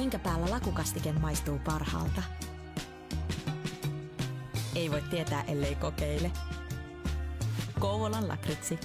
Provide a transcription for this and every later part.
Minkä päällä lakukastike maistuu parhaalta? Ei voi tietää, ellei kokeile. Kouvolan lakritsi.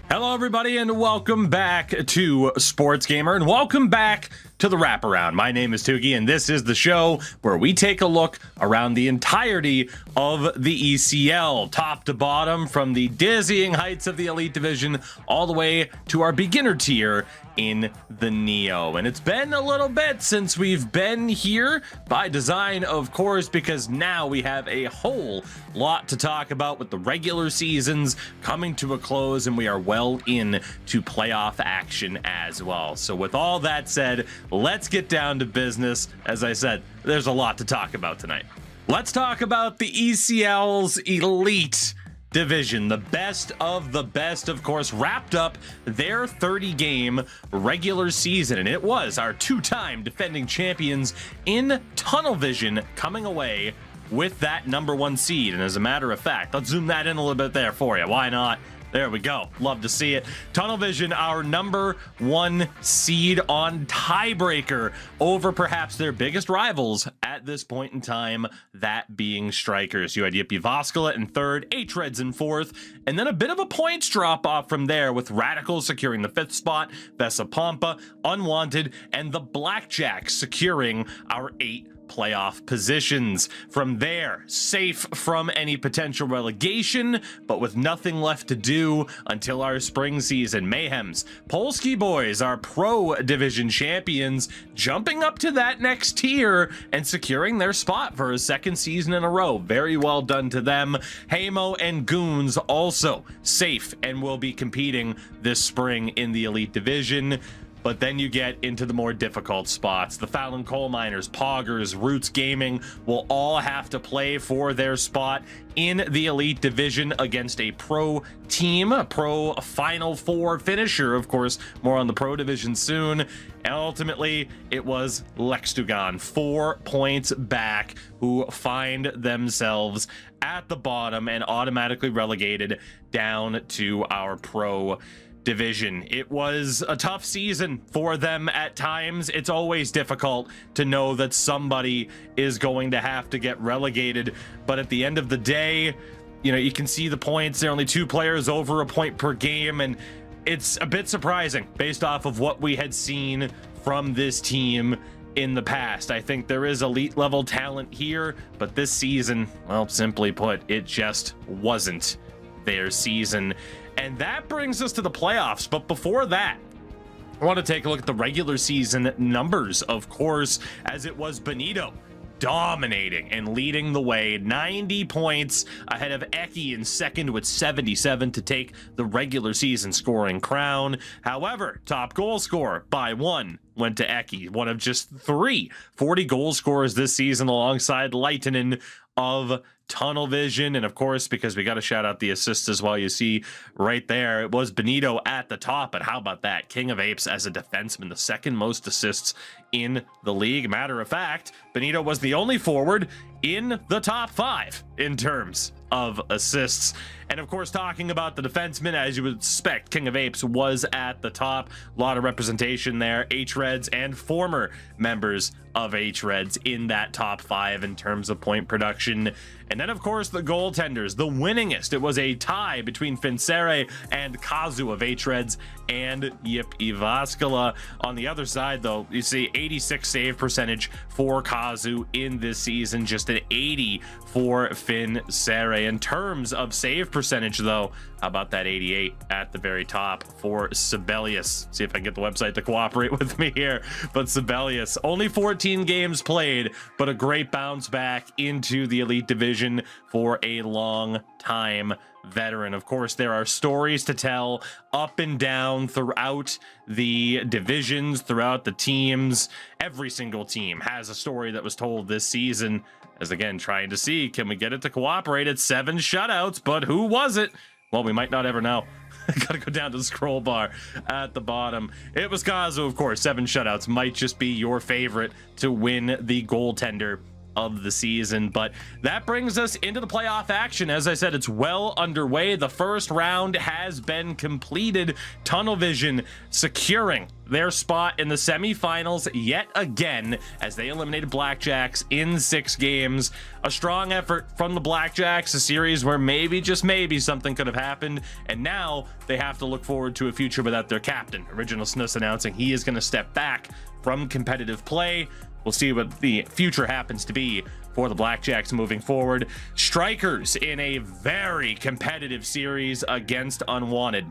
Hello, everybody, and welcome back to SportsGamer, and welcome back to the wraparound. My name is Tugi, and this is the show where we take a look around the entirety of the ECL, top to bottom, from the dizzying heights of the Elite Division all the way to our beginner tier in the Neo. And it's been a little bit since we've been here, by design, of course, because now we have a whole lot to talk about with the regular seasons coming to a close, and we are well in to playoff action as well. So with all that said, let's get down to business. As I said, there's a lot to talk about tonight. Let's talk about the ECL's Elite Division. The best, of course, wrapped up their 30-game regular season, and it was our two-time defending champions in Tunnel Vision coming away with that #1 seed. And as a matter of fact, let's zoom that in a little bit there for you. Why not? There we go. Love to see it. Tunnel Vision, our #1 seed on tiebreaker over perhaps their biggest rivals at this point in time, that being Straikers. You had Vaskala in third, hREDS in fourth, and then a bit of a points drop off from there, with Radical securing the 5th spot, Vesa, Pompa, Unwanted, and the Blackjack securing our 8 playoff positions. From there, safe from any potential relegation, but with nothing left to do until our spring season. Mayhems, Polski boys, our pro division champions, jumping up to that next tier and securing their spot for a 2nd season in a row. Very well done to them. Hamo and Goons also safe and will be competing this spring in the Elite Division. But then you get into the more difficult spots. The Fallon Coal Miners, Poggers, Roots Gaming will all have to play for their spot in the Elite Division against a pro team, a pro Final Four finisher, of course, more on the pro division soon. And ultimately, it was Lextugan, 4 points back, who find themselves at the bottom and automatically relegated down to our pro division. It was a tough season for them at times. It's always difficult to know that somebody is going to have to get relegated, but at the end of the day, you know, you can see the points. There are only 2 players over a point per game, and it's a bit surprising based off of what we had seen from this team in the past. I think there is elite level talent here, but this season, well, simply put, it just wasn't their season. And that brings us to the playoffs. But before that, I want to take a look at the regular season numbers, of course, as it was Benito dominating and leading the way. 90 points ahead of Ekin in second with 77 to take the regular season scoring crown. However, top goal scorer by 1 went to Ekin, one of just 3 40 goal scorers this season, alongside Leitinen of Tunnel Vision. And of course, because we got to shout out the assists as well, you see right there, it was Benito at the top. And how about that? King of Apes as a defenseman, the 2nd most assists in the league. Matter of fact, Benito was the only forward in the top 5 in terms of assists. And of course, talking about the defensemen, as you would expect, King of Apes was at the top. A lot of representation there. hREDS and former members of hREDS in that top 5 in terms of point production. And then, of course, the goaltenders, the winningest. It was a tie between Finsere and Kazu of hREDS and Vaskala. On the other side, though, you see 86 save percentage for Kazu in this season, just an 80 for Finsere. In terms of save percentage, though, how about that 88 at the very top for Sibelius? See if I can get the website to cooperate with me here. But Sibelius, only 14 games played, but a great bounce back into the Elite Division for a long time veteran. Of course, there are stories to tell up and down throughout the divisions, throughout the teams. Every single team has a story that was told this season, as again, trying to see, can we get it to cooperate? It's 7 shutouts, but who was it? Well, we might not ever know. Gotta go down to the scroll bar at the bottom. It was Kazu, of course. 7 shutouts might just be your favorite to win the goaltender of the season. But that brings us into the playoff action. As I said, it's well underway. The first round has been completed. Tunnel Vision securing their spot in the semifinals yet again as they eliminated Blackjacks in 6 games. A strong effort from the Blackjacks, a series where maybe, just maybe, something could have happened, and now they have to look forward to a future without their captain. Original Snus announcing he is going to step back from competitive play. We'll see what the future happens to be for the Blackjacks moving forward. Straikers in a very competitive series against Unwanted.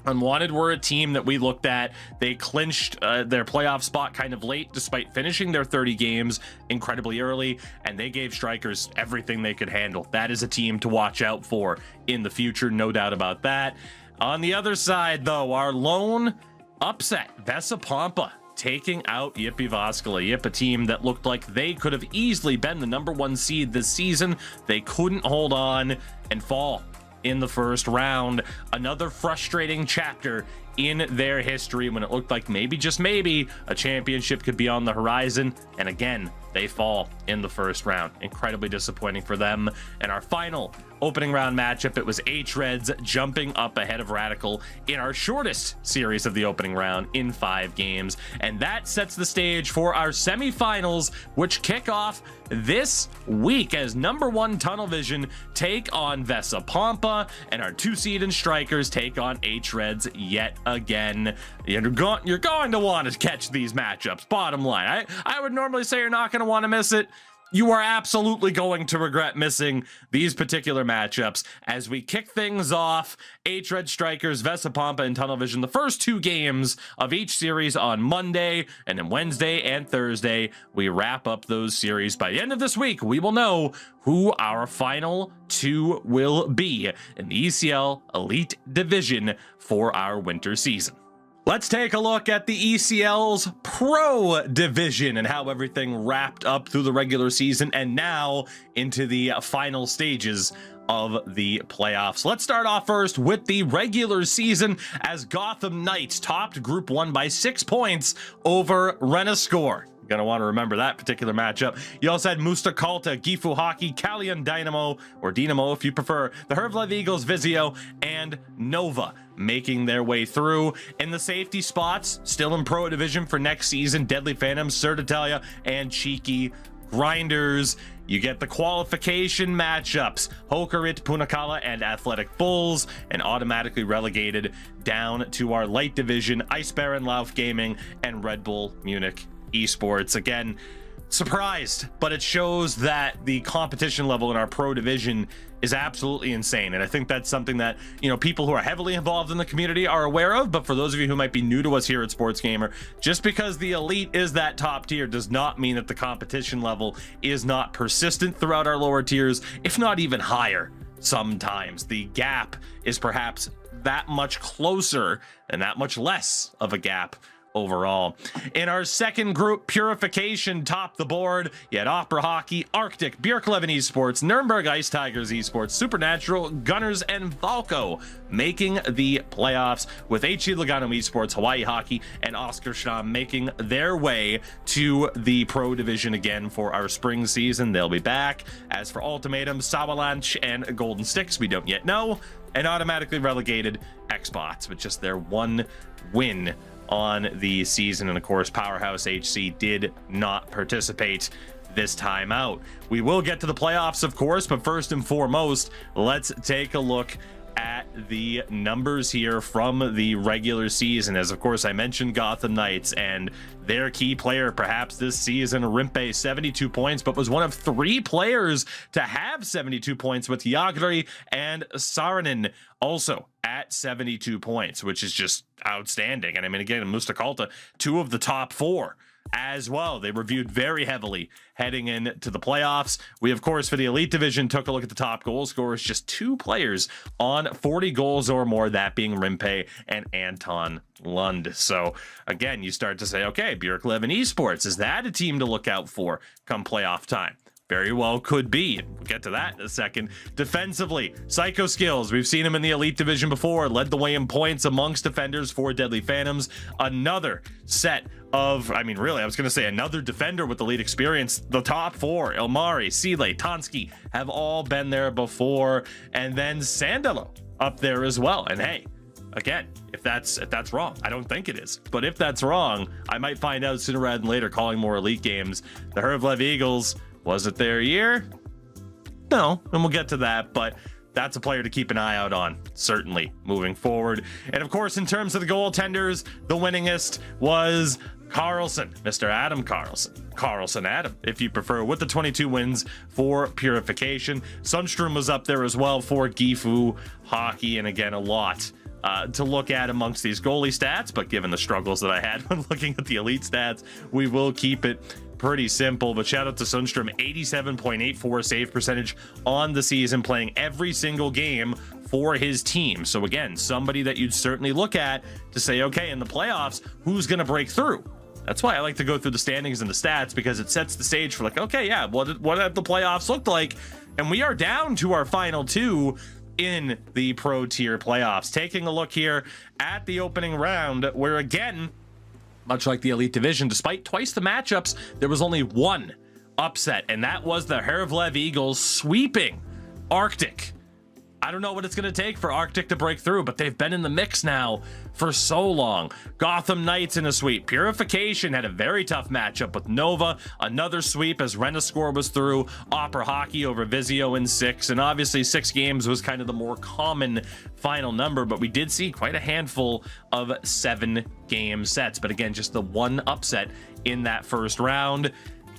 Unwanted were a team that we looked at. They clinched their playoff spot kind of late, despite finishing their 30 games incredibly early, and they gave Straikers everything they could handle. That is a team to watch out for in the future, no doubt about that. On the other side, though, our lone upset, Vesa Pompa, taking out Yippee Voskala. Yip, a team that looked like they could have easily been the #1 seed this season. They couldn't hold on and fall in the first round. Another frustrating chapter in their history when it looked like maybe, just maybe, a championship could be on the horizon. And again, they fall in the first round. Incredibly disappointing for them. And our final opening round matchup, it was hREDS jumping up ahead of Radical in our shortest series of the opening round in 5 games. And that sets the stage for our semifinals, which kick off this week as #1 Tunnel Vision take on Vesa Pompa, and our 2 seed and Straikers take on hREDS yet again. You're going to want to catch these matchups, bottom line. I would normally say you're not going to want to miss it. You are absolutely going to regret missing these particular matchups as we kick things off. hREDS, Straikers, Vesa Pompa, and Tunnel Vision, the first 2 games of each series on Monday, and then Wednesday and Thursday, we wrap up those series. By the end of this week, we will know who our final 2 will be in the ECL Elite Division for our winter season. Let's take a look at the ECL's Pro Division and how everything wrapped up through the regular season and now into the final stages of the playoffs. Let's start off first with the regular season as Gotham Knights topped Group 1 by 6 points over Renascore. You're going to want to remember that particular matchup. You also had Mustakalta, Gifu Hockey, Kalyan Dynamo, or Dynamo if you prefer, the Herbalife Eagles, Vizio, and Nova making their way through. In the safety spots, still in Pro Division for next season, Deadly Phantoms, Certatalia, and Cheeky Grinders. You get the qualification matchups, Hokarit, Punakala, and Athletic Bulls, and automatically relegated down to our light division, Ice Baron, Lauf Gaming, and Red Bull Munich Esports. Again, surprised, but it shows that the competition level in our Pro Division is absolutely insane. And I think that's something that, you know, people who are heavily involved in the community are aware of. But for those of you who might be new to us here at SportsGamer, just because the elite is that top tier does not mean that the competition level is not persistent throughout our lower tiers, if not even higher. Sometimes the gap is perhaps that much closer and that much less of a gap overall. In our second group, Purification topped the board. You had Opera Hockey, Arctic, Bjerkleven Esports, Nuremberg Ice Tigers Esports, Supernatural, Gunners, and Valco making the playoffs, with HC Lugano Esports, Hawaii Hockey, and Oskarshamn making their way to the Pro Division again for our spring season. They'll be back. As for Ultimatum, Sawalanch, and Golden Sticks, we don't yet know, and automatically relegated Xbots with just their 1 win on the season. And of course, Powerhouse HC did not participate this time out. We will get to the playoffs, of course, but first and foremost, let's take a look at the numbers here from the regular season. As of course I mentioned Gotham Knights and their key player perhaps this season, Rimpe, 72 points, but was one of 3 players to have 72 points, with Yagri and Saarinen also at 72 points, which is just outstanding. And I mean, again, Mustakalta, 2 of the top 4 as well. They reviewed very heavily heading into the playoffs. We, of course, for the Elite Division, took a look at the top goal scorers. Just 2 players on 40 goals or more, that being Rimpe and Anton Lund. So, again, you start to say, okay, Bjerkleven Esports, is that a team to look out for come playoff time? very well could be. And we'll get to that in a second. Defensively, Psycho skills. We've seen him in the Elite Division before. Led the way in points amongst defenders for Deadly Phantoms. Another set of, I mean, really, I was going to say another defender with elite experience. The top four, Ilmari, Sile, Tansky, have all been there before. And then Sandalo up there as well. And hey, again, if that's wrong, I don't think it is, but if that's wrong, I might find out sooner rather than later calling more elite games. The hREDS Eagles, was it their year? No, and we'll get to that, but that's a player to keep an eye out on, certainly, moving forward. And of course, in terms of the goaltenders, the winningest was Carlson, Mr. Adam Carlson Adam, if you prefer, with the 22 wins for Purification. Sundstrom was up there as well for Gifu Hockey, and again, a lot to look at amongst these goalie stats, but given the struggles that I had when looking at the elite stats, we will keep it pretty simple. But shout out to Sundstrom, 87.84 save percentage on the season, playing every single game for his team. So again, somebody that you'd certainly look at to say, okay, in the playoffs, who's going to break through? That's why I like to go through the standings and the stats, because it sets the stage for like, okay, yeah, what have the playoffs looked like? And we are down to our final two in the pro tier playoffs. Taking a look here at the opening round, where again, much like the Elite Division, despite twice the matchups, there was only one upset, and that was the hREDS Eagles sweeping Arctic. I don't know what it's going to take for Arctic to break through, but they've been in the mix now for so long. Gotham Knights in a sweep. Purification had a very tough matchup with Nova. Another sweep as Renascore was through. Opera Hockey over Vizio in 6. And obviously 6 games was kind of the more common final number, but we did see quite a handful of 7-game sets. But again, just the one upset in that first round.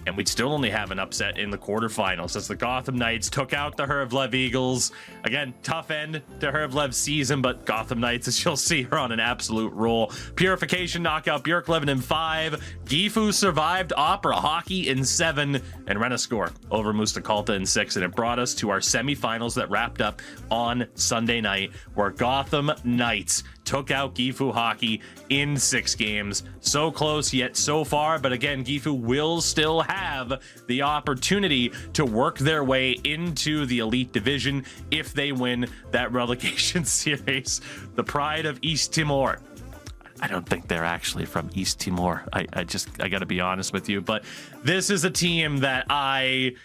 And we'd still only have an upset in the quarterfinals as the Gotham Knights took out the hREDS Eagles. Again, tough end to hREDS season, but Gotham Knights, as you'll see, are on an absolute roll. Purification knockout Björklöven in 5. Gifu survived Opera Hockey in 7. And Renascore over Mustakalta in 6. And it brought us to our semifinals that wrapped up on Sunday night, where Gotham Knights took out Gifu Hockey in 6 games. So close yet so far, but again, Gifu will still have the opportunity to work their way into the Elite Division if they win that relegation series. The pride of East Timor. I don't think they're actually from East Timor. I gotta be honest with you, but this is a team that I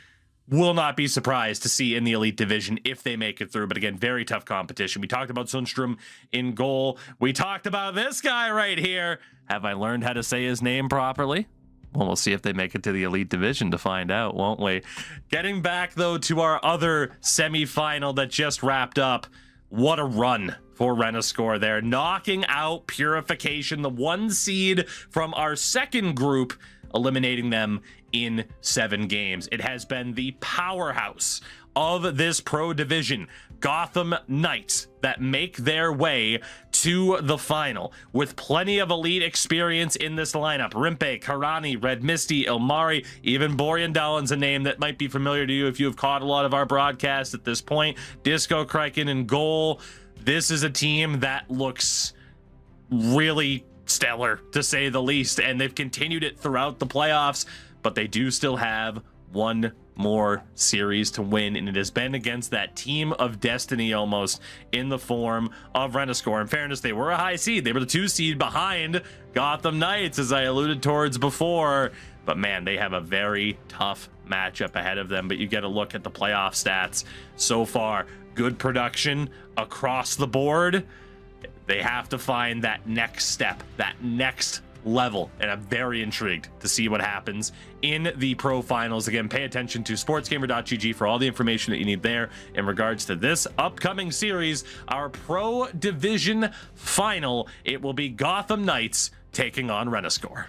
will not be surprised to see in the Elite Division if they make it through. But again, very tough competition. We talked about Sundstrom in goal. We talked about this guy right here. Have I learned how to say his name properly? Well, we'll see if they make it to the Elite Division to find out, won't we? Getting back, though, to our other semifinal that just wrapped up. What a run for Renascore there. Knocking out Purification, the 1 seed from our second group, eliminating them in 7 games. It has been the powerhouse of this pro division, Gotham Knights, that make their way to the final with plenty of elite experience in this lineup. Rimpe, Karani, Red Misty, Ilmari, even Borjan Dalen's a name that might be familiar to you if you have caught a lot of our broadcasts at this point. Disco Kraken in goal. This is a team that looks really stellar, to say the least, and they've continued it throughout the playoffs, but they do still have one more series to win, and it has been against that team of destiny almost in the form of Renascore. In fairness, they were a high seed. They were the 2 seed behind Gotham Knights, as I alluded towards before, but man, they have a very tough matchup ahead of them. But you get a look at the playoff stats so far. Good production across the board. They have to find that next step, that next level, and I'm very intrigued to see what happens in the pro finals. Again, pay attention to sportsgamer.gg for all the information that you need there in regards to this upcoming series, our pro division final. It will be Gotham Knights taking on Renascore.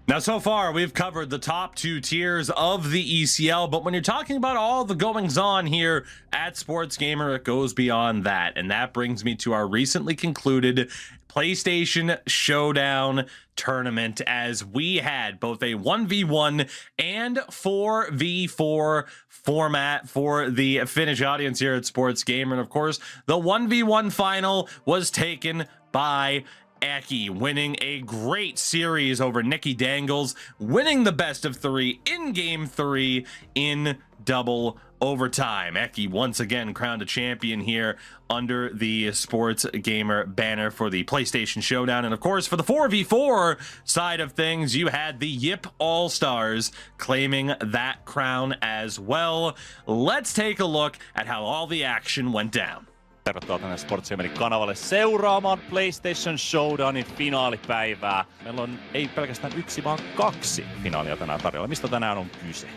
Now, so far, we've covered the top 2 tiers of the ECL, but when you're talking about all the goings-on here at SportsGamer, it goes beyond that. And that brings me to our recently concluded PlayStation Showdown tournament, as we had both a 1v1 and 4v4 format for the Finnish audience here at SportsGamer. And of course, the 1v1 final was taken by Ekin winning a great series over Nikki Dangles, winning the best of 3 in game 3 in double overtime. Ekin once again crowned a champion here under the SportsGamer banner for the PlayStation Showdown. And of course, for the 4v4 side of things, you had the Yip All-Stars claiming that crown as well. Let's take a look at how all the action went down. Tervetuloa tänne SportsGamerin kanavalle seuraamaan PlayStation Showdownin finaalipäivää. Meillä on ei pelkästään 1, vaan 2 finaalia tänään tarjolla. Mistä tänään on kyse?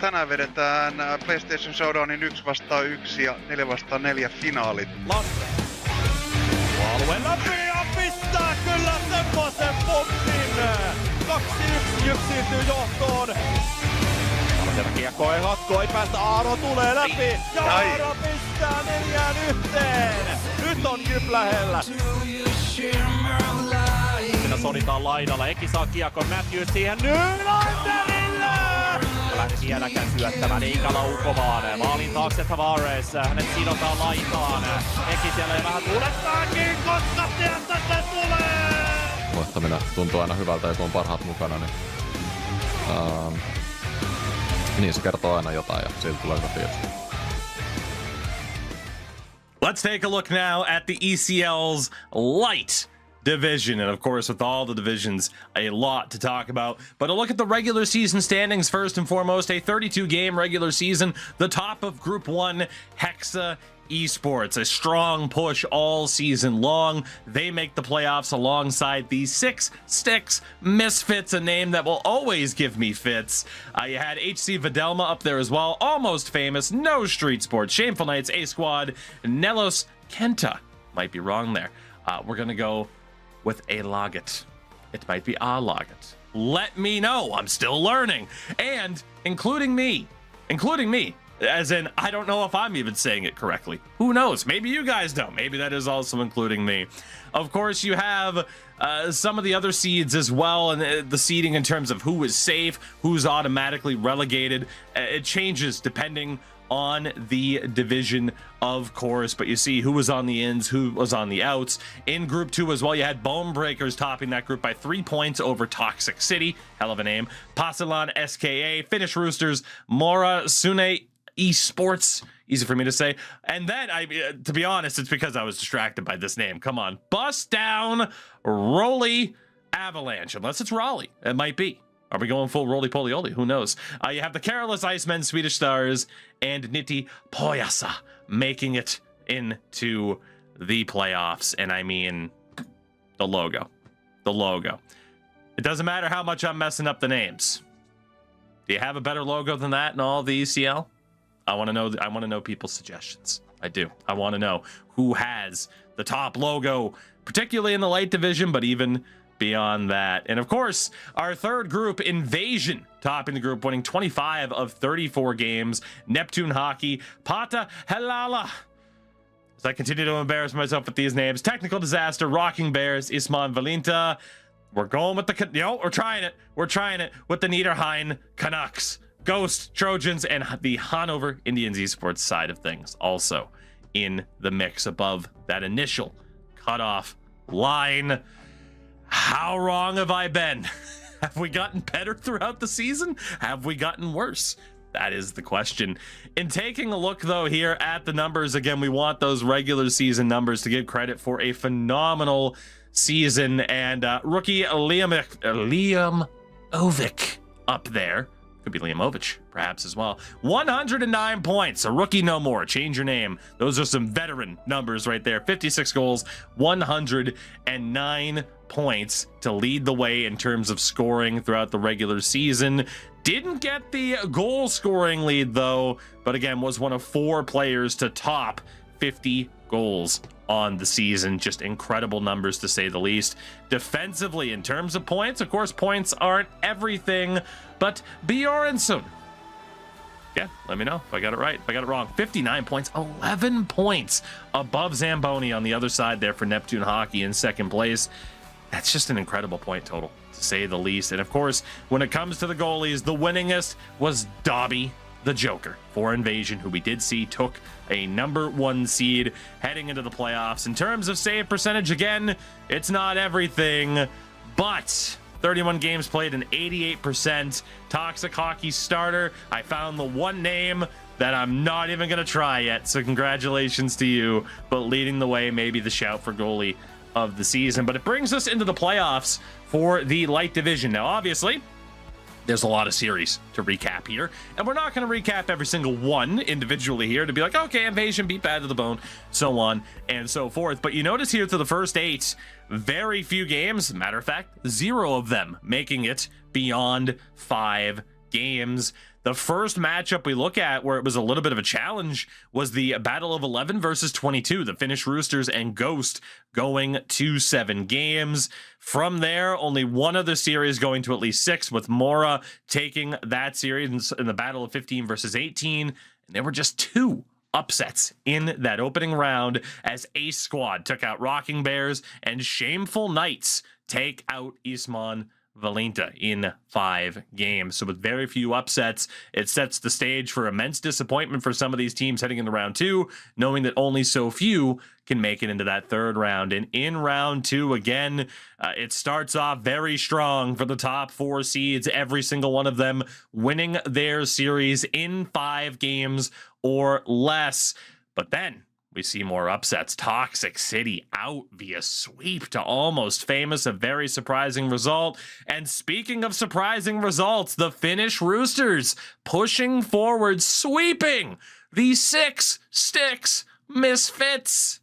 Tänään vedetään PlayStation Showdownin 1 vastaan 1 ja 4 vastaan 4 finaalit. Lasse. Alue läpi ja pistää kyllä semmoisen pompin. 2-1 Jyp siirtyy johtoon. Sieltä kiekko ei hatko, ei päästä, Aaro tulee läpi ja Aaro pistää 4-1. Nyt on Jyp lähellä. Siinä soditaan laidalla, Ekin saa kiekon, Matthews siihen Nylanderille! Lähti vieläkään syöttämään, eikä laukomaan. Maalin taakse Tavares, hänet sidotaan laitaan. Ekin siellä ei vähän tuulettaakin, koska sieltä se tulee! Voittaminen tuntuu aina hyvältä, ja kun on parhaat mukana, niin se kertoo aina jotain ja siitä tulee hyvä fiilis. Let's take a look now at the ECL's light division. And of course, with all the divisions, a lot to talk about. But a look at the regular season standings first and foremost. A 32-game regular season. The top of Group 1, Hexa Esports. A strong push all season long. They make the playoffs alongside the Six Sticks Misfits, a name that will always give me fits. You had HC Videlma up there as well. Almost famous. No Street Sports. Shameful Knights, A Squad, Nelos Kenta. Might be wrong there. We're going to go with a Logit. It might be a Logit. Let me know. I'm still learning. And including me, as in, I don't know if I'm even saying it correctly. Who knows? Maybe you guys don't. Maybe that is also including me. Of course, you have some of the other seeds as well, and the seeding in terms of who is safe, who's automatically relegated. It changes depending on the division, of course, but you see who was on the ins, who was on the outs. In Group 2 as well, you had Bone Breakers topping that group by 3 points over Toxic City. Hell of a name. Pasilan SKA, Finnish Roosters, Mora Sune Esports, easy for me to say. And then, to be honest, it's because I was distracted by this name. Come on. Bust Down Rolly Avalanche, unless it's Raleigh. It might be. Are we going full roly-poly-oly? Who knows? You have the Careless Icemen, Swedish Stars, and Nitti Pojasa making it into the playoffs. And I mean, the logo. The logo. It doesn't matter how much I'm messing up the names. Do you have a better logo than that in all the ECL? I want to know people's suggestions. I do. I want to know who has the top logo, particularly in the light division, but even beyond that. And of course, our third group, Invasion, topping the group, winning 25 of 34 games. Neptune Hockey, Pata Helala. As I continue to embarrass myself with these names. Technical Disaster, Rocking Bears, Isman Valinta. We're going with we're trying it. We're trying it with the Niederrhein Canucks, Ghost Trojans, and the Hanover Indians Esports side of things also in the mix above that initial cutoff line. How wrong have I been? Have we gotten better throughout the season? Have we gotten worse? That is the question. In taking a look, though, here at the numbers, again, we want those regular season numbers to give credit for a phenomenal season. And rookie Liam Ovic up there. Could be Liamovich, perhaps, as well. 109 points. A rookie no more. Change your name. Those are some veteran numbers right there. 56 goals, 109 points to lead the way in terms of scoring throughout the regular season. Didn't get the goal scoring lead, though, but again, was one of 4 players to top 50 goals on the season. Just incredible numbers, to say the least. Defensively, in terms of points, of course, points aren't everything, but Bjornsson. Yeah, let me know if I got it right, if I got it wrong. 59 points, 11 points above Zamboni on the other side there for Neptune Hockey in second place. That's just an incredible point total, to say the least. And of course, when it comes to the goalies, the winningest was Dobby the Joker for Invasion, who we did see took a #1 seed heading into the playoffs. In terms of save percentage, again, it's not everything, but 31 games played and 88%. Toxic Hockey starter. I found the one name that I'm not even going to try yet, so congratulations to you, but leading the way, maybe the shout for goalie of the season. But it brings us into the playoffs for the light division. Now, obviously, there's a lot of series to recap here, and we're not going to recap every single one individually here to be like, okay, Invasion beat Bad to the Bone, so on and so forth. But you notice here to the first 8, very few games, matter of fact, 0 of them making it beyond 5 games. The first matchup we look at where it was a little bit of a challenge was the Battle of 11 versus 22, the Finnish Roosters and Ghost going to 7 games. From there, only one other series going to at least 6, with Mora taking that series in the Battle of 15 versus 18. And there were just 2 upsets in that opening round as Ace Squad took out Rocking Bears and Shameful Knights take out Isman Valinta in 5 games. So with very few upsets, it sets the stage for immense disappointment for some of these teams heading into round 2, knowing that only so few can make it into that 3rd round. And in round 2, again, it starts off very strong for the top 4 seeds, every single one of them winning their series in 5 games or less. But then we see more upsets. Toxic City out via sweep to Almost Famous, a very surprising result. And speaking of surprising results, the Finnish Roosters pushing forward, sweeping the 6 Sticks Misfits.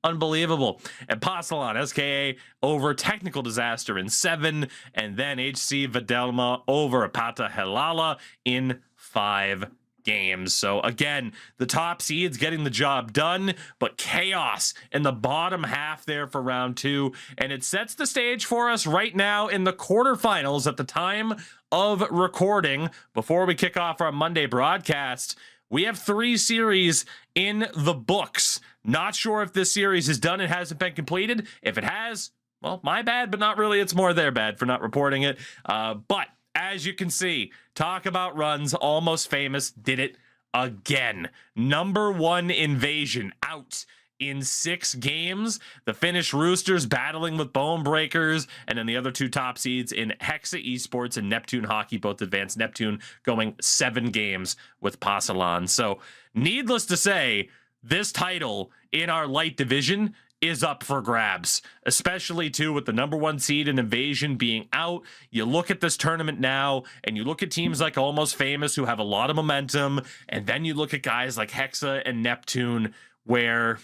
Unbelievable. And Pasalan SKA over Technical Disaster in 7, and then HC Videlma over Pata Helala in 5 games. So again, the top seeds getting the job done, but chaos in the bottom half there for round 2. And it sets the stage for us right now in the quarterfinals at the time of recording. Before we kick off our Monday broadcast, we have 3 series in the books. Not sure if this series is done. It hasn't been completed. If it has, well, my bad, but not really. It's more their bad for not reporting it. But as you can see, talk about runs, Almost Famous did it again. #1 Invasion out in 6 games. The Finnish Roosters battling with Bone Breakers, and then the other 2 top seeds in Hexa Esports and Neptune Hockey, both advanced. Neptune going 7 games with Pasalan. So needless to say, this title in our light division is up for grabs, especially too with the #1 seed in Invasion being out. You look at this tournament now and you look at teams like Almost Famous who have a lot of momentum, and then you look at guys like Hexa and Neptune where,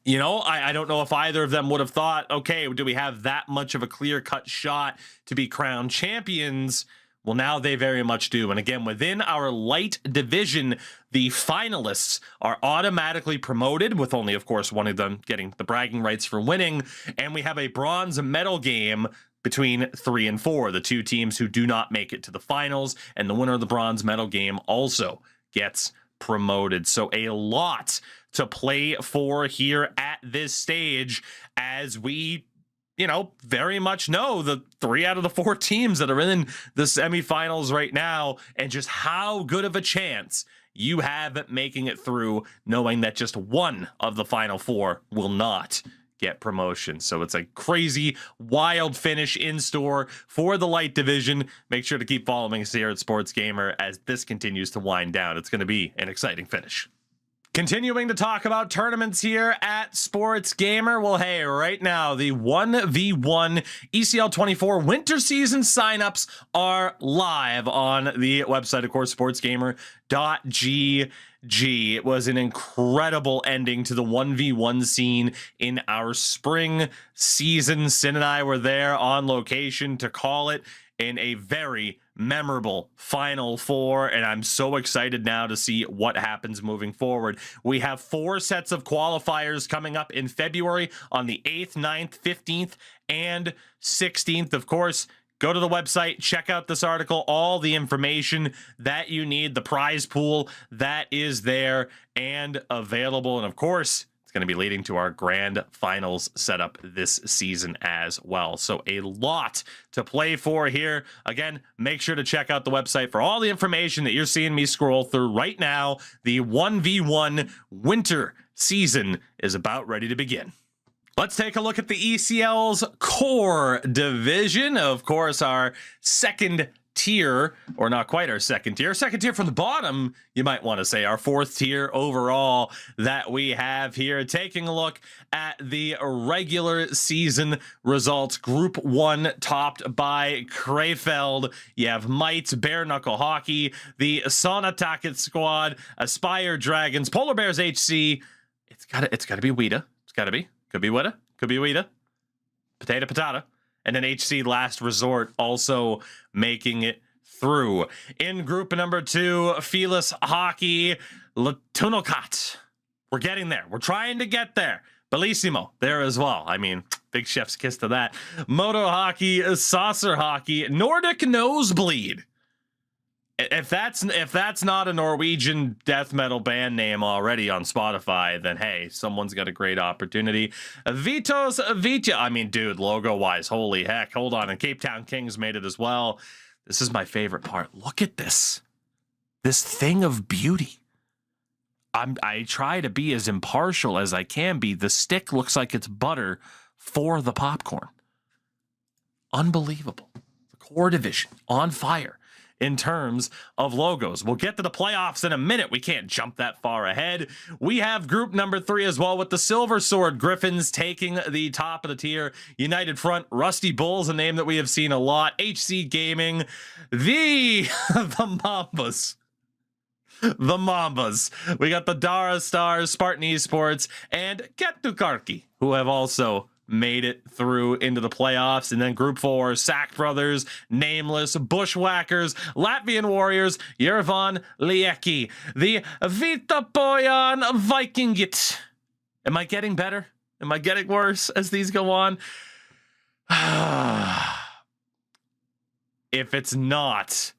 you know, I don't know if either of them would have thought, okay, do we have that much of a clear-cut shot to be crowned champions? Well, now they very much do. And again, within our light division, the finalists are automatically promoted, with only, of course, one of them getting the bragging rights for winning. And we have a bronze medal game between 3 and 4, the 2 teams who do not make it to the finals. And the winner of the bronze medal game also gets promoted. So a lot to play for here at this stage, as we, you know, very much know the 3 out of the 4 teams that are in the semifinals right now, and just how good of a chance you have at making it through, knowing that just one of the final 4 will not get promotion. So it's a crazy, wild finish in store for the light division. Make sure to keep following us here at SportsGamer as this continues to wind down. It's going to be an exciting finish. Continuing to talk about tournaments here at SportsGamer. Well, hey, right now, the 1v1 ECL 24 winter season signups are live on the website, of course, sportsgamer.gg. It was an incredible ending to the 1v1 scene in our spring season. Sin and I were there on location to call it in a very memorable Final Four, and I'm so excited now to see what happens moving forward. We have 4 sets of qualifiers coming up in February on the 8th, 9th, 15th, and 16th. Of course, go to the website, check out this article, all the information that you need, the prize pool that is there and available. And of course, going to be leading to our grand finals setup this season as well. So a lot to play for here. Again, make sure to check out the website for all the information that you're seeing me scroll through right now. The 1v1 winter season is about ready to begin. Let's take a look at the ECL's core division. Of course, our second tier, or not quite our second tier from the bottom, you might want to say, our fourth tier overall that we have here. Taking a look at the regular season results. Group 1 topped by Krefeld. You have Mites, Bare Knuckle Hockey, the Sonataket Squad, Aspire Dragons, Polar Bears HC. It's gotta be Weta. It's gotta be. Could be Weta. Could be Weta. Potato Patata. And then HC Last Resort also making it through. In group number 2, Felis Hockey, Latunokat. We're getting there. We're trying to get there. Bellissimo there as well. I mean, big chef's kiss to that. Moto Hockey, Saucer Hockey, Nordic Nosebleed. If that's not a Norwegian death metal band name already on Spotify, then hey, someone's got a great opportunity. Vitos Vita. I mean, dude, logo-wise, holy heck. Hold on. And Cape Town Kings made it as well. This is my favorite part. Look at this. This thing of beauty. I try to be as impartial as I can be. The stick looks like it's butter for the popcorn. Unbelievable. The core division on fire in terms of logos. We'll get to the playoffs in a minute. We can't jump that far ahead. We have group number 3 as well, with the Silver Sword Griffins taking the top of the tier. United Front, Rusty Bulls, a name that we have seen a lot. HC Gaming, the Mambas. The Mambas. We got the Dara Stars, Spartan Esports, and Kettukarki, who have also made it through into the playoffs. And then group 4, Sack Brothers, Nameless, Bushwhackers, Latvian Warriors, Yervan Lieki, the Vitapoyan Vikingit. Am I getting better? Am I getting worse as these go on? If it's not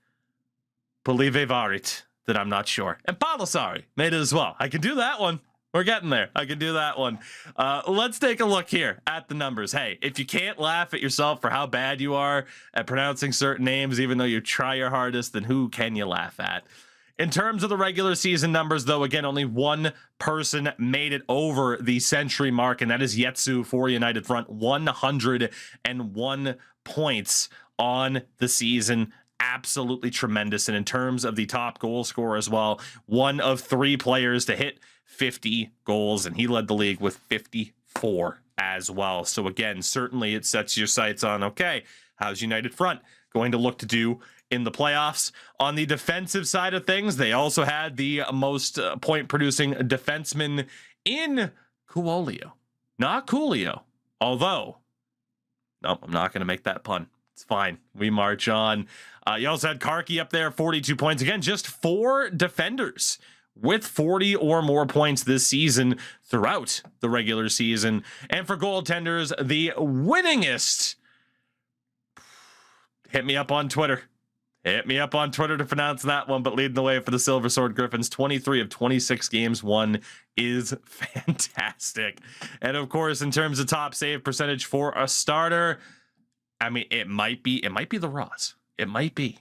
Polive Varit, then I'm not sure. And Palasari made it as well. I can do that one. We're getting there. I can do that one. Let's take a look here at the numbers. Hey, if you can't laugh at yourself for how bad you are at pronouncing certain names, even though you try your hardest, then who can you laugh at? In terms of the regular season numbers, though, again, only one person made it over the century mark, and that is Yetsu for United Front. 101 points on the season. Absolutely tremendous. And in terms of the top goal scorer as well, one of 3 players to hit 50 goals, and he led the league with 54 as well. So again, certainly it sets your sights on, okay, how's United Front going to look to do in the playoffs? On the defensive side of things, they also had the most point-producing defenseman in Coolio. Not Coolio, although, no, I'm not going to make that pun. It's fine. We march on. You also had Karki up there, 42 points. Again, just 4 defenders with 40 or more points this season throughout the regular season. And for goaltenders, the winningest. Hit me up on Twitter. Hit me up on Twitter to pronounce that one, but leading the way for the Silver Sword Griffins, 23 of 26 games won is fantastic. And of course, in terms of top save percentage for a starter, I mean, it might be the Raws. It might be.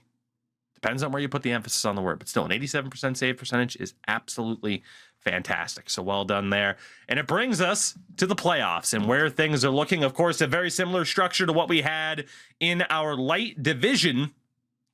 Depends on where you put the emphasis on the word, but still an 87% save percentage is absolutely fantastic. So well done there. And it brings us to the playoffs and where things are looking. Of course, a very similar structure to what we had in our light division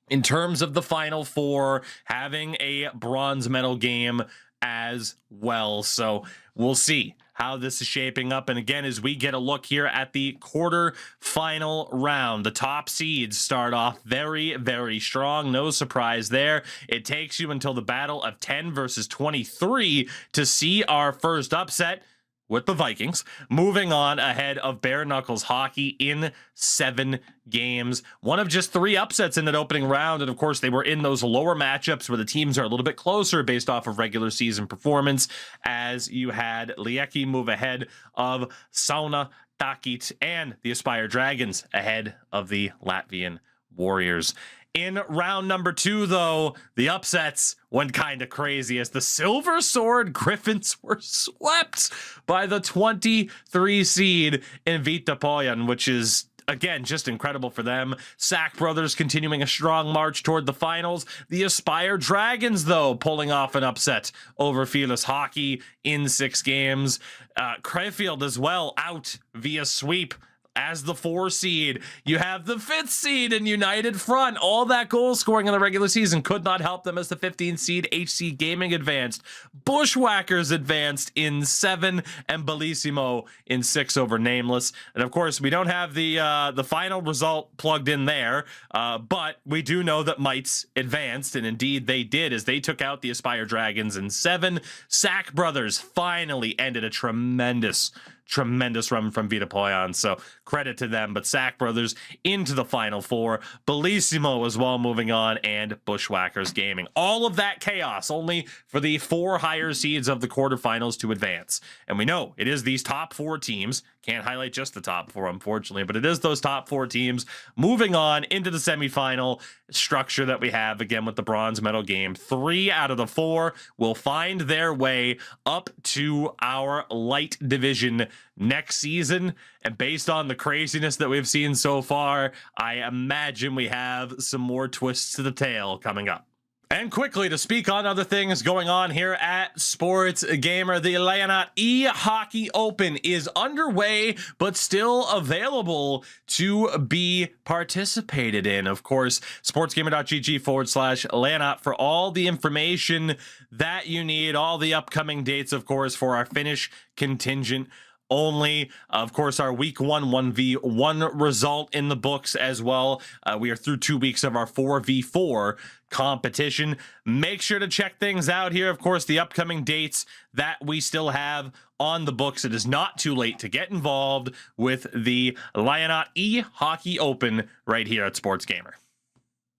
in terms of the Final Four, having a bronze medal game as well. So we'll see how this is shaping up. And again, as we get a look here at the quarter-final round, the top seeds start off very, very strong. No surprise there. It takes you until the battle of 10 versus 23 to see our first upset, with the Vikings moving on ahead of Bare Knuckles Hockey in 7 games. One of just 3 upsets in that opening round. And of course, they were in those lower matchups where the teams are a little bit closer based off of regular season performance, as you had Lieki move ahead of Sauna Takit and the Aspire Dragons ahead of the Latvian Warriors. In round number 2, though, the upsets went kind of crazy as the Silver Sword Griffins were swept by the 23 seed in Vita, which is, again, just incredible for them. Sack Brothers continuing a strong march toward the finals. The Aspire Dragons, though, pulling off an upset over Fearless Hockey in 6 games. Crayfield as well out via sweep as the 4 seed. You have the 5th seed in United Front. All that goal scoring in the regular season could not help them as the 15th seed HC Gaming advanced. Bushwhackers advanced in 7 and Bellissimo in 6 over Nameless. And of course, we don't have the final result plugged in there, but we do know that Mites advanced, and indeed they did as they took out the Aspire Dragons in 7. Sack Brothers finally ended a tremendous run from Vita, so credit to them. But Sack Brothers into the Final Four, Bellissimo as well moving on, and Bushwhackers Gaming. All of that chaos only for the 4 higher seeds of the quarterfinals to advance. And we know it is these top 4 teams. Can't highlight just the top 4, unfortunately, but it is those top 4 teams moving on into the semifinal structure that we have, again, with the bronze medal game. 3 out of the 4 will find their way up to our light division next season. And based on the craziness that we've seen so far, I imagine we have some more twists to the tail coming up. And quickly, to speak on other things going on here at SportsGamer, the Leonard eHockey Open is underway, but still available to be participated in. Of course, sportsgamer.gg/Leonard for all the information that you need, all the upcoming dates, of course, for our Finnish contingent only. Of course, our week 1 1v1 result in the books as well. We are through 2 weeks of our 4v4 competition. Make sure to check things out here. Of course, the upcoming dates that we still have on the books. It is not too late to get involved with the Leonard eHockey Open right here at SportsGamer.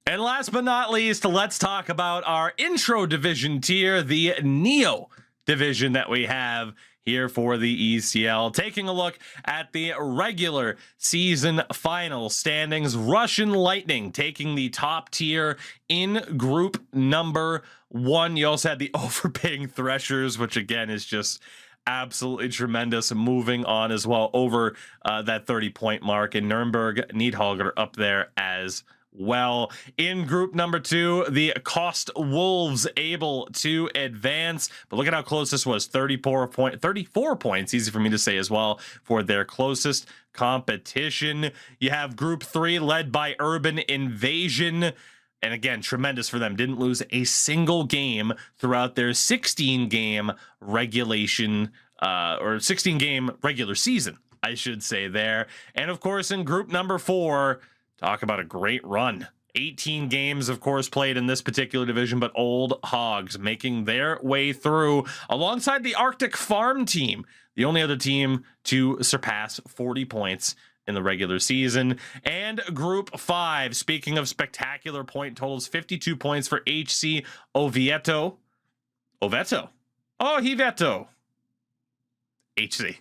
And last but not least, let's talk about our intro division tier, the Neo division that we have here for the ECL. Taking a look at the regular season final standings, Russian Lightning taking the top tier in group number 1. You also had the overpaying Threshers, which again is just absolutely tremendous, moving on as well over that 30-point mark. In Nuremberg, Needhager up there as well. In group number 2, the Cost Wolves able to advance, but look at how close this was. 34 points, easy for me to say as well, for their closest competition. You have group 3 led by Urban Invasion, and again, tremendous for them. Didn't lose a single game throughout their 16-game regulation or 16-game regular season, I should say there. And of course, in group number 4, talk about a great run. 18 games, of course, played in this particular division, but Old Hogs making their way through alongside the Arctic Farm team, the only other team to surpass 40 points in the regular season. And group 5, speaking of spectacular point totals, 52 points for HC Oveto. HC.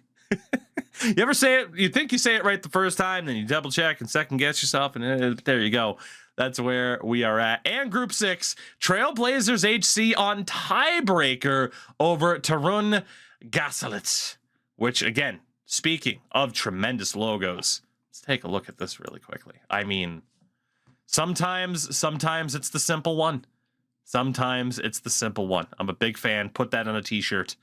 You ever say it? You think you say it right the first time, then you double check and second guess yourself, and there you go. That's where we are at. And group 6, Trailblazers HC on tiebreaker over Tarun Gasalits, which again, speaking of tremendous logos, let's take a look at this really quickly. I mean, sometimes it's the simple one. Sometimes it's the simple one. I'm a big fan. Put that on a t-shirt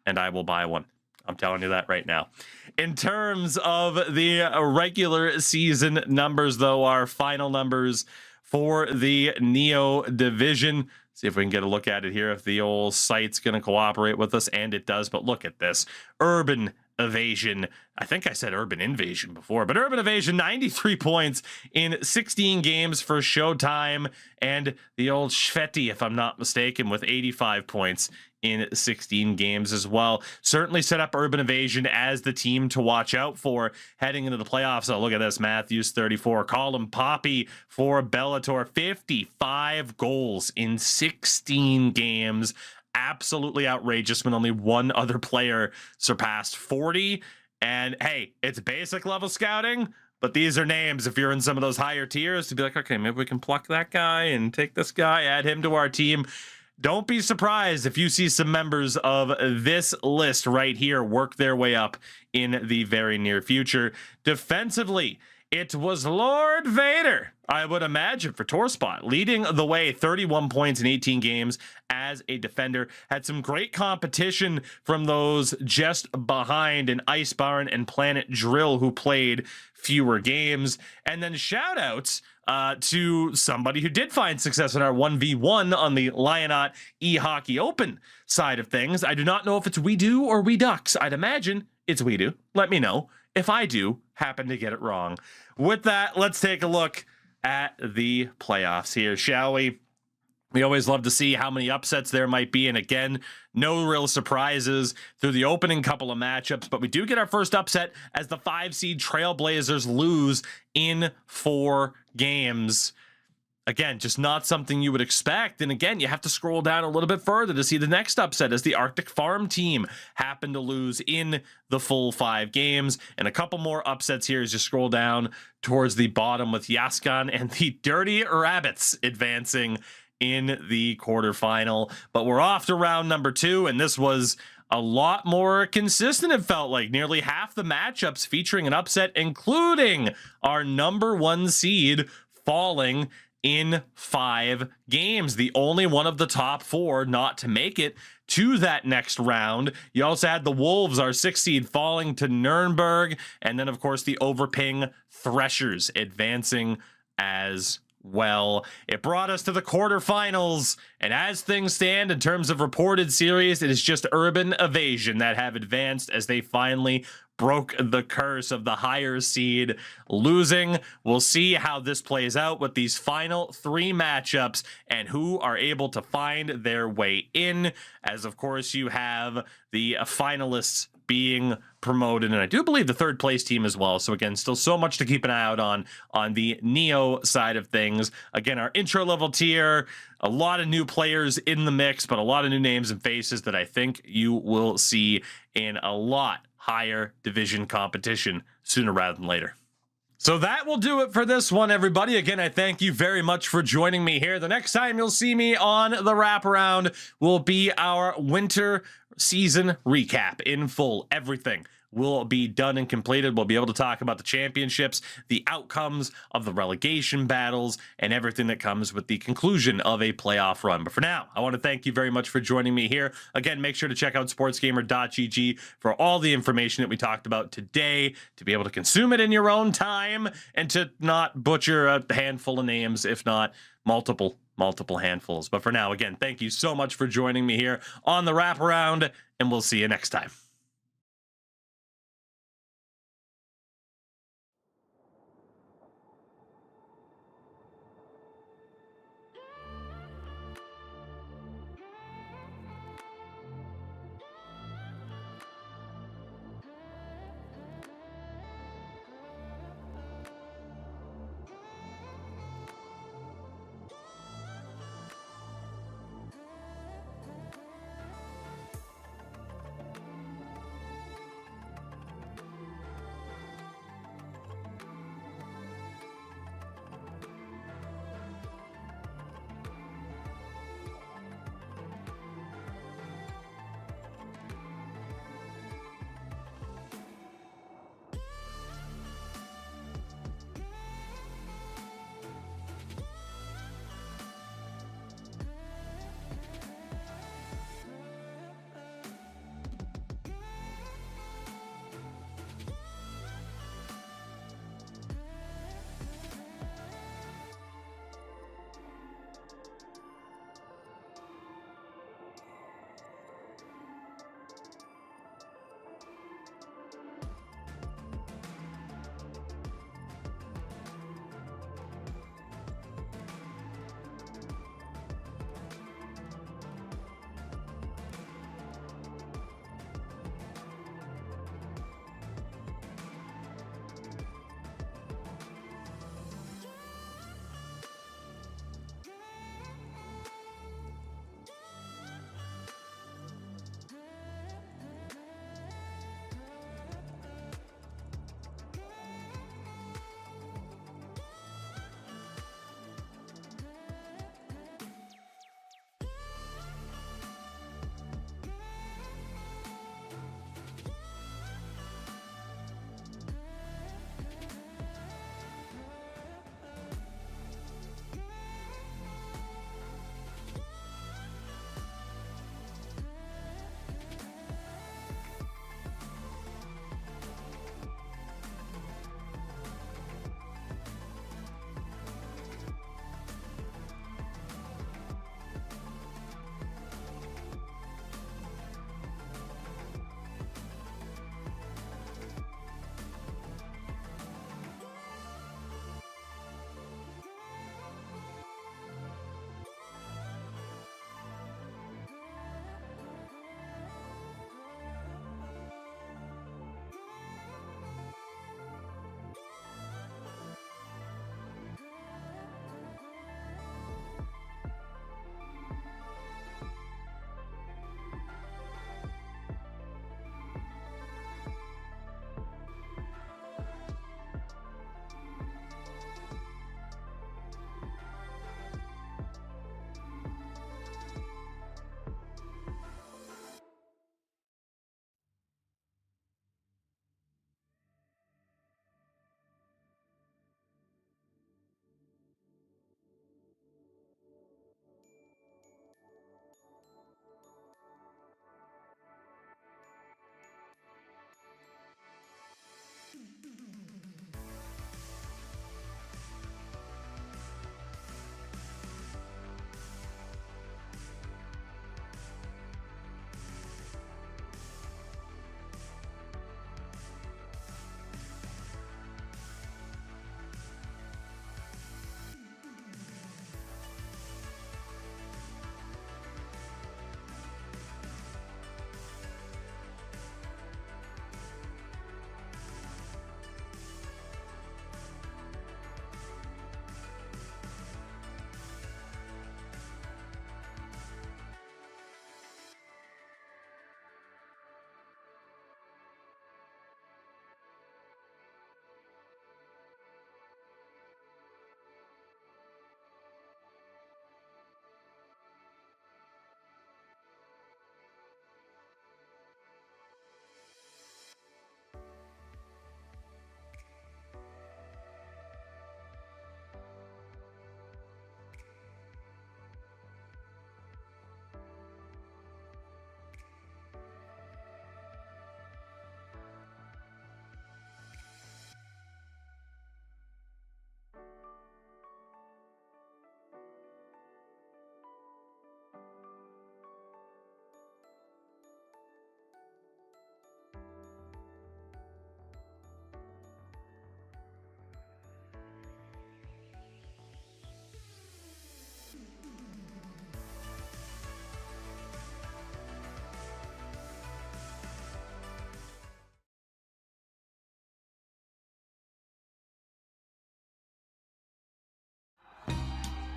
and I will buy one. I'm telling you that right now. In terms of the regular season numbers, though, our final numbers for the Neo division. See if we can get a look at it here, if the old site's going to cooperate with us, and it does. But look at this. Urban Evasion. I think I said Urban Invasion before, but Urban Evasion, 93 points in 16 games for Showtime. And the old Shveti, if I'm not mistaken, with 85 points in 16 games as well. Certainly set up Urban Evasion as the team to watch out for heading into the playoffs. Oh, look at this. Matthews, 34. Colin Poppy for Bellator, 55 goals in 16 games. Absolutely outrageous when only one other player surpassed 40. And hey, it's basic level scouting, But these are names, if you're in some of those higher tiers, to be like, okay, maybe we can pluck that guy and take this guy, add him to our team. Don't be surprised if you see some members of this list right here work their way up in the very near future. Defensively, it was Lord Vader, I would imagine, for Torspot, leading the way, 31 points in 18 games as a defender. Had some great competition from those just behind in Icebarn and Planet Drill, who played fewer games. And then shout outs to somebody who did find success in our 1v1 on the Lionot eHockey Open side of things. I do not know if it's We Do or We Ducks. I'd imagine it's We Do. Let me know if I do happen to get it wrong. With that, let's take a look at the playoffs here, shall we? We always love to see how many upsets there might be. And again, no real surprises through the opening couple of matchups, but we do get our first upset as the 5-seed Trailblazers lose in 4 games. Again, just not something you would expect. And again, you have to scroll down a little bit further to see the next upset as the Arctic Farm team happened to lose in the full 5 games. And a couple more upsets here as you scroll down towards the bottom with Yaskan and the Dirty Rabbits advancing in the quarterfinal. But we're off to round number 2, and this was a lot more consistent, it felt like. Nearly half the matchups featuring an upset, including our number 1 seed falling in 5 games. The only one of the top 4 not to make it to that next round. You also had the Wolves, our 6th seed, falling to Nuremberg. And then, of course, the Overping Threshers advancing as well. It brought us to the quarterfinals. And as things stand in terms of reported series, it is just Urban Evasion that have advanced as they finally broke the curse of the higher seed losing. We'll see how this plays out with these final 3 matchups and who are able to find their way in, as of course you have the finalists being promoted, and I do believe the 3rd place team as well. So again, still so much to keep an eye out on the Neo side of things. Again, our intro level tier, a lot of new players in the mix, but a lot of new names and faces that I think you will see in a lot higher division competition sooner rather than later. So that will do it for this one, everybody. Again, I thank you very much for joining me here. The next time you'll see me on the wraparound will be our winter season recap in full. Everything will be done and completed. We'll be able to talk about the championships, the outcomes of the relegation battles, and everything that comes with the conclusion of a playoff run. But for now, I want to thank you very much for joining me here. Again, make sure to check out sportsgamer.gg for all the information that we talked about today, to be able to consume it in your own time and to not butcher a handful of names, if not multiple handfuls. But for now, again, thank you so much for joining me here on the wraparound, and we'll see you next time.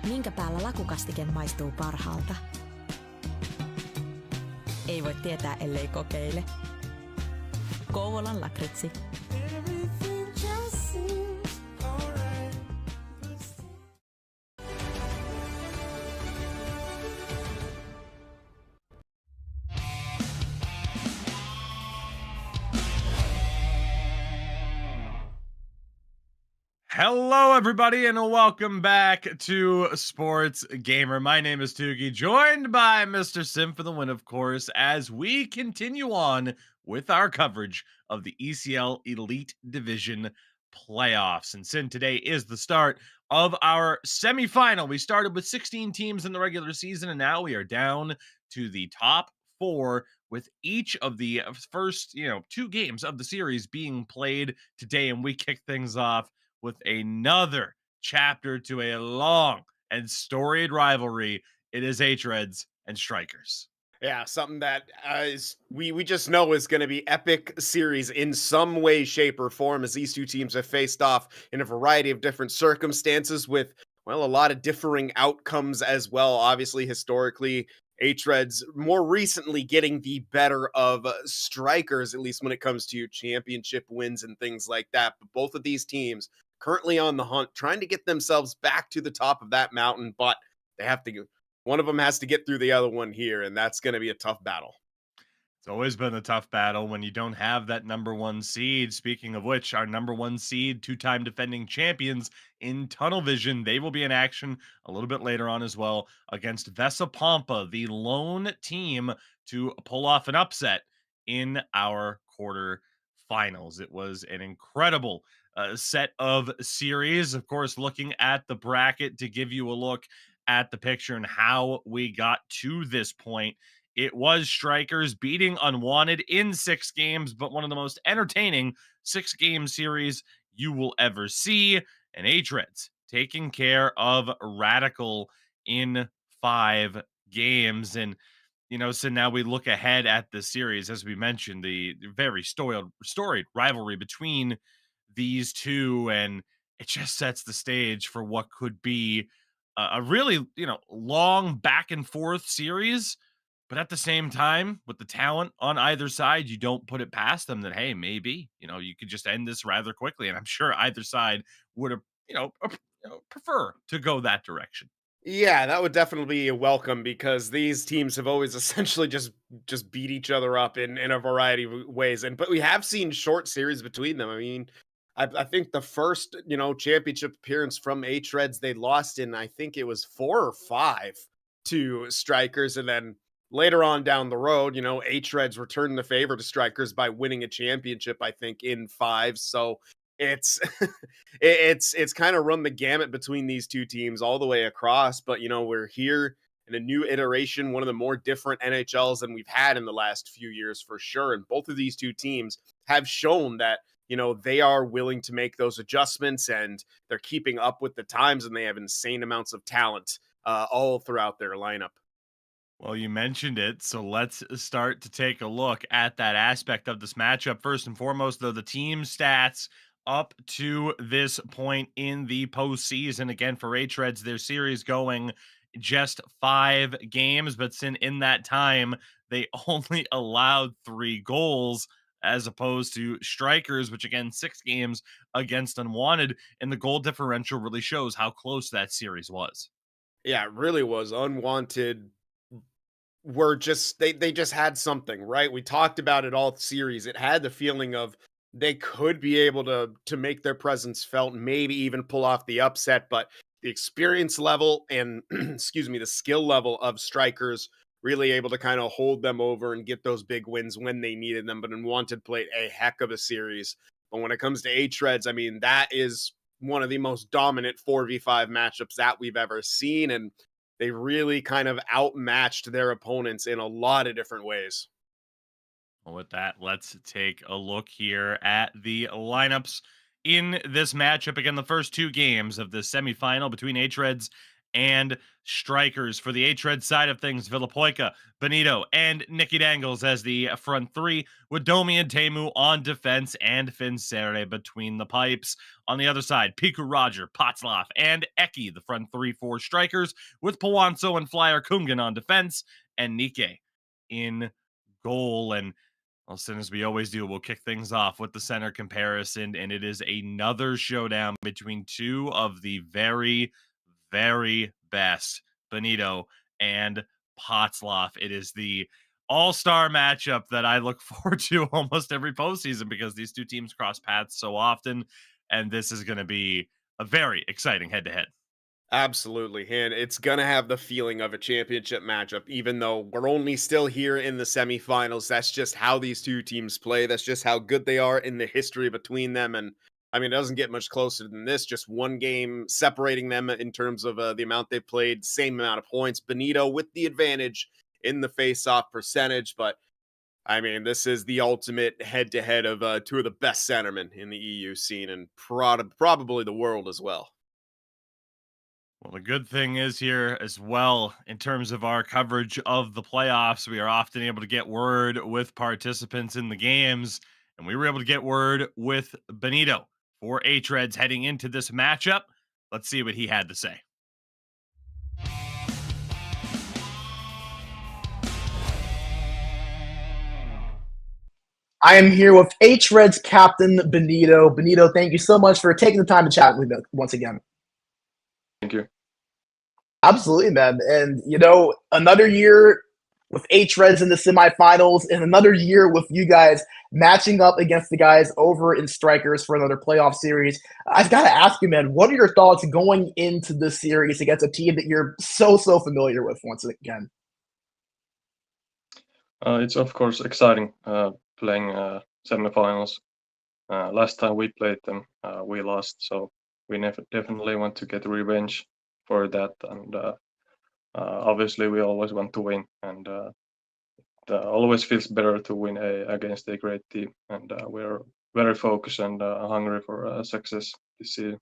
Minkä päällä lakukastike maistuu parhaalta? Ei voi tietää, ellei kokeile. Kouvolan lakritsi. Hello, everybody, and welcome back to Sports Gamer. My name is Tugi, joined by Mr. Sim for the win, of course, as we continue on with our coverage of the ECL Elite Division playoffs. And Sim, today is the start of our semifinal. We started with 16 teams in the regular season, and now we are down to the top 4, with each of the first, 2 games of the series being played today. And we kick things off with another chapter to a long and storied rivalry. It is hREDS and Straikers. Yeah, something that we just know is going to be epic series in some way, shape, or form, as these two teams have faced off in a variety of different circumstances with, well, a lot of differing outcomes as well. Obviously, historically, hREDS more recently getting the better of Straikers, at least when it comes to championship wins and things like that. But both of these teams currently on the hunt, trying to get themselves back to the top of that mountain, but they have to one of them has to get through the other one here, and that's going to be a tough battle. It's always been a tough battle when you don't have that number 1 seed. Speaking of which, our number 1 seed, 2-time defending champions in Tunnel Vision, they will be in action a little bit later on as well against Vesa Pompa, the lone team to pull off an upset in our quarterfinals. It was an incredible set of series. Of course, looking at the bracket to give you a look at the picture and how we got to this point. It was Straikers beating Unwanted in 6 games, but one of the most entertaining 6-game series you will ever see. And hREDS taking care of Radical in 5 games. And, so now we look ahead at the series. As we mentioned, the very storied rivalry between these two, and it just sets the stage for what could be a really, long back and forth series. But at the same time, with the talent on either side, you don't put it past them that, hey, maybe, you could just end this rather quickly. And I'm sure either side would have, prefer to go that direction. Yeah, that would definitely be a welcome, because these teams have always essentially just beat each other up in a variety of ways. But we have seen short series between them. I mean, I think the first, championship appearance from hREDS, they lost in, I think it was 4 or 5 to Straikers. And then later on down the road, hREDS returned the favor to Straikers by winning a championship, I think, in 5. So it's it's kind of run the gamut between these two teams all the way across. But, we're here in a new iteration, one of the more different NHLs than we've had in the last few years for sure. And both of these two teams have shown that, they are willing to make those adjustments, and they're keeping up with the times, and they have insane amounts of talent all throughout their lineup. Well, you mentioned it, so let's start to take a look at that aspect of this matchup. First and foremost, though, the team stats up to this point in the postseason. Again, for hREDS, their series going just 5 games, but in that time, they only allowed 3 goals, as opposed to Straikers, which, again, 6 games against Unwanted, and the goal differential really shows how close that series was. Yeah, it really was. Unwanted were just they just had something, right? We talked about it all series. It had the feeling of they could be able to make their presence felt, maybe even pull off the upset, but the experience level and excuse me, the skill level of Straikers really able to kind of hold them over and get those big wins when they needed them. But Unwanted played a heck of a series. But when it comes to hREDS, I mean, that is one of the most dominant 4v5 matchups that we've ever seen. And they really kind of outmatched their opponents in a lot of different ways. Well, with that, let's take a look here at the lineups in this matchup. Again, the first 2 games of the semifinal between hREDS and Straikers. For the hREDS side of things, Villapoika, Benito, and Nicky Dangles as the front three, with Domi and Temu on defense, and Finsere between the pipes. On the other side, Piku Roger, Potzloff, and Eki, the front three for Strikers, with Pawanso and Flyer Kungan on defense, and Nike in goal. And well, soon as we always do, we'll kick things off with the center comparison, and it is another showdown between two of the very, very best, Benito and Potzloff. It is the all-star matchup that I look forward to almost every postseason because these two teams cross paths so often, and this is going to be a very exciting head-to-head. Absolutely, and it's gonna have the feeling of a championship matchup, even though we're only still here in the semifinals. That's just how these two teams play. That's just how good they are in the history between them. And I mean, it doesn't get much closer than this. Just one game separating them in terms of the amount they played, same amount of points. Benito with the advantage in the face-off percentage, but I mean, this is the ultimate head-to-head of two of the best centermen in the EU scene and probably the world as well. Well, the good thing is here as well, in terms of our coverage of the playoffs, we are often able to get word with participants in the games, and we were able to get word with Benito for hREDS heading into this matchup. Let's see what he had to say. I am here with hREDS captain Benito. Benito, thank you so much for taking the time to chat with me once again. Thank you. Absolutely, man. And, another year with hREDS in the semifinals and another year with you guys matching up against the guys over in Straikers for another playoff series. I've got to ask you, man, what are your thoughts going into this series against a team that you're so familiar with once again? It's of course exciting playing semifinals. Last time we played them, we lost, so we definitely want to get revenge for that. And obviously, we always want to win, and it always feels better to win against a great team. And we're very focused and hungry for success this season.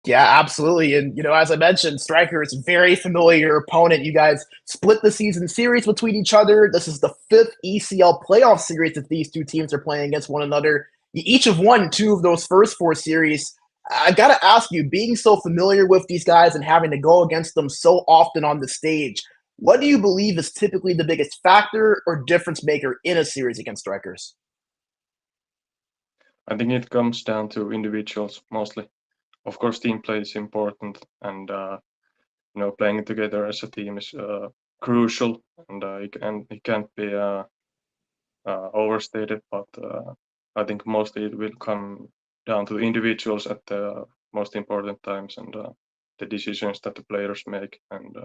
Yeah, absolutely. And, as I mentioned, Striker is a very familiar opponent. You guys split the season series between each other. This is the 5th ECL playoff series that these two teams are playing against one another. You each have won 2 of those first 4 series. I've got to ask you, being so familiar with these guys and having to go against them so often on the stage, what do you believe is typically the biggest factor or difference maker in a series against Strikers? I think it comes down to individuals mostly. Of course, team play is important, and playing together as a team is crucial, and it can't be overstated. But I think mostly it will come down to individuals at the most important times and the decisions that the players make, and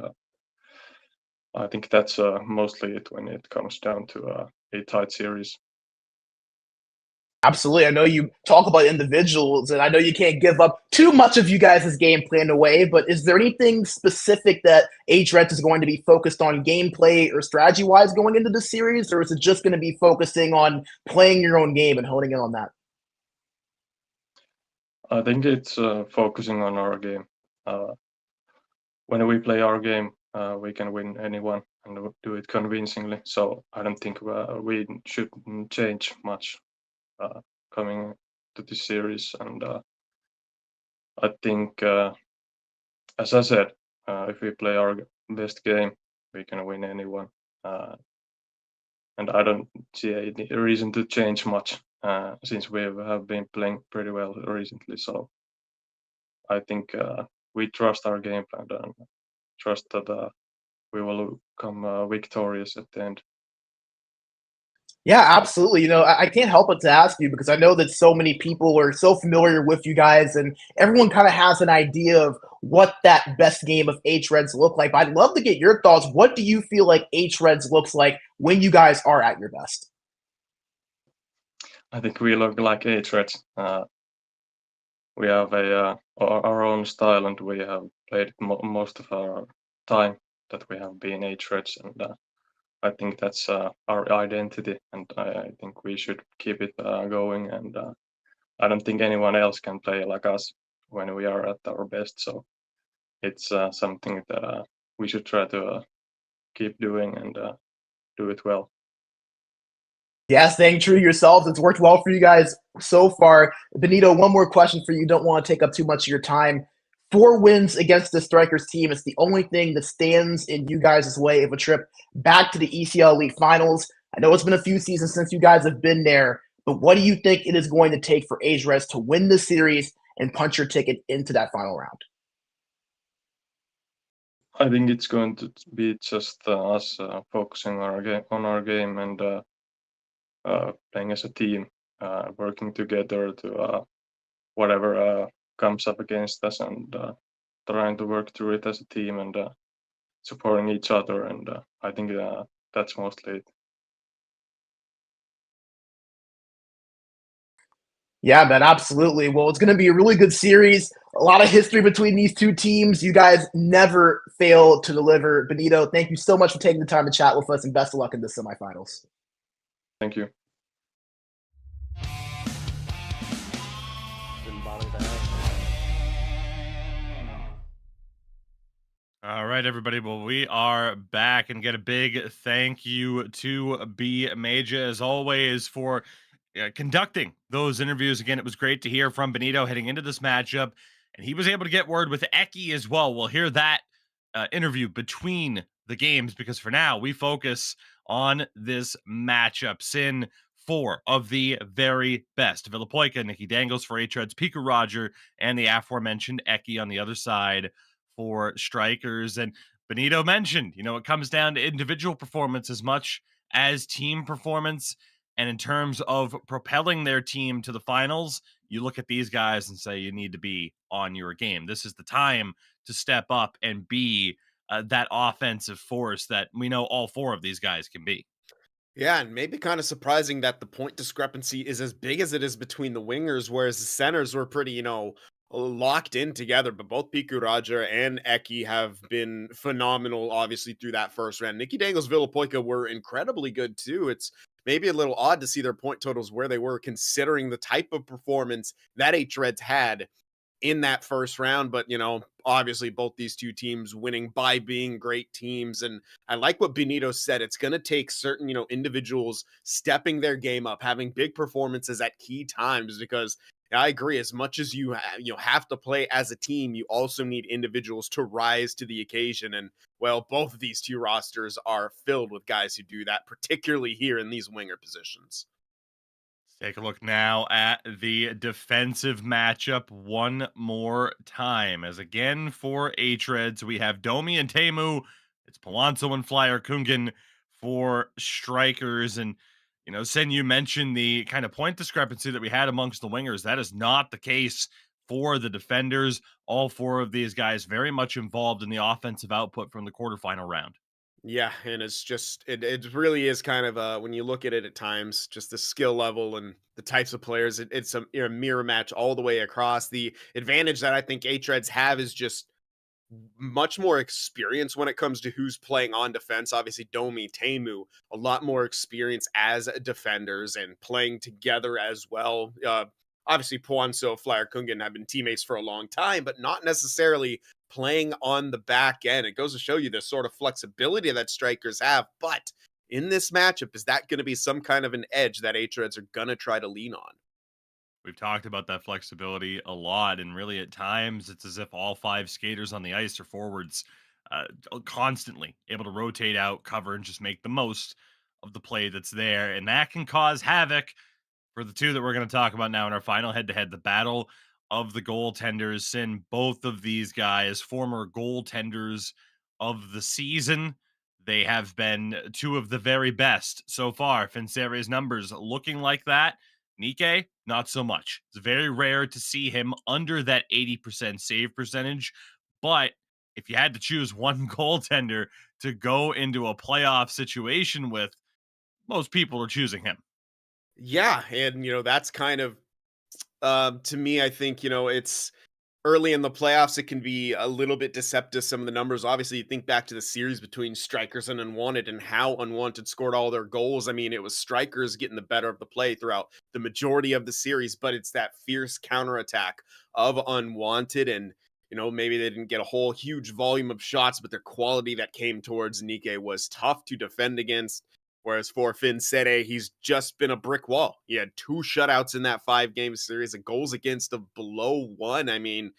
I think that's mostly it when it comes down to a tight series. Absolutely. I know you talk about individuals, and I know you can't give up too much of you guys' game plan away, but is there anything specific that hREDS is going to be focused on gameplay or strategy-wise going into this series, or is it just going to be focusing on playing your own game and honing in on that? I think it's focusing on our game. When we play our game, we can win anyone and do it convincingly. So I don't think we should change much coming to this series. And I think, as I said, if we play our best game, we can win anyone. And I don't see any reason to change much since we have been playing pretty well recently. So I think we trust our game plan and trust that we will come victorious at the end. Yeah, absolutely. I can't help but to ask you because I know that so many people are so familiar with you guys, and everyone kind of has an idea of what that best game of hREDS look like. But I'd love to get your thoughts. What do you feel like hREDS looks like when you guys are at your best? I think we look like hREDS. We have our own style, and we have played most of our time that we have been hREDS, and I think that's our identity, and I think we should keep it going. And I don't think anyone else can play like us when we are at our best. So it's something that we should try to keep doing and do it well. Yeah, staying true to yourselves. It's worked well for you guys so far. Benito, one more question for you. Don't want to take up too much of your time. 4 wins against the Strikers team. It's the only thing that stands in you guys' way of a trip back to the ECL Elite Finals. I know it's been a few seasons since you guys have been there, but what do you think it is going to take for hREDS to win the series and punch your ticket into that final round? I think it's going to be just us focusing on our game and playing as a team, working together to whatever comes up against us, and trying to work through it as a team and supporting each other. And I think that's mostly it. Yeah, man, absolutely. Well, it's going to be a really good series. A lot of history between these two teams. You guys never fail to deliver. Benito, thank you so much for taking the time to chat with us, and best of luck in the semifinals. Thank you. All right, everybody. Well, we are back, and get a big thank you to B Major, as always, for conducting those interviews. Again, it was great to hear from Benito heading into this matchup, and he was able to get word with Ekin as well. We'll hear that interview between the games, because for now, we focus on this matchup. Sin 4 of the very best. Villapoika, Nikki Dangles for hREDS, Piku Roger, and the aforementioned Ekin on the other side for Straikers. And Benito mentioned, it comes down to individual performance as much as team performance. And in terms of propelling their team to the finals, you look at these guys and say you need to be on your game. This is the time to step up and be that offensive force that we know all 4 of these guys can be. Yeah, and maybe kind of surprising that the point discrepancy is as big as it is between the wingers, whereas the centers were pretty, locked in together. But both Piku Roger and Ekin have been phenomenal, obviously, through that first round. Nikki Dangles, Villapoika were incredibly good, too. It's maybe a little odd to see their point totals where they were, considering the type of performance that hREDS had in that first round. But obviously both these two teams winning by being great teams. And I like what Benito said. It's going to take certain individuals stepping their game up, having big performances at key times, because I agree, as much as you have to play as a team, you also need individuals to rise to the occasion. And well, both of these two rosters are filled with guys who do that, particularly here in these winger positions. Take a look now at the defensive matchup one more time. As again for hREDS, we have Domi and Teemu. It's Palazzo and Flyer Kungen for Straikers. And, Sen, you mentioned the kind of point discrepancy that we had amongst the wingers. That is not the case for the defenders. All 4 of these guys very much involved in the offensive output from the quarterfinal round. Yeah, and it's just it really is kind of when you look at it at times, just the skill level and the types of players, it's a mirror match all the way across. The advantage that I think hREDS have is just much more experience when it comes to who's playing on defense. Obviously, Domi, Teemu, a lot more experience as defenders and playing together as well. Obviously, Puanso, Flyer Kungen have been teammates for a long time, but not necessarily playing on the back end. It goes to show you the sort of flexibility that Straikers have. But in this matchup, is that going to be some kind of an edge that hREDS are going to try to lean on? We've talked about that flexibility a lot, and really at times it's as if all 5 skaters on the ice are forwards, constantly able to rotate out, cover, and just make the most of the play that's there. And that can cause havoc for the 2 that we're going to talk about now in our final head-to-head, the battle of the goaltenders. Sin, both of these guys, former goaltenders of the season. They have been 2 of the very best so far. Finsere's numbers looking like that. Nike, not so much. It's very rare to see him under that 80% save percentage. But if you had to choose one goaltender to go into a playoff situation with, most people are choosing him. Yeah, and that's kind of to me, I think it's early in the playoffs, it can be a little bit deceptive, some of the numbers. Obviously, you think back to the series between Straikers and Unwanted and how Unwanted scored all their goals. I mean, it was Straikers getting the better of the play throughout the majority of the series, but it's that fierce counterattack of Unwanted. And maybe they didn't get a whole huge volume of shots, but their quality that came towards Nike was tough to defend against. Whereas for Finn Sede, he's just been a brick wall. He had 2 shutouts in that 5-game series, a goals against of below 1. I mean,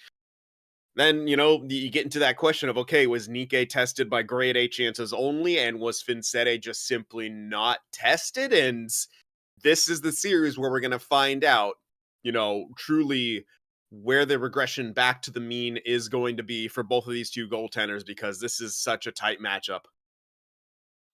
then, you get into that question of, okay, was Nike tested by grade A chances only? And was Finn Sede just simply not tested? And this is the series where we're going to find out, truly where the regression back to the mean is going to be for both of these two goaltenders, because this is such a tight matchup.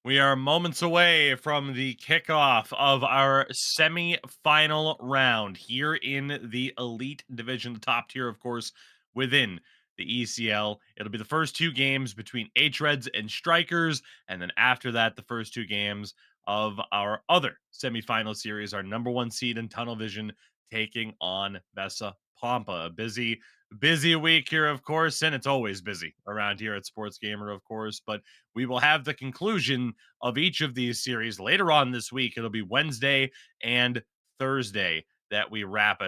We are moments away from the kickoff of our semi-final round here in the Elite Division, the top tier, of course, within the ECL. It'll be the first 2 games between hREDS and Straikers, and then after that, the first 2 games of our other semi-final series, our number 1 seed in Tunnel Vision taking on Vesa Pompa. A busy week here, of course, and it's always busy around here at SportsGamer, of course, but we will have the conclusion of each of these series later on this week. It'll be Wednesday and Thursday that we wrap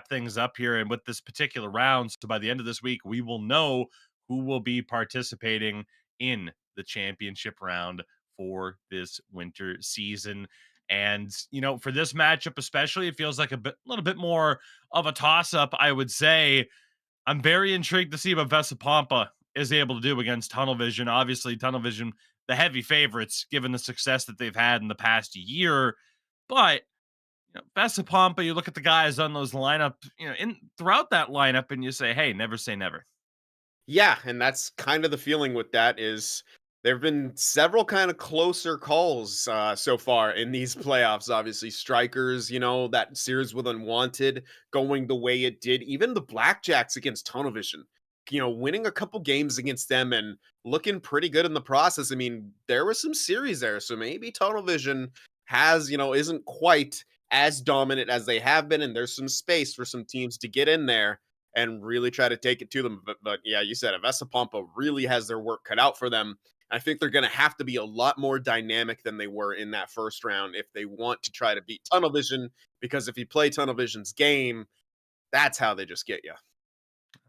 things up here. And with this particular round, so by the end of this week, we will know who will be participating in the championship round for this winter season. And, for this matchup especially, it feels like a little bit more of a toss-up, I would say. I'm very intrigued to see what Vesa Pompa is able to do against Tunnel Vision. Obviously, Tunnel Vision, the heavy favorites, given the success that they've had in the past year. But Vesa Pompa, you look at the guys on those lineup, throughout that lineup, and you say, hey, never say never. Yeah, and that's kind of the feeling with that is there have been several kind of closer calls so far in these playoffs. Obviously, Straikers, that series with Unwanted going the way it did. Even the Blackjacks against Tunnel Vision, winning a couple games against them and looking pretty good in the process. I mean, there was some series there, so maybe Tunnel Vision isn't quite as dominant as they have been, and there's some space for some teams to get in there and really try to take it to them. But yeah, you said it. Vesa Pompa really has their work cut out for them. I think they're going to have to be a lot more dynamic than they were in that first round if they want to try to beat Tunnel Vision, because if you play Tunnel Vision's game, that's how they just get you.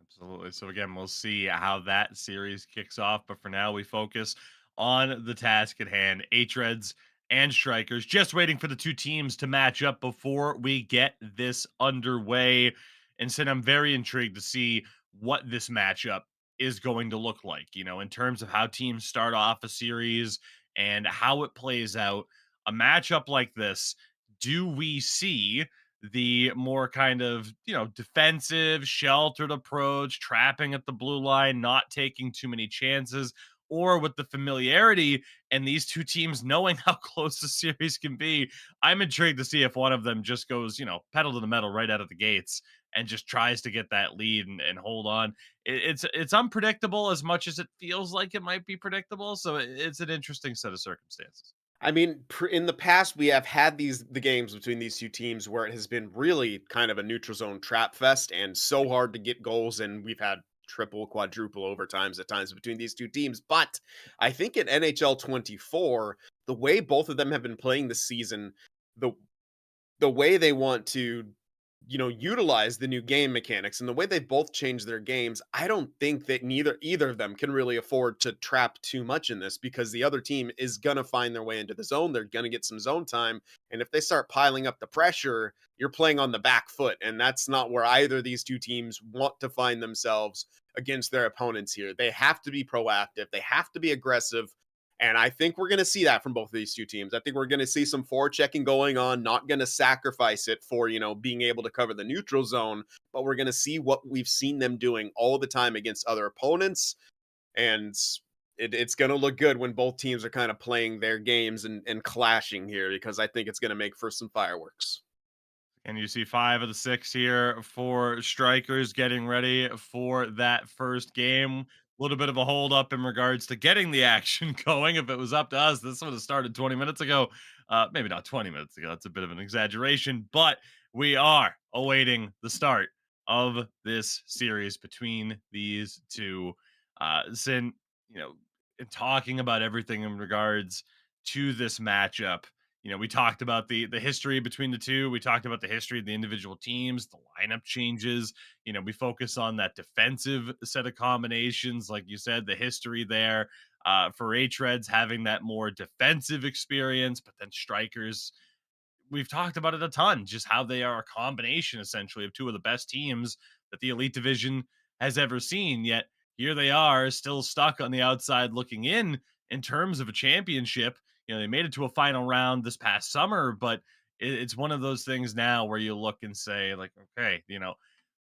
Absolutely. So again, we'll see how that series kicks off. But for now, we focus on the task at hand. hREDS and Straikers, just waiting for the 2 teams to match up before we get this underway. And so I'm very intrigued to see what this matchup is going to look like, in terms of how teams start off a series and how it plays out. A matchup like this, do we see the more kind of, defensive, sheltered approach, trapping at the blue line, not taking too many chances, or with the familiarity and these 2 teams knowing how close the series can be? I'm intrigued to see if one of them just goes, pedal to the metal right out of the gates and just tries to get that lead and hold on. It's unpredictable as much as it feels like it might be predictable. So it's an interesting set of circumstances. I mean, in the past, we have had the games between these 2 teams where it has been really kind of a neutral zone trap fest and so hard to get goals, and we've had triple, quadruple overtimes at times between these 2 teams. But I think in NHL 24, the way both of them have been playing this season, the way they want to utilize the new game mechanics and the way they both change their games, I don't think that either of them can really afford to trap too much in this, because the other team is going to find their way into the zone. They're going to get some zone time. And if they start piling up the pressure, you're playing on the back foot. And that's not where either of these 2 teams want to find themselves against their opponents here. They have to be proactive. They have to be aggressive. And I think we're going to see that from both of these 2 teams. I think we're going to see some forechecking going on, not going to sacrifice it for, being able to cover the neutral zone, but we're going to see what we've seen them doing all the time against other opponents. And it's going to look good when both teams are kind of playing their games and clashing here, because I think it's going to make for some fireworks. And you see 5 of the 6 here for Straikers getting ready for that first game. A little bit of a hold up in regards to getting the action going. If it was up to us, this would have started 20 minutes ago. Maybe not 20 minutes ago. That's a bit of an exaggeration, but we are awaiting the start of this series between these 2. Sin, in talking about everything in regards to this matchup, You know, we talked about the history between the two. We talked about the history of the individual teams, the lineup changes. You know, we focus on that defensive set of combinations, like you said, the history there. For hREDS having that more defensive experience, but then Straikers, we've talked about it a ton, just how they are a combination essentially of two of the best teams that the Elite Division has ever seen. Yet here they are, still stuck on the outside looking in terms of a championship. You know, they made it to a final round this past summer, but it's one of those things now where you look and say, like, okay, you know,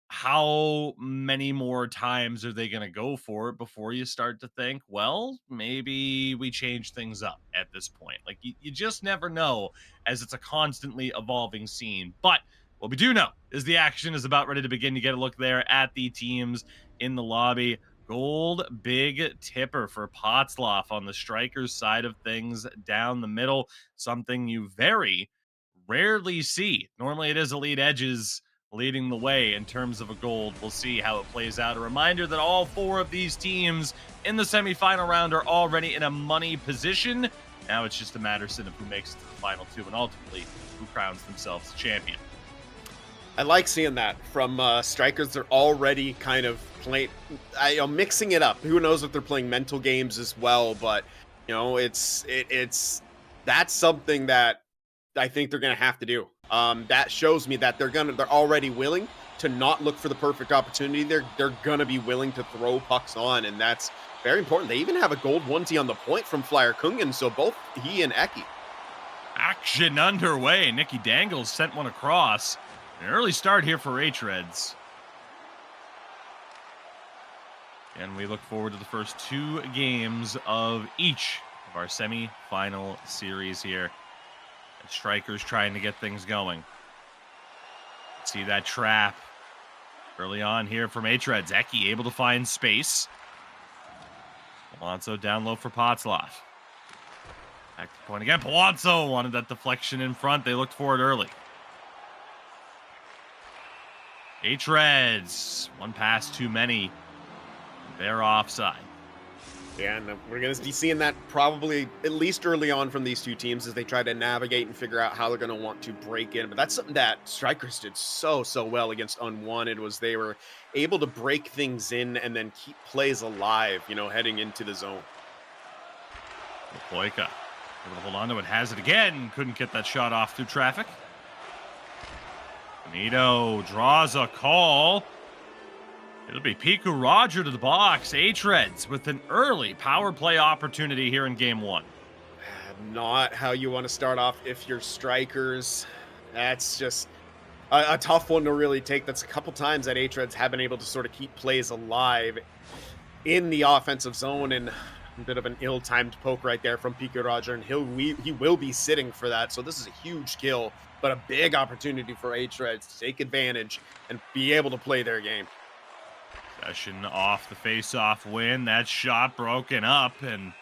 how many more times are they going to go for it before you start to think, well, maybe we change things up at this point? Like, you just never know, as it's a constantly evolving scene. But what we do know is the action is about ready to begin. You get a look there at the teams in the lobby. Gold big tipper for Potsloff on the Strikers side of things down the middle. Something you very rarely see. Normally it is Elite Edges leading the way in terms of a gold. We'll see how it plays out. A reminder that all four of these teams in the semifinal round are already in a money position. Now it's just a matter of who makes it to the final two and ultimately who crowns themselves the champion. I like seeing that from Strikers. They're already kind of playing, mixing it up. Who knows if they're playing mental games as well? But you know, it's that's something that I think they're going to have to do. That shows me that they're already willing to not look for the perfect opportunity. They're going to be willing to throw pucks on, and that's very important. They even have a gold onesie on the point from Flyer Kungen, so both he and Ekin. Action underway. Nicky Dangles sent one across. An early start here for hREDS. And we look forward to the first two games of each of our semi-final series here. And Strikers trying to get things going. See that trap early on here from hREDS. Ekin able to find space. Alonso down low for Potsloff. Back to the point again. Alonso wanted that deflection in front. They looked for it early. hREDS, one pass too many. They're offside. Yeah, and we're going to be seeing that probably at least early on from these two teams as they try to navigate and figure out how they're going to want to break in. But that's something that Strikers did so well against Unwanted, was they were able to break things in and then keep plays alive, you know, heading into the zone. Poika able to hold on to it, has it again. Couldn't get that shot off through traffic. Benito draws a call. It'll be Piku Roger to the box. hREDS with an early power play opportunity here in game one. Not how you want to start off if you're Strikers. That's just a tough one to really take. That's a couple times that hREDS have been able to sort of keep plays alive in the offensive zone, and a bit of an ill-timed poke right there from Piku Roger, and he will be sitting for that. So this is a huge kill, but a big opportunity for hREDS to take advantage and be able to play their game. Session off the face-off win. That shot broken up, and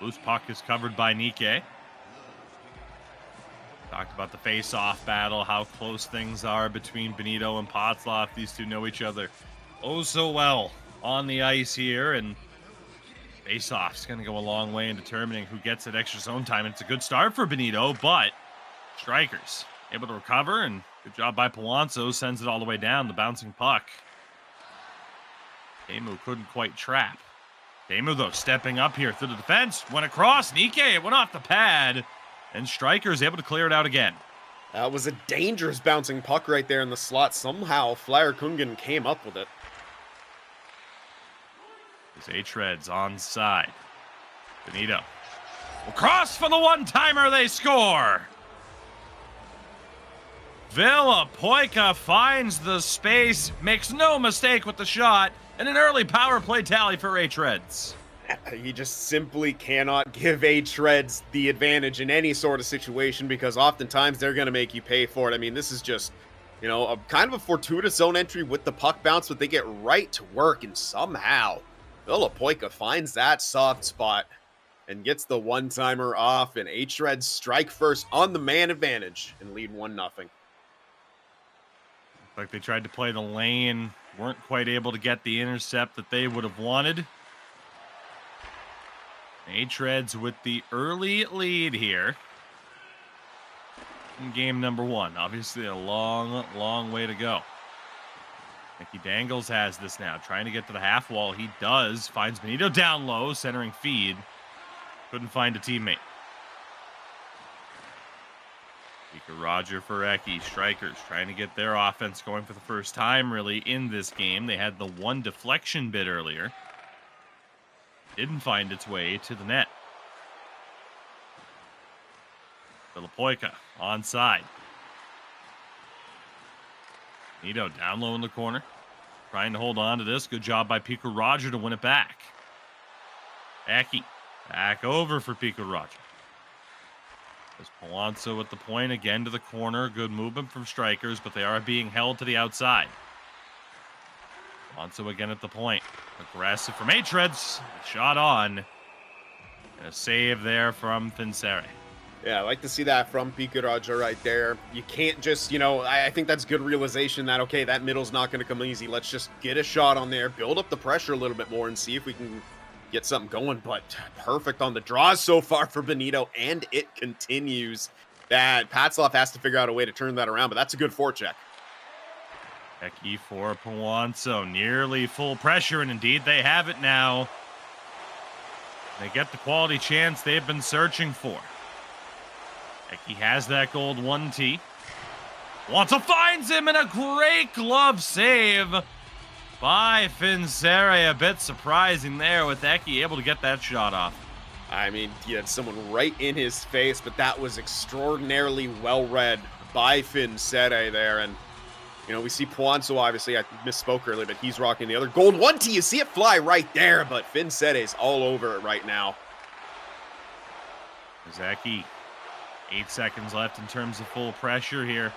loose puck is covered by Nikke. Talked about the face-off battle, how close things are between Benito and Potsloff. These two know each other oh so well on the ice here, and face-off's going to go a long way in determining who gets that extra zone time. And it's a good start for Benito, but Strikers able to recover, and good job by Palonzo, sends it all the way down, the bouncing puck. Demu couldn't quite trap. Demu, though, stepping up here through the defense. Went across. Nikke, it went off the pad. And Strikers able to clear it out again. That was a dangerous bouncing puck right there in the slot. Somehow, Flyer Kungen came up with it. There's hREDS onside. Benito. Across for the one-timer, they score! Villa Poika finds the space, makes no mistake with the shot, and an early power play tally for hREDS. You just simply cannot give hREDS the advantage in any sort of situation, because oftentimes they're going to make you pay for it. I mean, this is just, you know, a kind of a fortuitous zone entry with the puck bounce, but they get right to work, and somehow Villa Poika finds that soft spot and gets the one-timer off, and hREDS strike first on the man advantage and lead 1-0. Like they tried to play the lane, weren't quite able to get the intercept that they would have wanted. hREDS with the early lead here. in game number 1. Obviously a long, long way to go. Nicky Dangles has this now, trying to get to the half wall. He does, finds Benito down low, centering feed. Couldn't find a teammate. Beaker Roger for Ekin. Straikers trying to get their offense going for the first time, really, in this game. They had the one deflection bit earlier. Didn't find its way to the net. Villapoica onside. Nito down low in the corner. Trying to hold on to this. Good job by Pico Roger to win it back. Ekin back over for Pico Roger. There's Palazzo at the point, again to the corner. Good movement from Straikers, but they are being held to the outside. Palazzo again at the point. Aggressive from hREDS. Shot on. And a save there from Finsere. Yeah, I like to see that from Pico Roger right there. You can't just, I think that's good realization that, okay, that middle's not going to come easy. Let's just get a shot on there, build up the pressure a little bit more, and see if we can get something going. But perfect on the draws so far for Benito, and it continues. That Patslov has to figure out a way to turn that around, but that's a good forecheck. Ekin for Palazzo, nearly full pressure, and indeed they have it now. They get the quality chance they've been searching for. Ekin has that gold 1T. Palazzo finds him, and a great glove save by Finsere. A bit surprising there with Ekin able to get that shot off. I mean, he had someone right in his face, but that was extraordinarily well read by Finsere there. And, we see Palazzo, obviously, I misspoke earlier, but he's rocking the other gold 1T. You see it fly right there, but Finsere's all over it right now. Ekin. 8 seconds left in terms of full pressure here.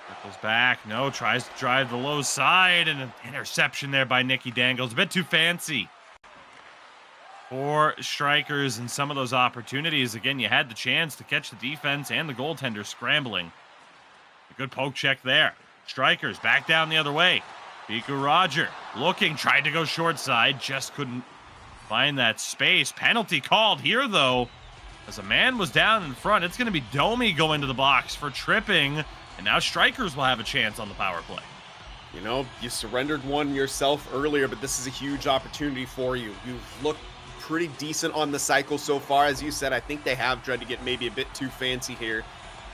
Circles back. No, tries to drive the low side, and an interception there by Nicky Dangles. A bit too fancy for Straikers, and some of those opportunities. Again, you had the chance to catch the defense and the goaltender scrambling. A good poke check there. Straikers back down the other way. Pico Roger looking, tried to go short side, just couldn't find that space. Penalty called here, though. As a man was down in front, it's going to be Domi going to the box for tripping, and now Straikers will have a chance on the power play. You surrendered one yourself earlier, but this is a huge opportunity for you. You've looked pretty decent on the cycle so far. As you said, I think they have tried to get maybe a bit too fancy here.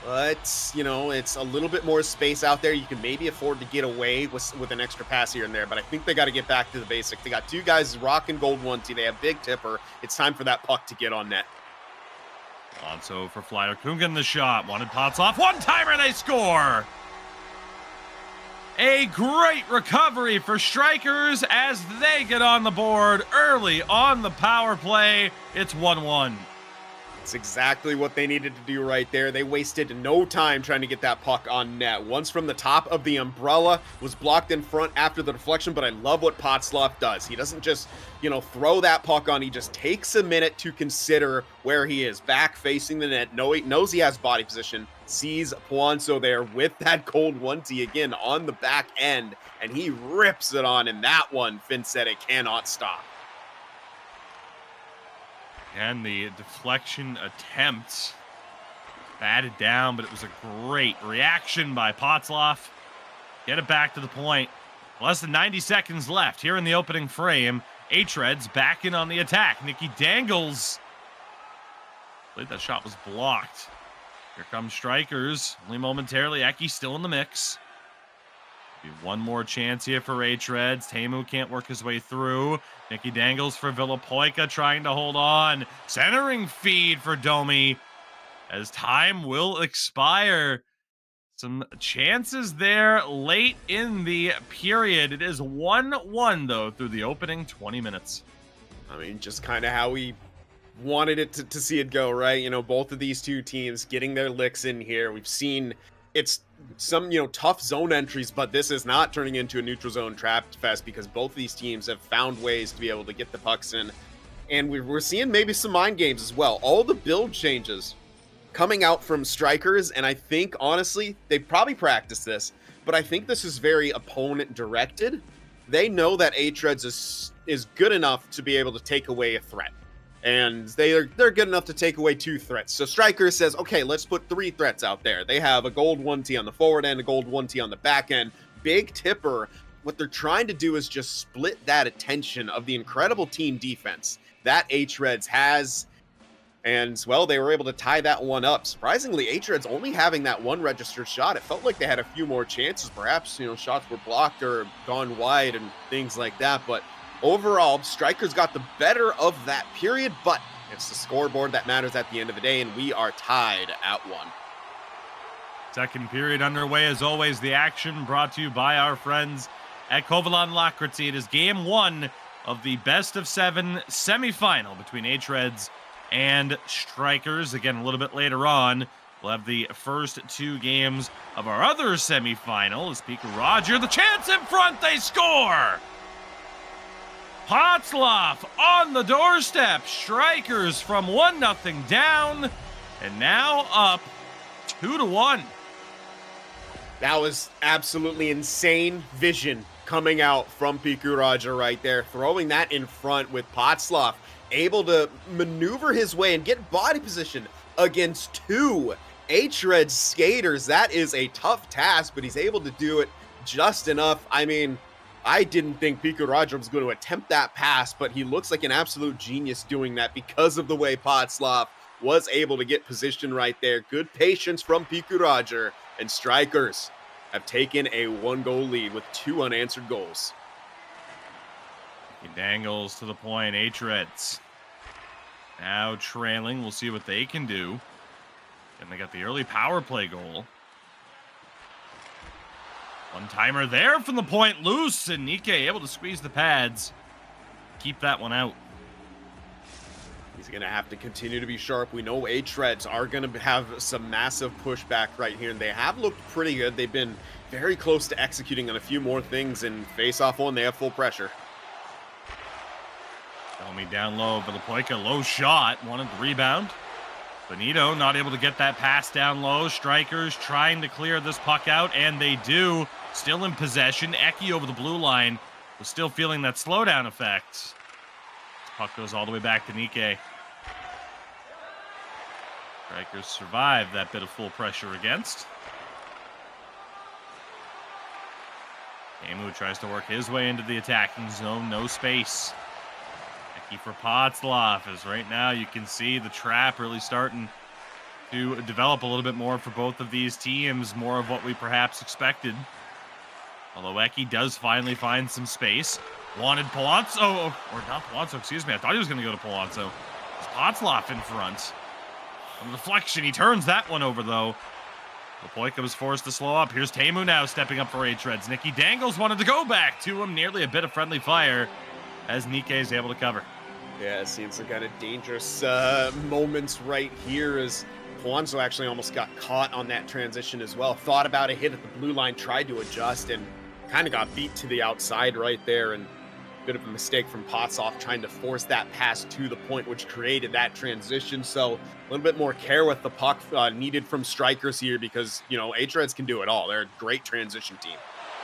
But, it's a little bit more space out there. You can maybe afford to get away with an extra pass here and there, but I think they got to get back to the basics. They got two guys rocking gold 1T. They have big tipper. It's time for that puck to get on net. Alonso for Flyer Kungan the shot. Wanted pots off. One-timer, they score! A great recovery for Straikers as they get on the board early on the power play. It's 1-1. It's exactly what they needed to do right there. They wasted no time trying to get that puck on net. Once from the top of the umbrella, was blocked in front after the deflection, but I love what Patslov does. He doesn't just, throw that puck on. He just takes a minute to consider where he is. Back facing the net, knows he has body position, sees Palazzo there with that gold 1T again on the back end, and he rips it on, and that one, Finsere cannot stop. And the deflection attempt batted down, but it was a great reaction by Patslov. Get it back to the point. Less than 90 seconds left here in the opening frame. hREDS back in on the attack. Nicky Dangles. I believe that shot was blocked. Here comes Straikers. Only momentarily. Ekin still in the mix. One more chance here for hREDS. Teemu can't work his way through. Nicky Dangles for Villapoica trying to hold on. Centering feed for Domi as time will expire. Some chances there late in the period. It is 1-1, though, through the opening 20 minutes. I mean, just kind of how we wanted it to see it go, right? Both of these two teams getting their licks in here. We've seen it's some, tough zone entries, but this is not turning into a neutral zone trap fest because both of these teams have found ways to be able to get the pucks in. And we're seeing maybe some mind games as well. All the build changes coming out from Straikers, and I think, honestly, they probably practiced this, but I think this is very opponent-directed. They know that hREDS is good enough to be able to take away a threat. and they're good enough to take away 2 threats. So Straikers says, okay, let's put 3 threats out there. They have a gold 1T on the forward end, a gold 1T on the back end. Big tipper. What they're trying to do is just split that attention of the incredible team defense that hREDS has. And, well, they were able to tie that one up. Surprisingly, hREDS only having that 1 registered shot. It felt like they had a few more chances. Perhaps, you know, shots were blocked or gone wide and things like that. But overall, Straikers got the better of that period. But it's the scoreboard that matters at the end of the day, and we are tied at 1. Second period underway. As always, the action brought to you by our friends at Kovalan Lakritsi. It is game 1 of the best-of-7 semifinal between hREDS and Straikers. Again, a little bit later on, we'll have the first 2 games of our other semifinal. As Pika Roger, the chance in front, they score! Potzloff on the doorstep. Straikers from 1-0 down, and now up 2-1. That was absolutely insane vision coming out from Piku Raja right there, throwing that in front with Potzloff, able to maneuver his way and get body position against 2 hREDS skaters. That is a tough task, but he's able to do it just enough. I mean, I didn't think Piku Raja was going to attempt that pass, but he looks like an absolute genius doing that because of the way Potzloff was able to get position right there. Good patience from Piku Raja, and Straikers have taken a 1-goal lead with 2 unanswered goals. He dangles to the point. hREDS now trailing. We'll see what they can do. And they got the early power play goal. One-timer there from the point, loose, and Nikkei able to squeeze the pads. Keep that one out. He's going to have to continue to be sharp. We know hREDS are going to have some massive pushback right here, and they have looked pretty good. They've been very close to executing on a few more things, and face-off one, they have full pressure. Domi down low for the Poika. Low shot. Wanted the rebound. Benito not able to get that pass down low. Straikers trying to clear this puck out, and they do. Still in possession. Ekin over the blue line was still feeling that slowdown effect. This puck goes all the way back to Nikkei. Straikers survive that bit of full pressure against. Emu tries to work his way into the attacking zone. No space. For Potzloff, as right now you can see the trap really starting to develop a little bit more for both of these teams, more of what we perhaps expected. Although Ekin does finally find some space. Wanted Palazzo, or not Palazzo, excuse me. I thought he was going to go to Palazzo. It's Potzloff in front. On the deflection, he turns that one over though. Lepoika was forced to slow up. Here's Teemu now stepping up for hREDS. Nicky Dangles wanted to go back to him. Nearly a bit of friendly fire as Nikkei is able to cover. Yeah, seeing some kind of dangerous moments right here as Juanzo actually almost got caught on that transition as well. Thought about a hit at the blue line, tried to adjust, and kind of got beat to the outside right there. And a bit of a mistake from Potzloff trying to force that pass to the point, which created that transition. So a little bit more care with the puck needed from Straikers here because, you know, hREDS can do it all. They're a great transition team.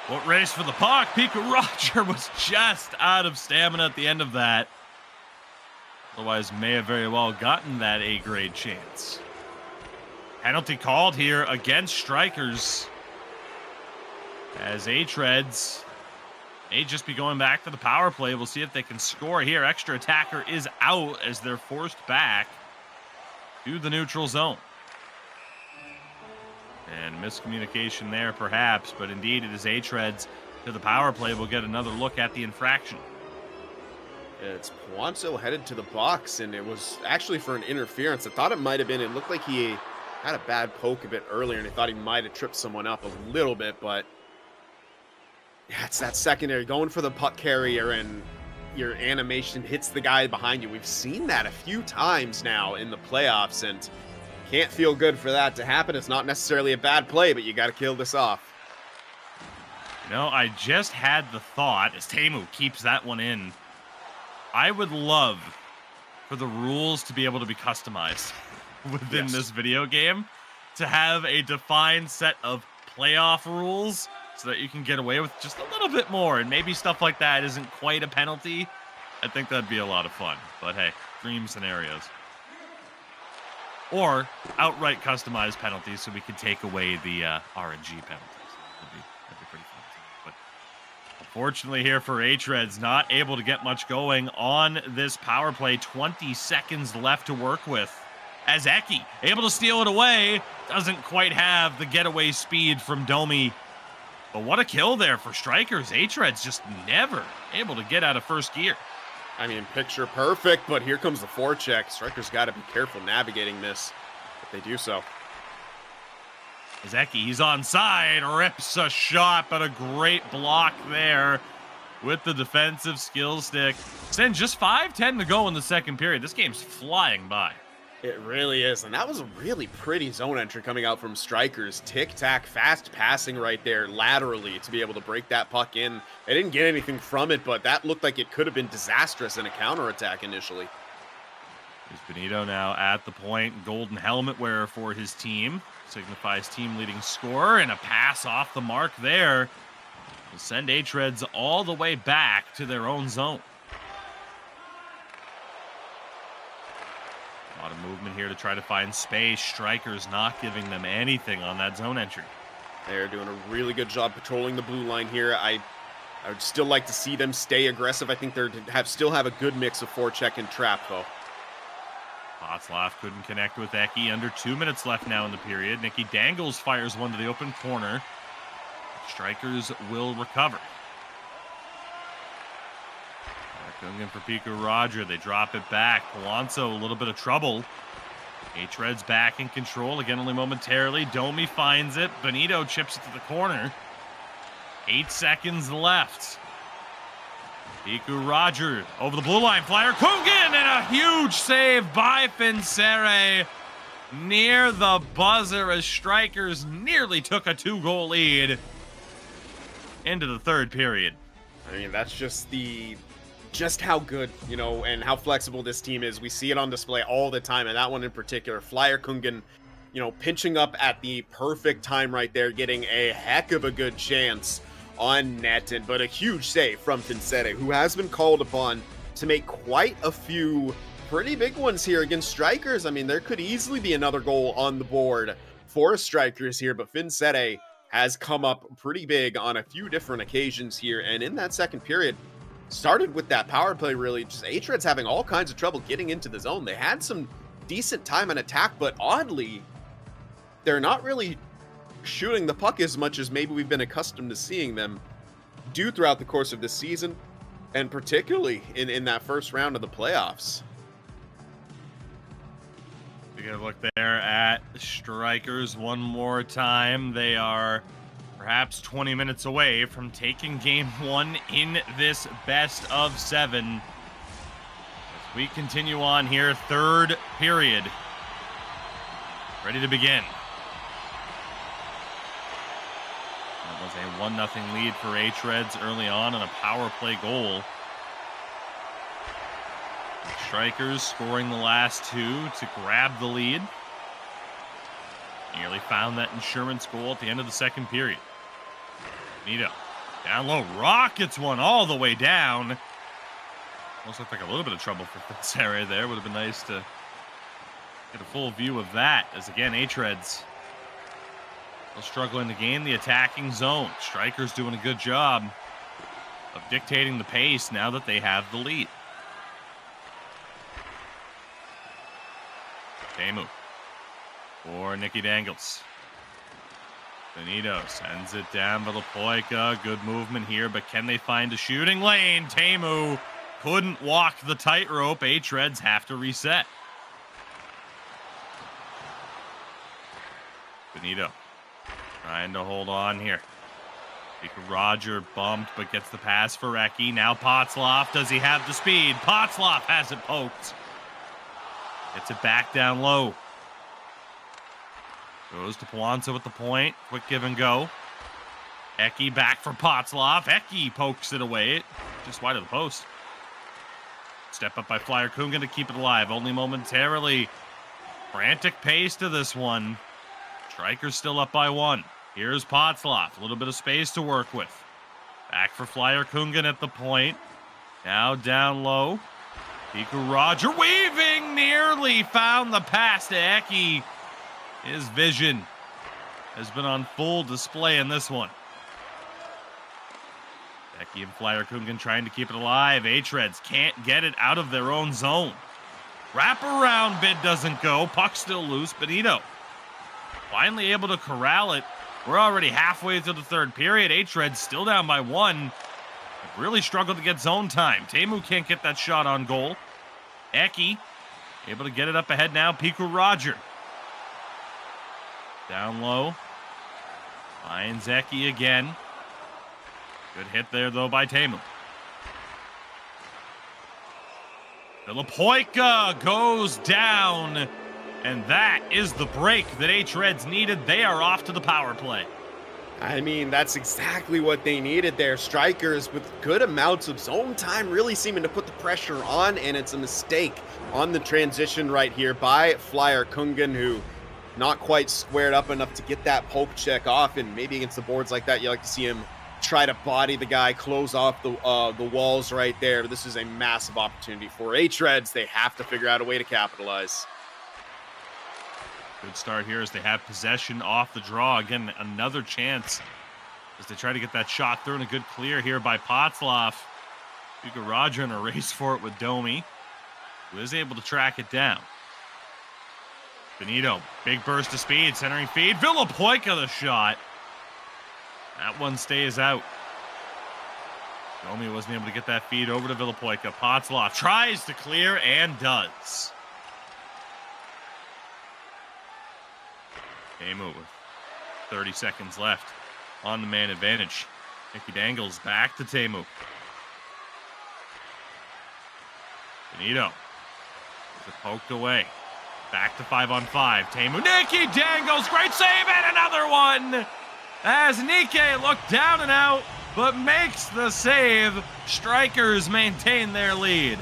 What race for the puck? Pika Roger was just out of stamina at the end of that. Otherwise, may have very well gotten that A-grade chance. Penalty called here against Straikers. As hREDS may just be going back to the power play. We'll see if they can score here. Extra attacker is out as they're forced back to the neutral zone. And miscommunication there, perhaps, but indeed it is hREDS to the power play. We'll get another look at the infraction. It's Juanzo headed to the box, and it was actually for an interference. I thought it might have been. It looked like he had a bad poke a bit earlier, and I thought he might have tripped someone up a little bit, but yeah, it's that secondary going for the puck carrier, and your animation hits the guy behind you. We've seen that a few times now in the playoffs, and can't feel good for that to happen. It's not necessarily a bad play, but you got to kill this off. You know, I just had the thought, as Teemu keeps that one in, I would love for the rules to be able to be customized within this video game, to have a defined set of playoff rules so that you can get away with just a little bit more, and maybe stuff like that isn't quite a penalty, I think that'd be a lot of fun. But hey, dream scenarios. Or outright customized penalties so we could take away the RNG penalties. That'd be pretty fun too. But unfortunately here for hREDS, not able to get much going on this power play. 20 seconds left to work with. As Ekin, able to steal it away, doesn't quite have the getaway speed from Domi. But what a kill there for Straikers. hREDS just never able to get out of first gear. I mean, picture perfect, but here comes the forecheck. Straikers got to be careful navigating this if they do so. As Ekin, he's onside, rips a shot, but a great block there with the defensive skill stick. Then just 5:10 to go in the second period. This game's flying by. It really is, and that was a really pretty zone entry coming out from Straikers. Tic-tac, fast passing right there laterally to be able to break that puck in. They didn't get anything from it, but that looked like it could have been disastrous in a counterattack initially. Here's Benito now at the point. Golden helmet wearer for his team. Signifies team leading scorer, and a pass off the mark there will send hREDS all the way back to their own zone. A lot of movement here to try to find space. Straikers not giving them anything on that zone entry. They're doing a really good job patrolling the blue line here. I would still like to see them stay aggressive. I think they still have a good mix of forecheck and trap, though. Potzloff couldn't connect with Ekin. Under 2 minutes left now in the period. Nikki Dangles fires one to the open corner. Straikers will recover. Going in for Pico Roger. They drop it back. Palonzo, a little bit of trouble. hREDS back in control. Again, only momentarily. Domi finds it. Benito chips it to the corner. 8 seconds left. Pico Roger over the blue line. Flyer Kungen, and a huge save by Finsere. Near the buzzer as Straikers nearly took a 2-goal lead into the third period. I mean, that's just how good, and how flexible this team is. We see it on display all the time, and that one in particular, Flyer Kungen, pinching up at the perfect time right there, getting a heck of a good chance on net, but a huge save from Finsere, who has been called upon to make quite a few pretty big ones here against Straikers. I mean, there could easily be another goal on the board for Straikers here, but Finsere has come up pretty big on a few different occasions here, and in that second period, started with that power play, really. Just hREDS having all kinds of trouble getting into the zone. They had some decent time on attack, but oddly, they're not really shooting the puck as much as maybe we've been accustomed to seeing them do throughout the course of this season, and particularly in that first round of the playoffs. We get a look there at Straikers one more time. They are perhaps 20 minutes away from taking game one in this best of 7. As we continue on here, third period. Ready to begin. That was a 1-0 lead for hREDS early on a power play goal. Straikers scoring the last 2 to grab the lead. Nearly found that insurance goal at the end of the second period. Benito down low, rockets one all the way down. Almost looked like a little bit of trouble for Finsere there. Would have been nice to get a full view of that, as again, hREDS still struggling to gain the attacking zone. Straikers doing a good job of dictating the pace now that they have the lead. Temu for Nikki Dangles. Benito sends it down to Lapoika. Good movement here, but can they find a shooting lane? Temu couldn't walk the tightrope. hREDS have to reset. Benito trying to hold on here. Roger bumped, but gets the pass for Ekin. Now Potzloff. Does he have the speed? Potzloff has it poked. Gets it back down low. Goes to Palonzo at the point. Quick give and go. Ekin back for Potzloff. Ekin pokes it away. Just wide of the post. Step up by Flyer Kungen to keep it alive. Only momentarily. Frantic pace to this one. Straikers still up by 1. Here's Potzloff. A little bit of space to work with. Back for Flyer Kungen at the point. Now down low. Piku Roger weaving, nearly found the pass to Ekin. His vision has been on full display in this one. Ekin and Flyer Kungan trying to keep it alive. hREDS can't get it out of their own zone. Wraparound bid doesn't go. Puck still loose. Benito finally able to corral it. We're already halfway through the third period. hREDS still down by 1. They've really struggled to get zone time. Teemu can't get that shot on goal. Ekin able to get it up ahead now. Piku Roger. Down low. Finds Ekin again. Good hit there, though, by Teemu. Villapoika goes down. And that is the break that hREDS needed. They are off to the power play. I mean, that's exactly what they needed there. Strikers with good amounts of zone time really seeming to put the pressure on, and it's a mistake on the transition right here by Flyer Kungan, who not quite squared up enough to get that poke check off, and maybe against the boards like that, you like to see him try to body the guy, close off the walls right there. This is a massive opportunity for hREDS. They have to figure out a way to capitalize. Good start here as they have possession off the draw. Again, another chance as they try to get that shot through, and a good clear here by Potzloff. Piku Roger in a race for it with Domi, who is able to track it down. Benito, big burst of speed, centering feed. Villapoika the shot. That one stays out. Domi wasn't able to get that feed over to Villapoika. Potzloff tries to clear and does. Teemu with 30 seconds left on the man advantage. Nicky Dangles back to Teemu. Benito is poked away. Back to 5-on-5. Teemu, Nicky Dangles, great save, and another one! As Nikke looked down and out, but makes the save. Straikers maintain their lead.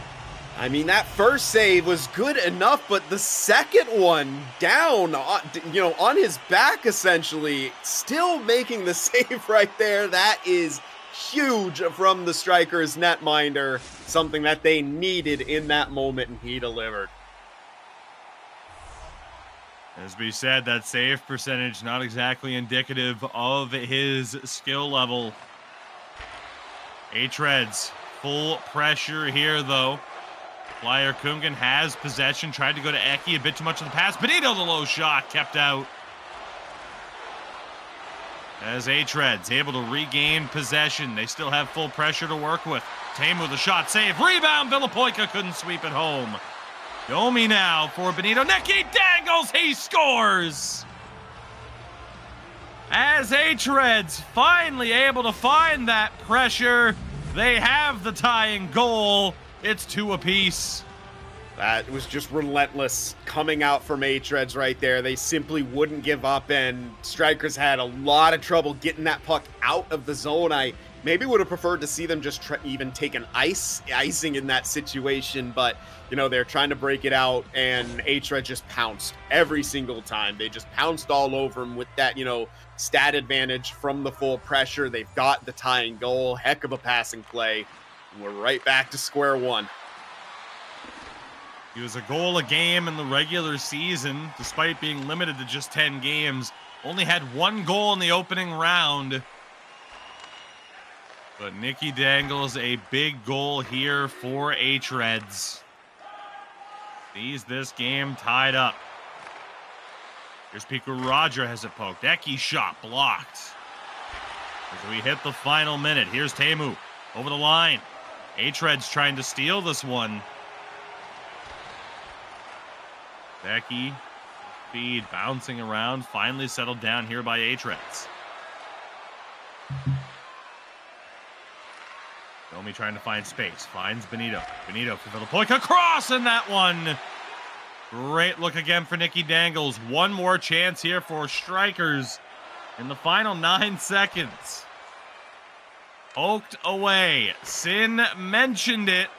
I mean, that first save was good enough, but the second one down, on his back, essentially, still making the save right there. That is huge from the Strikers netminder, something that they needed in that moment, and he delivered. As we said, that save percentage not exactly indicative of his skill level. hREDS, full pressure here, though. Flyer Kungan has possession, tried to go to Ekin, a bit too much of the pass. Benito, the low shot, kept out. As hREDS able to regain possession. They still have full pressure to work with. Teemu, the shot save. Rebound, Villapoika couldn't sweep it home. Domi now for Benito. Nicky Dangles, he scores! As hREDS finally able to find that pressure, they have the tying goal. It's 2 apiece. That was just relentless coming out from hREDS right there. They simply wouldn't give up, and Strikers had a lot of trouble getting that puck out of the zone. I maybe would have preferred to see them just even take an icing in that situation, but they're trying to break it out, and hREDS just pounced every single time. They just pounced all over him with that, stat advantage from the full pressure. They've got the tying goal. Heck of a passing play. We're right back to square one. He was a goal a game in the regular season, despite being limited to just 10 games. Only had 1 goal in the opening round. But Nicky Dangles, a big goal here for hREDS. Sees this game tied up. Here's Piku Roger has it poked. Ekin shot blocked. As we hit the final minute, here's Teemu over the line. hREDS trying to steal this one. Ekin, feed bouncing around, finally settled down here by hREDS. Domi trying to find space, finds Benito. Benito for Villapoika, cross in that one. Great look again for Nicky Dangles. One more chance here for Strikers in the final 9 seconds. Poked away. Sin mentioned it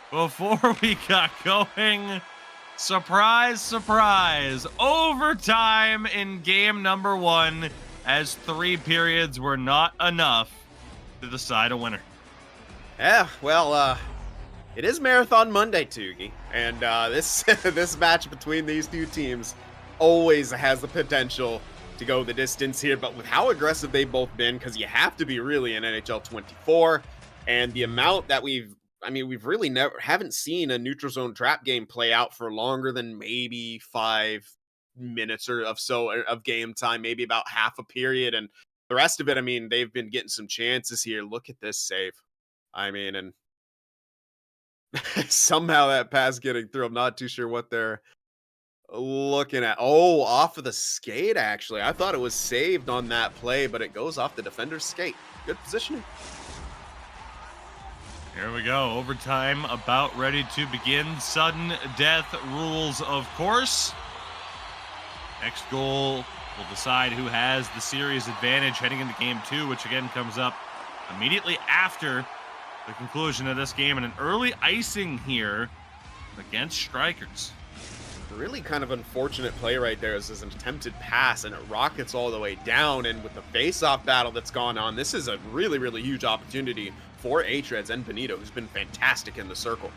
before we got going. Surprise, surprise. Overtime in game number 1 as 3 periods were not enough to decide a winner. Yeah, well, It is Marathon Monday, Tugi, and this this match between these two teams always has the potential to go the distance here. But with how aggressive they've both been, because you have to be really in NHL 24, and the amount that we've really haven't seen a neutral zone trap game play out for longer than maybe 5 minutes or of game time, maybe about half a period, and the rest of it, I mean, they've been getting some chances here. Look at this save. I mean, and somehow that pass getting through. I'm not too sure what they're looking at. Oh, off of the skate, actually. I thought it was saved on that play, but it goes off the defender's skate. Good positioning. Here we go. Overtime about ready to begin. Sudden death rules, of course. Next goal will decide who has the series advantage heading into game 2, which again comes up immediately after the conclusion of this game, and an early icing here against Straikers. Really kind of unfortunate play right there. This is an attempted pass, and it rockets all the way down, and with the face-off battle that's gone on, this is a really, really huge opportunity for hREDS and Benito, who's been fantastic in the circle.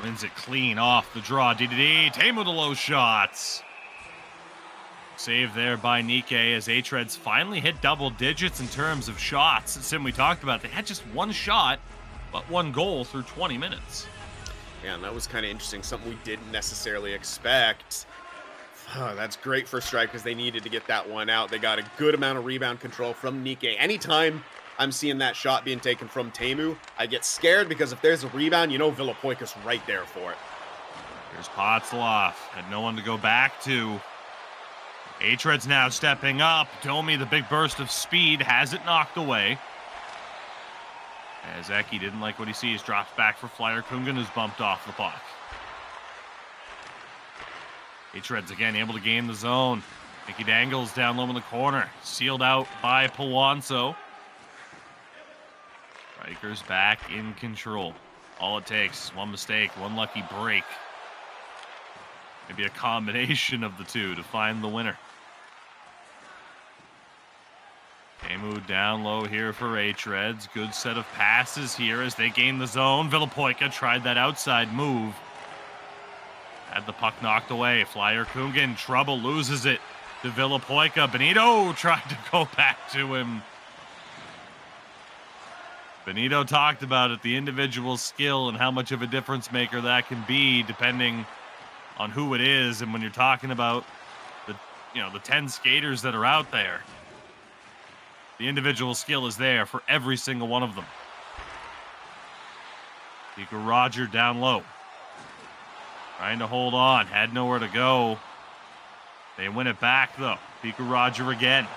Wins it clean off the draw. DDD, Teemu the low shots. Save there by Nikkei as hREDS finally hit double digits in terms of shots. Sim, we talked about it. They had just one shot, but one goal through 20 minutes. Yeah, and that was kind of interesting. Something we didn't necessarily expect. Oh, that's great for Straikers. They needed to get that one out. They got a good amount of rebound control from Nikkei. Anytime I'm seeing that shot being taken from Teemu, I get scared because if there's a rebound, you know Villapoika's right there for it. Here's Potzloff. Had no one to go back to. hREDS now stepping up. Domi, the big burst of speed, has it knocked away. As Ekin didn't like what he sees, drops back for Flyer Kungan, who's bumped off the puck. hREDS again able to gain the zone. Mickey Dangles down low in the corner. Sealed out by Pawanso. Straikers back in control. All it takes is one mistake, one lucky break. Maybe a combination of the two to find the winner. Teemu down low here for hREDS. Good set of passes here as they gain the zone. Villapoika tried that outside move. Had the puck knocked away. Flyer Kungan, trouble, loses it to Villapoika. Benito tried to go back to him. Benito talked about it, the individual skill and how much of a difference maker that can be depending on who it is. And when you're talking about the 10 skaters that are out there, the individual skill is there for every single one of them. Pico Roger down low. Trying to hold on. Had nowhere to go. They win it back, though. Pico Roger again.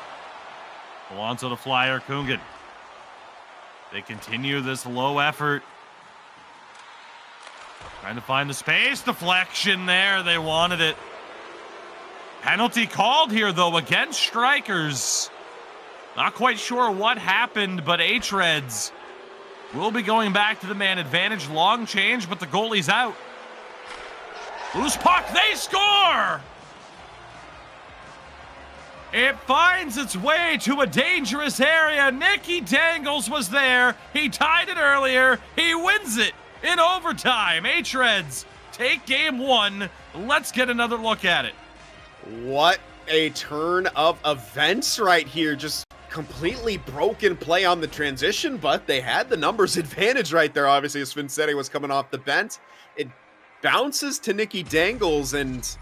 Alonso to Flyer Kungan. They continue this low effort. Trying to find the space. Deflection there. They wanted it. Penalty called here, though, against Straikers. Not quite sure what happened, but hREDS will be going back to the man advantage. Long change, but the goalie's out. Loose puck, they score! It finds its way to a dangerous area. Nicky Dangles was there. He tied it earlier. He wins it in overtime. hREDS take game 1. Let's get another look at it. What a turn of events right here. Just completely broken play on the transition, but they had the numbers advantage right there. Obviously, as Vincetti was coming off the bench. It bounces to Nicky Dangles, and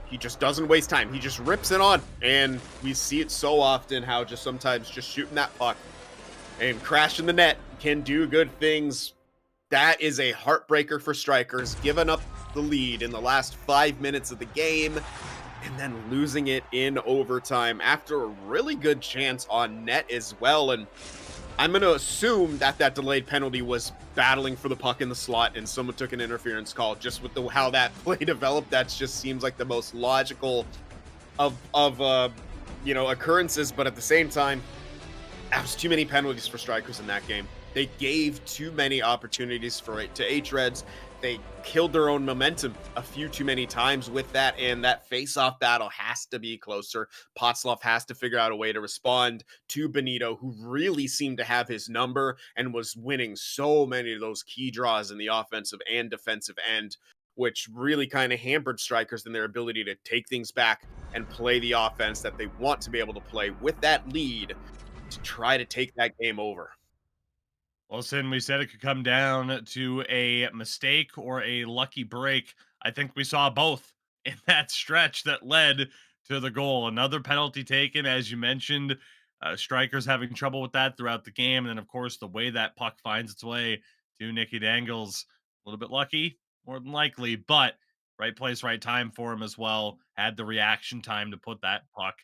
he just doesn't waste time. He just rips it on, and we see it so often how just sometimes just shooting that puck and crashing the net can do good things. That is a heartbreaker for Straikers, giving up the lead in the last 5 minutes of the game and then losing it in overtime after a really good chance on net as well. And I'm going to assume that that delayed penalty was battling for the puck in the slot and someone took an interference call. Just with how that play developed, that just seems like the most logical of occurrences. But at the same time, that was too many penalties for Straikers in that game. They gave too many opportunities for it to hREDS. They killed their own momentum a few too many times with that, and that face-off battle has to be closer. Potslov has to figure out a way to respond to Benito, who really seemed to have his number and was winning so many of those key draws in the offensive and defensive end, which really kind of hampered Straikers in their ability to take things back and play the offense that they want to be able to play with that lead to try to take that game over. Well, Sin, we said it could come down to a mistake or a lucky break. I think we saw both in that stretch that led to the goal. Another penalty taken, as you mentioned. Strikers having trouble with that throughout the game. And then, of course, the way that puck finds its way to Nicky Dangles. A little bit lucky, more than likely, but right place, right time for him as well. Had the reaction time to put that puck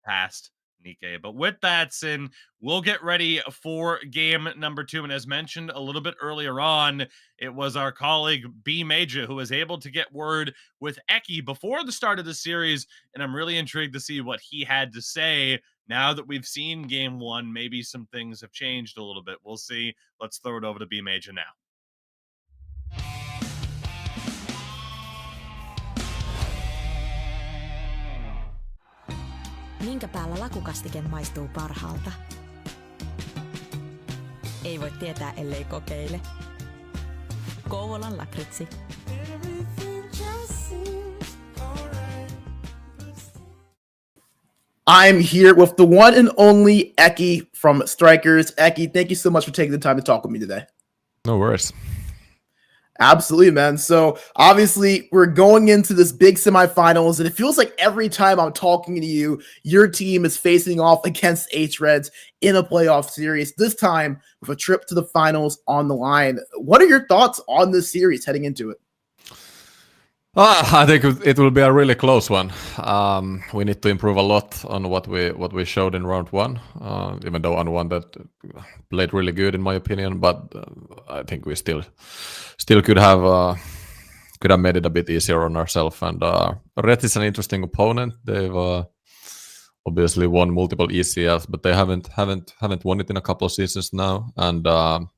past Nikke. But with that, Sin, we'll get ready for game number 2. And as mentioned a little bit earlier on, it was our colleague B Major who was able to get word with Ekin before the start of the series. And I'm really intrigued to see what he had to say now that we've seen game 1. Maybe some things have changed a little bit. We'll see. Let's throw it over to B Major now. Minkä päällä lakukastike maistuu parhaalta? Ei voi tietää, ellei kokeile. Kouvolan lakritsi. I'm here with the one and only Ekin from Straikers. Ekin, thank you so much for taking the time to talk with me today. No worries. Absolutely, man. So obviously we're going into this big semifinals, and it feels like every time I'm talking to you, your team is facing off against hREDS in a playoff series, this time with a trip to the finals on the line. What are your thoughts on this series heading into it? I think it will be a really close one. We need to improve a lot on what we showed in round 1, even though on one that played really good in my opinion. But I think we still could have made it a bit easier on ourselves. And Red is an interesting opponent. They've obviously won multiple ECLs, but they haven't won it in a couple of seasons now. And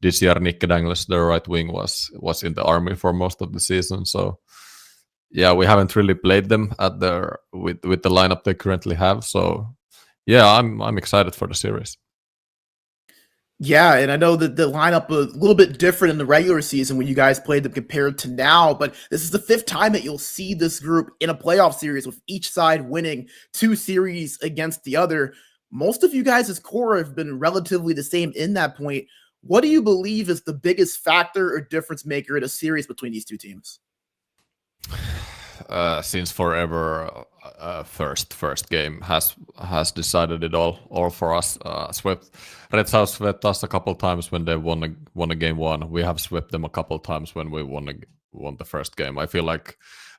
this year, Nicky Dangles, their right wing, was in the army for most of the season. So yeah, we haven't really played them at with the lineup they currently have. So yeah, I'm excited for the series. Yeah, and I know that the lineup was a little bit different in the regular season when you guys played them compared to now, but this is the 5th time that you'll see this group in a playoff series with each side winning 2 series against the other. Most of you guys' core have been relatively the same in that point. What do you believe is the biggest factor or difference maker in a series between these two teams? Since forever, first game has decided it all for us. Reds have swept us a couple times when they won a game 1. We have swept them a couple times when we won the first game. I feel like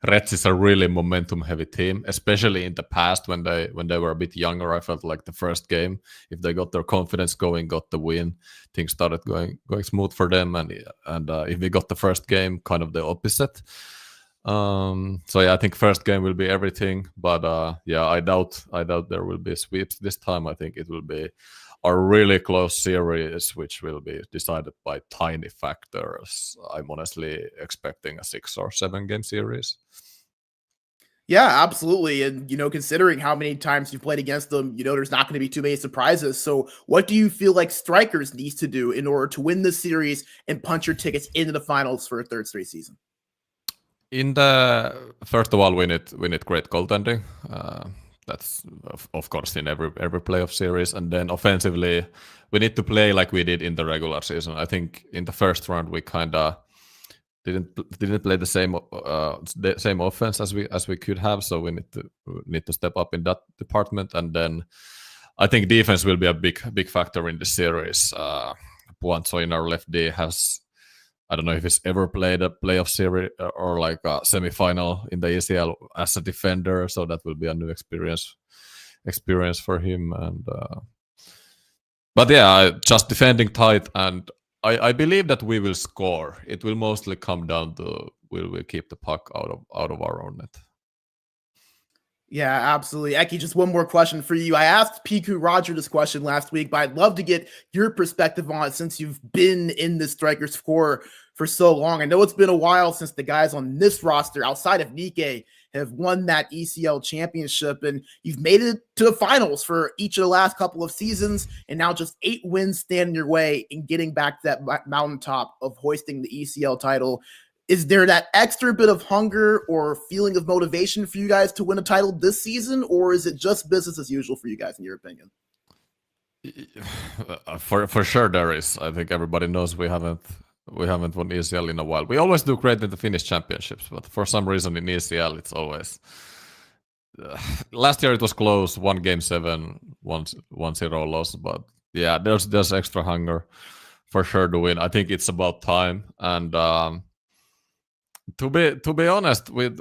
Reds is a really momentum-heavy team, especially in the past when they were a bit younger. I felt like the first game, if they got their confidence going, got the win, things started going smooth for them. And if we got the first game, kind of the opposite. So yeah, I think first game will be everything. But yeah, I doubt there will be sweeps this time. I think it will be a really close series, which will be decided by tiny factors. I'm honestly expecting a 6 or 7 game series. Yeah, absolutely. And, considering how many times you've played against them, there's not going to be too many surprises. So what do you feel like Straikers needs to do in order to win this series and punch your tickets into the finals for a 3rd straight season? First of all, we need great goaltending. That's of course in every playoff series, and then offensively, we need to play like we did in the regular season. I think in the first round we kind of didn't play the same offense as we could have, so we need to step up in that department. And then I think defense will be a big factor in the series. Puanzo in our left D has, I don't know if he's ever played a playoff series or like a semifinal in the ECL as a defender, so that will be a new experience for him. And but yeah, just defending tight, and I believe that we will score. It will mostly come down to will we keep the puck out of our own net. Yeah, absolutely. Eki, just one more question for you. I asked Piku Roger this question last week, but I'd love to get your perspective on it since you've been in the Strikers core for so long. I know it's been a while since the guys on this roster, outside of Nikkei, have won that ECL championship, and you've made it to the finals for each of the last couple of seasons, and now just 8 wins stand in your way in getting back to that mountaintop of hoisting the ECL title. Is there that extra bit of hunger or feeling of motivation for you guys to win a title this season, or is it just business as usual for you guys, in your opinion? For sure there is. I think everybody knows we haven't won ECL in a while. We always do great in the Finnish championships, but for some reason in ECL it's always last year it was close, 1 game 7, 1-0 loss, but yeah, there's extra hunger for sure to win. I think it's about time, and to be honest, with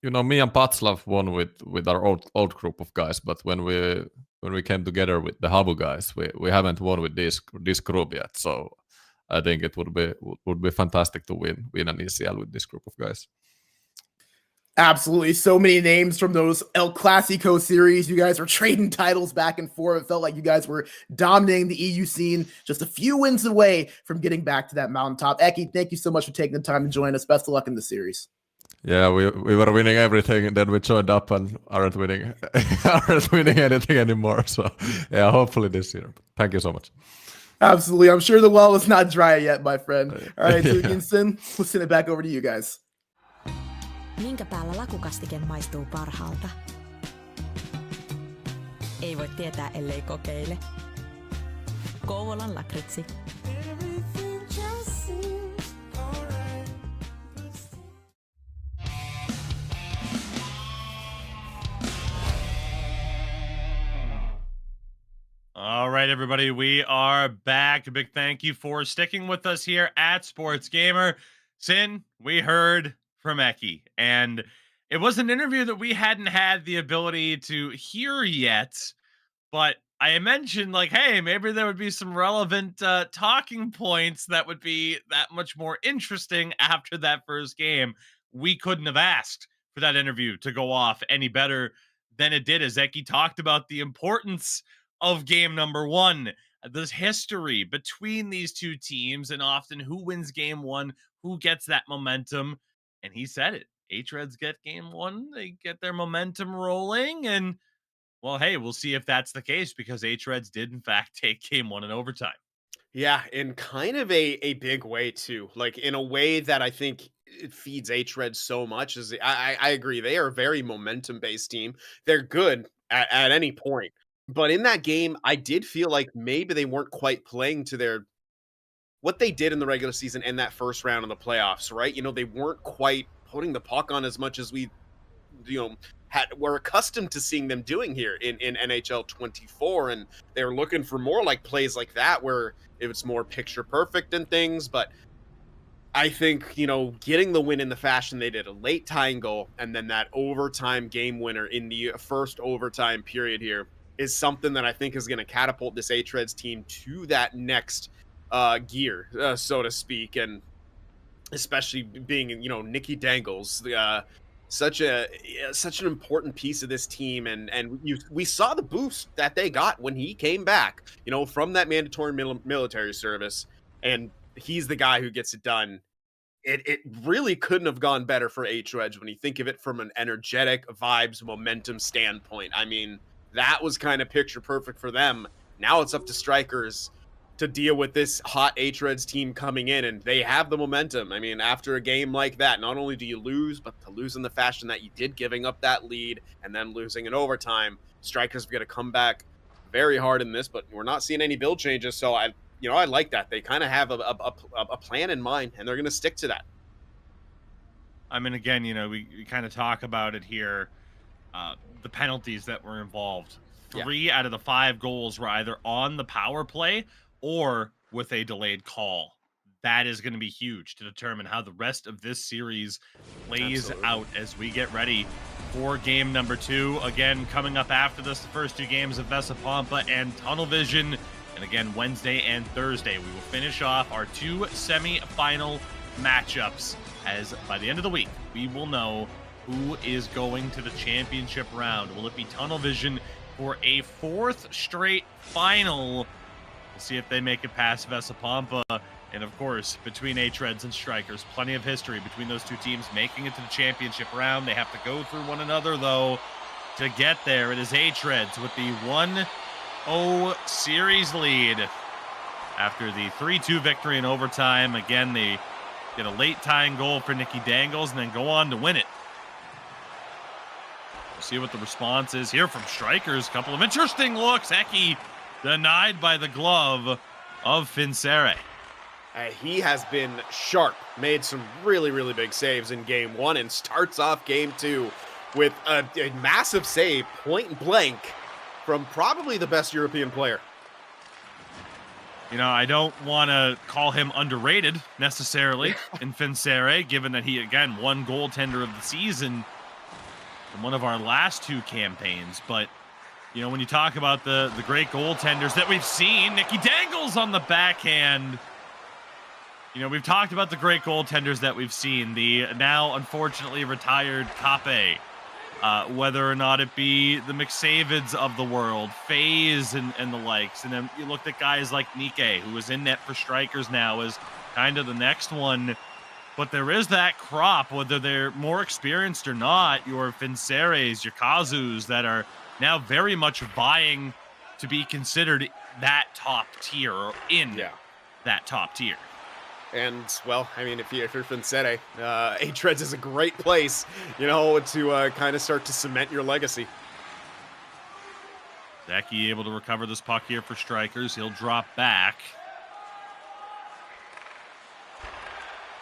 me and Patslav won with our old group of guys, but when we came together with the Habu guys, we haven't won with this group yet. So I think it would be fantastic to win an ECL with this group of guys. Absolutely. So many names from those El Clasico series. You guys were trading titles back and forth. It felt like you guys were dominating the EU scene, just a few wins away from getting back to that mountaintop. Eki, thank you so much for taking the time to join us. Best of luck in the series. Yeah, we were winning everything, and then we joined up and aren't winning anything anymore. So yeah, hopefully this year. Thank you so much. Absolutely. I'm sure the well is not dry yet, my friend. All right, Tuki and Sin, we'll send it back over to you guys. Minkä päällä lakukastike maistuu parhaalta? Ei voi tietää, ellei kokeile. Kouvolan lakritsi. All right, everybody, we are back. A big thank you for sticking with us here at SportsGamer. Sin, we heard from Eki, and it was an interview that we hadn't had the ability to hear yet, but I mentioned, like, hey, maybe there would be some relevant talking points that would be that much more interesting after that first game. We couldn't have asked for that interview to go off any better than it did, as Eki talked about the importance of game number 1, this history between these two teams, and often who wins game 1, who gets that momentum. And he said it. hREDS get game 1. They get their momentum rolling. And, well, hey, we'll see if that's the case, because hREDS did, in fact, take game 1 in overtime. Yeah, in kind of a big way, too. Like, in a way that I think it feeds hREDS so much. Is I agree. They are a very momentum-based team. They're good at any point. But in that game, I did feel like maybe they weren't quite playing to what they did in the regular season and that first round of the playoffs, right? They weren't quite putting the puck on as much as we, were accustomed to seeing them doing here in NHL 24. And they were looking for more like plays like that, where it was more picture perfect and things. But I think, getting the win in the fashion they did, a late tying goal, and then that overtime game winner in the first overtime period here, is something that I think is going to catapult this hREDS team to that next gear, so to speak. And especially being, Nicky Dangles, such an important piece of this team. And we saw the boost that they got when he came back, from that mandatory military service, and he's the guy who gets it done. It really couldn't have gone better for hREDS when you think of it from an energetic vibes momentum standpoint. I mean, that was kind of picture perfect for them. Now it's up to Straikers to deal with this hot hREDS team coming in, and they have the momentum. I mean, after a game like that, not only do you lose, but to lose in the fashion that you did, giving up that lead and then losing in overtime, Straikers are going to come back very hard in this, but we're not seeing any build changes. So I like that. They kind of have a plan in mind, and they're going to stick to that. I mean, again, we kind of talk about it here. The penalties that were involved. 3 out of the 5 goals were either on the power play or with a delayed call. That is going to be huge to determine how the rest of this series plays out as we get ready for game number 2. Again, coming up after this, the first 2 games of Vesa, Pompa, and Tunnel Vision. And again, Wednesday and Thursday, we will finish off our 2 semi-final matchups, as by the end of the week, we will know who is going to the championship round. Will it be Tunnel Vision for a 4th straight final? We'll see if they make it past Vesa Pompa. And of course, between hREDS and Straikers, plenty of history between those two teams making it to the championship round. They have to go through one another, though, to get there. It is hREDS with the 1-0 series lead after the 3-2 victory in overtime. Again, they get a late tying goal for Nicky Dangles and then go on to win it. We'll see what the response is here from Straikers. Couple of interesting looks. Ekin denied by the glove of Finsere. He has been sharp, made some really, really big saves in game 1 and starts off game 2 with a massive save, point blank, from probably the best European player. You know, I don't want to call him underrated necessarily in Finsere, given that he, again, won goaltender of the season in one of our last 2 campaigns. But, you know, when you talk about the great goaltenders that we've seen, Nicky Dangles on the backhand. You know, we've talked about the great goaltenders that we've seen, the now unfortunately retired Kape, whether or not it be the McSavids of the world, FaZe and the likes. And then you looked at guys like Nike, who is in net for Straikers now, as kind of the next one. But there is that crop, whether they're more experienced or not, your Finseres, your Kazus, that are now very much vying to be considered that top tier, or in that top tier. And, well, I mean, if you're Finsere, hREDS is a great place, you know, to kind of start to cement your legacy. Zeki able to recover this puck here for Straikers. He'll drop back.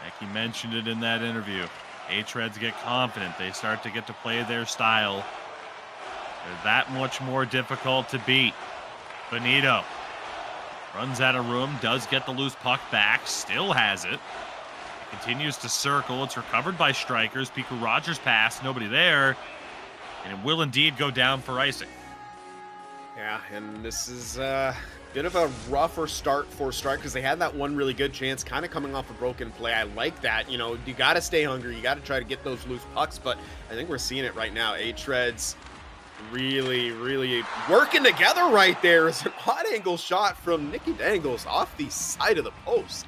Ekin mentioned it in that interview. hREDS get confident. They start to get to play their style. They're that much more difficult to beat. Benito runs out of room, does get the loose puck back, still has it. Continues to circle. It's recovered by Straikers. Piku Rogers pass, nobody there. And it will indeed go down for icing. Yeah, and this is a bit of a rougher start for Straikers. They had that one really good chance, kind of coming off a broken play. I like that. You know, you got to stay hungry. You got to try to get those loose pucks, but I think we're seeing it right now. hREDS really, really working together right there. It's an odd angle shot from Nicky Dangles off the side of the post.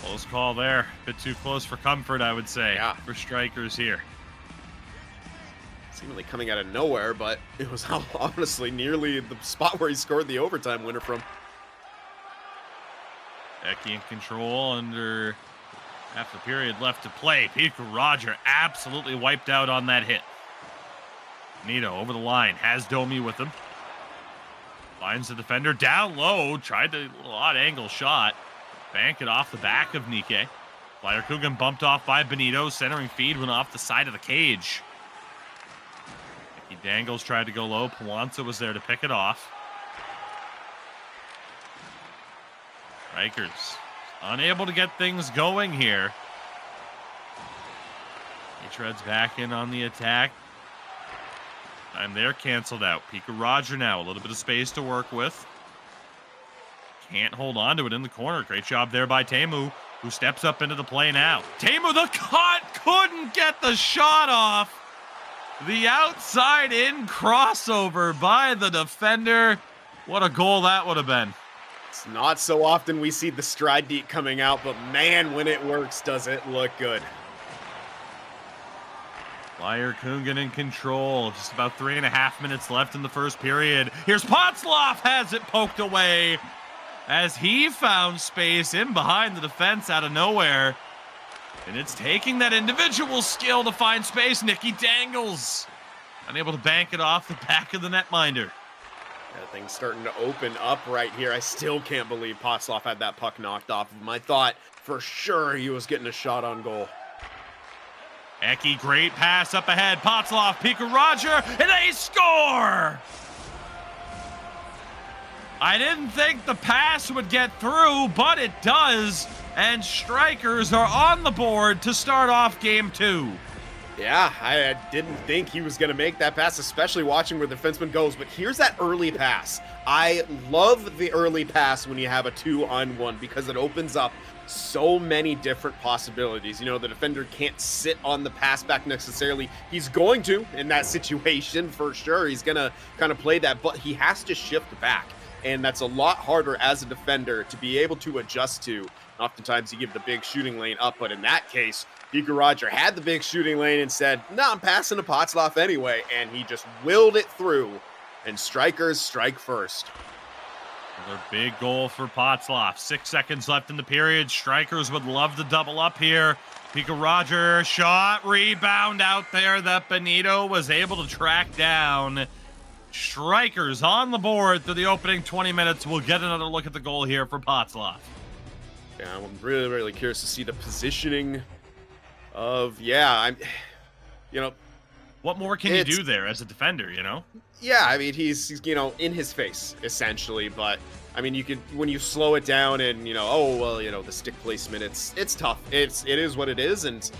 Close call there. A bit too close for comfort, I would say, for Straikers here. Seemingly coming out of nowhere, but it was honestly nearly the spot where he scored the overtime winner from. Ekin in control under half the period left to play. Piku Roger absolutely wiped out on that hit. Nito over the line, has Domi with him. Finds the defender down low, tried the little odd angle shot. Bank it off the back of Nike. Flyer Coogan bumped off by Benito. Centering feed went off the side of the cage. Nicky Dangles tried to go low. Pawansa was there to pick it off. Straikers unable to get things going here. hREDS back in on the attack. Time there canceled out. Piku Roger now, a little bit of space to work with. Can't hold on to it in the corner. Great job there by Teemu, who steps up into the play now. Teemu, the cut, couldn't get the shot off. The outside in crossover by the defender. What a goal that would have been. It's not so often we see the stride deep coming out, but man, when it works, does it look good. Flyer Coogan in control. Just about 3.5 minutes left in the first period. Here's Potsloff, has it poked away as he found space in behind the defense out of nowhere. And it's taking that individual skill to find space. Nicky Dangles unable to bank it off the back of the netminder. Yeah, things starting to open up right here. I still can't believe Potsloff had that puck knocked off of him. I thought for sure he was getting a shot on goal. Ekin, great pass up ahead. Potsloff, Piku Roger, and they score! I didn't think the pass would get through, but it does. And Straikers are on the board to start off game 2. Yeah, I didn't think he was going to make that pass, especially watching where the defenseman goes. But here's that early pass. I love the early pass when you have a 2-on-1 because it opens up so many different possibilities. You know, the defender can't sit on the pass back necessarily. He's going to in that situation for sure. He's going to kind of play that, but he has to shift back. And that's a lot harder as a defender to be able to adjust to. Oftentimes you give the big shooting lane up, but in that case, Nico Roger had the big shooting lane and said, no, I'm passing to Potzloff anyway, and he just willed it through, and Straikers strike first. Another big goal for Potzloff. 6 seconds left in the period. Straikers would love to double up here. Nico Roger, shot, rebound out there that Benito was able to track down. Straikers on the board through the opening 20 minutes. We'll get another look at the goal here for Potzloff. Yeah, I'm really, really curious to see the positioning of, what more can you do there as a defender, you know? Yeah, I mean, he's in his face, essentially, but, I mean, you could, when you slow it down and, the stick placement, it's tough. It is what it is, and,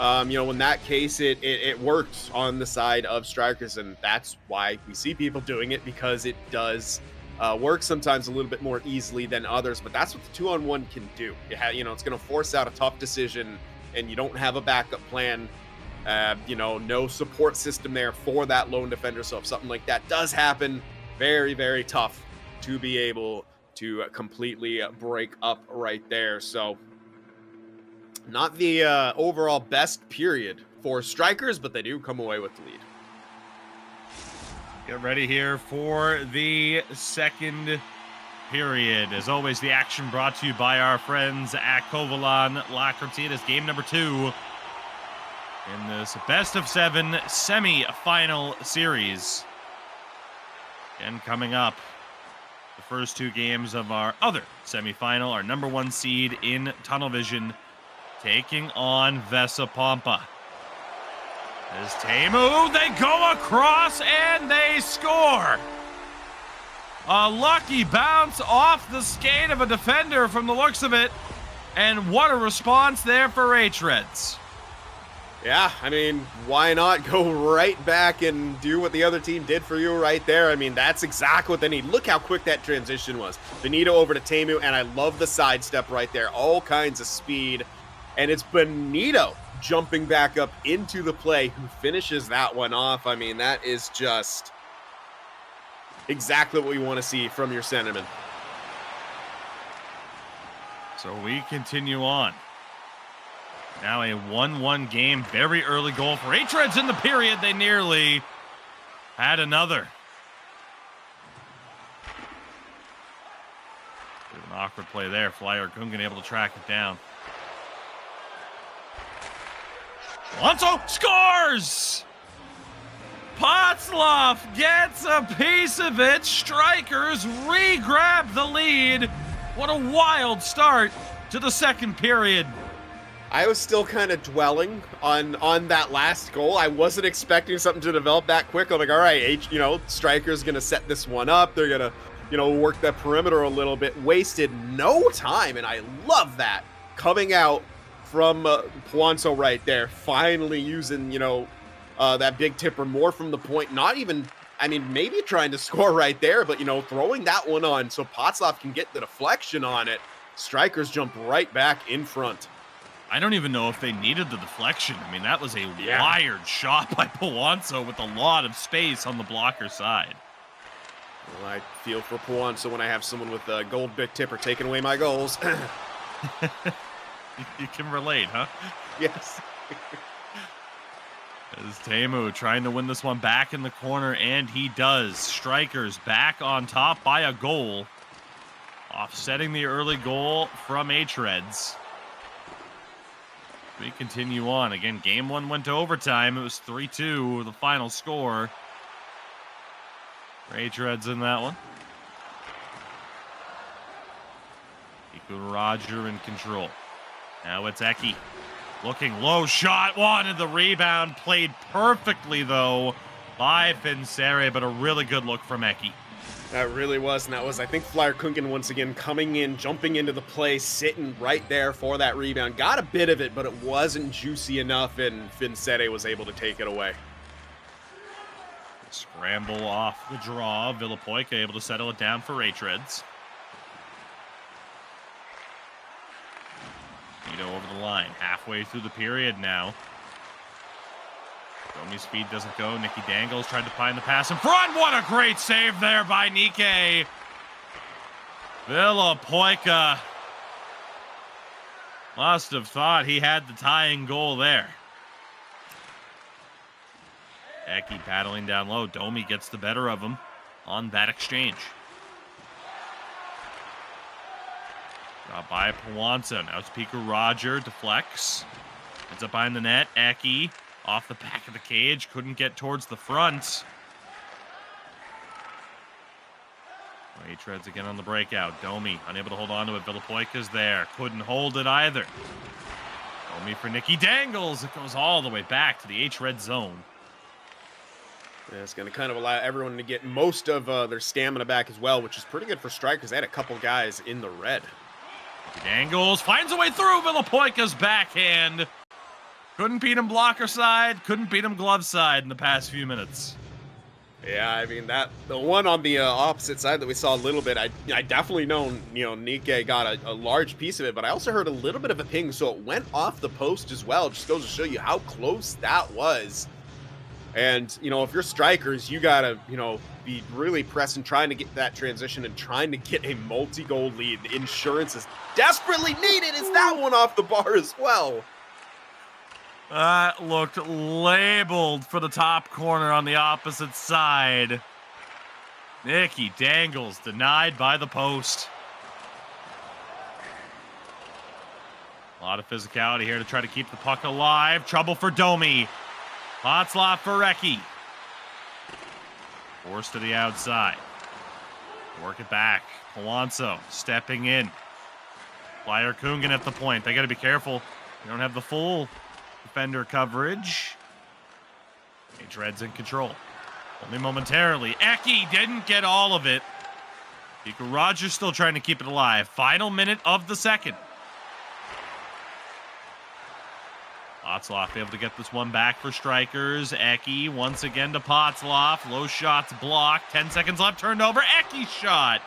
in that case, it worked on the side of Straikers, and that's why we see people doing it, because it does work sometimes a little bit more easily than others, but that's what the 2-on-1 can do. It's going to force out a tough decision, and you don't have a backup plan. No support system there for that lone defender. So if something like that does happen, very, very tough to be able to completely break up right there. So not the overall best period for Straikers, but they do come away with the lead. Get ready here for the second period. As always, the action brought to you by our friends at Kovalan Lacrity. It is game number 2 in this best of 7 semi-final series. And coming up, the first 2 games of our other semi-final, our number 1 seed in Tunnel Vision, taking on Vesa Pompa. As Teemu, they go across and they score. A lucky bounce off the skate of a defender from the looks of it. And what a response there for hREDS. Yeah, I mean, why not go right back and do what the other team did for you right there? I mean, that's exactly what they need. Look how quick that transition was. Benito over to Teemu, and I love the sidestep right there. All kinds of speed. And it's Benito jumping back up into the play who finishes that one off. I mean, that is just exactly what we want to see from your centerman. So we continue on. Now a 1-1 game. Very early goal for hREDS in the period. They nearly had another. Bit of an awkward play there. Flyer Gungan able to track it down. Alonso scores! Potzloff gets a piece of it. Straikers re-grab the lead. What a wild start to the second period. I was still kind of dwelling on that last goal. I wasn't expecting something to develop that quick. I'm like, all right, Straikers going to set this one up. They're going to, work that perimeter a little bit. Wasted no time, and I love that. Coming out from Puanso right there, finally using, that big tipper more from the point. Not even, maybe trying to score right there, but, throwing that one on so Potzloff can get the deflection on it. Straikers jump right back in front. I don't even know if they needed the deflection. I mean, that was a wired shot by Puanso with a lot of space on the blocker side. Well, I feel for Puanso when I have someone with a gold big tipper taking away my goals. You can relate, huh? Yes. As Teemu trying to win this one back in the corner, and he does. Straikers back on top by a goal, offsetting the early goal from hREDS. We continue on. Again, game 1 went to overtime. It was 3-2, the final score. For hREDS in that one. Nico Roger in control. Now it's Ekin. Looking low, shot, wanted the rebound. Played perfectly, though, by Finsere, but a really good look from Ekin. That really was, and that was, I think, Flyer Kunken once again coming in, jumping into the play, sitting right there for that rebound. Got a bit of it, but it wasn't juicy enough, and Vincere was able to take it away. Scramble off the draw. Villapoika able to settle it down for hREDS. Nito over the line, halfway through the period now. Domi's speed doesn't go. Nicky Dangles tried to find the pass in front. What a great save there by Nike. Villapoika must have thought he had the tying goal there. Ekin paddling down low. Domi gets the better of him on that exchange. Got by Pawanza. Now it's Piku Roger. Deflects. Ends up behind the net. Ekin off the back of the cage. Couldn't get towards the front. hREDS again on the breakout. Domi unable to hold on to it. Villapoika's there. Couldn't hold it either. Domi for Nicky Dangles. It goes all the way back to the hREDS zone. Yeah, it's going to kind of allow everyone to get most of their stamina back as well, which is pretty good for Straikers. They had a couple guys in the red. Dangles finds a way through. Villapoika's backhand. Couldn't beat him blocker side. Couldn't beat him glove side in the past few minutes. Yeah, I mean, the one on the opposite side that we saw a little bit, I definitely know, Nike got a large piece of it, but I also heard a little bit of a ping, so it went off the post as well. It just goes to show you how close that was. And, if you're Straikers, you got to, be really pressing, trying to get that transition and trying to get a multi-goal lead. Insurance is desperately needed. Is that one off the bar as well? That looked labeled for the top corner on the opposite side. Nicky Dangles denied by the post. A lot of physicality here to try to keep the puck alive. Trouble for Domi. Hotzlot for Ekin. Forced to the outside. Work it back. Pawanzo stepping in. Flyer Kungen at the point. They got to be careful. They don't have the full defender coverage. hREDS in control. Only momentarily. Ekin didn't get all of it. Piku Rogers still trying to keep it alive. Final minute of the second. Potzloff able to get this one back for Straikers. Ekin once again to Potzloff. Low shots blocked. 10 seconds left. Turned over. Ekin shot.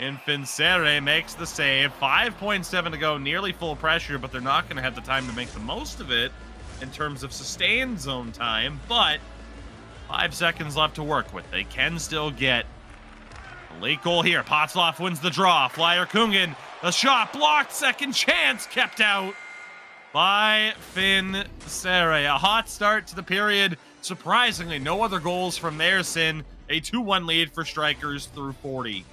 And Vincere makes the save. 5.7 to go. Nearly full pressure, but they're not going to have the time to make the most of it in terms of sustained zone time. But 5 seconds left to work with. They can still get a late goal here. Potzloff wins the draw. Flyer Kungen. The shot blocked. Second chance kept out by Vincere. A hot start to the period. Surprisingly, no other goals from their Sin. A 2-1 lead for Straikers through 40.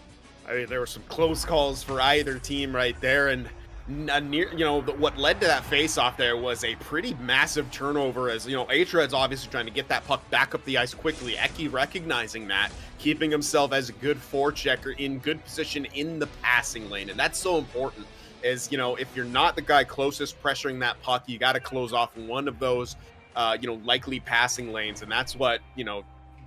I mean, there were some close calls for either team right there, and what led to that face-off there was a pretty massive turnover as, hREDS obviously trying to get that puck back up the ice quickly. Ekin recognizing that, keeping himself as a good forechecker in good position in the passing lane, and that's so important. Is, if you're not the guy closest pressuring that puck, you got to close off one of those, likely passing lanes. And that's what,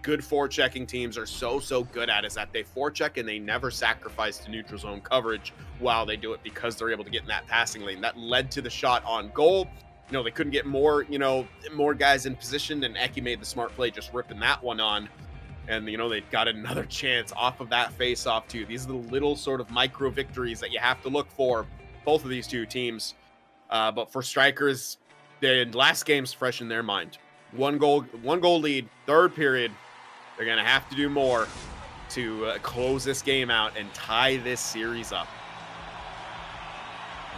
good forechecking teams are so good at, is that they forecheck and they never sacrifice the neutral zone coverage while they do it, because they're able to get in that passing lane. That led to the shot on goal. They couldn't get more guys in position, and Ekin made the smart play just ripping that one on. And, they got another chance off of that face-off, too. These are the little sort of micro victories that you have to look for, both of these two teams. But for Straikers, the last game's fresh in their mind. One goal lead, third period. They're going to have to do more to close this game out and tie this series up.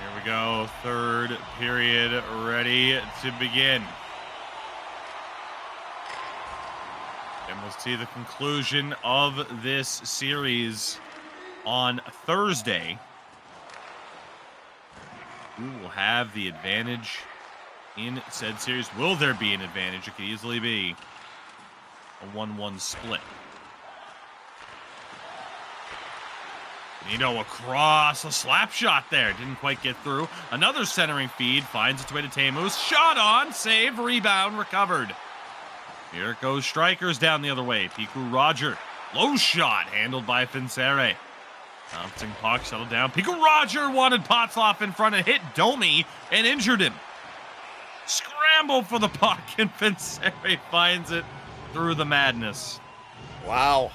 Here we go. Third period ready to begin. And we'll see the conclusion of this series on Thursday. Who will have the advantage in said series? Will there be an advantage? It could easily be a 1-1 split. Nito across, a slap shot there. Didn't quite get through. Another centering feed finds its way to Temus. Shot on, save, rebound, recovered. Here it goes, Straikers down the other way. Piku Roger Low shot handled by Finsere. Bouncing puck, settled down. Pico Roger wanted Potzloff in front and hit Domi and injured him. Scramble for the puck, and Finsere finds it through the madness. Wow.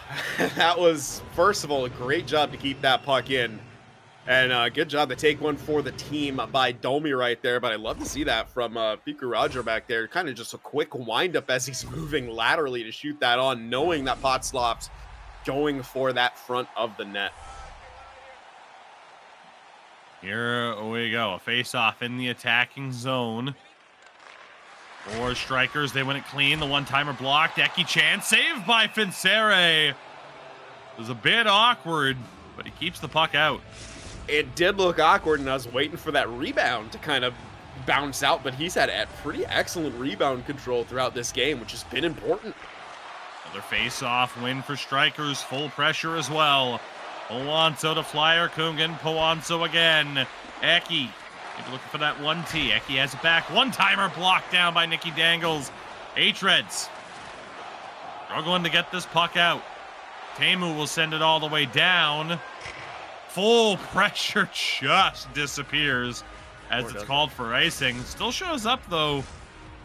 That was, first of all, a great job to keep that puck in. And good job to take one for the team by Domi right there. But I love to see that from Pico Roger back there. Kind of just a quick windup as he's moving laterally to shoot that on, knowing that Potzloff's going for that front of the net. Here we go. A face-off in the attacking zone. For Straikers, they win it clean. The one-timer blocked. Ekin chance. Saved by Finsere. It was a bit awkward, but he keeps the puck out. It did look awkward, and I was waiting for that rebound to kind of bounce out, but he's had a pretty excellent rebound control throughout this game, which has been important. Another face-off win for Straikers. Full pressure as well. Powanzo to Flyer Kungan. Powanzo again. Ekin. Maybe looking for that 1T. Ekin has it back. One-timer blocked down by Nicky Dangles. hREDS struggling to get this puck out. Teemu will send it all the way down. Full pressure just disappears as it's called for icing. Still shows up, though,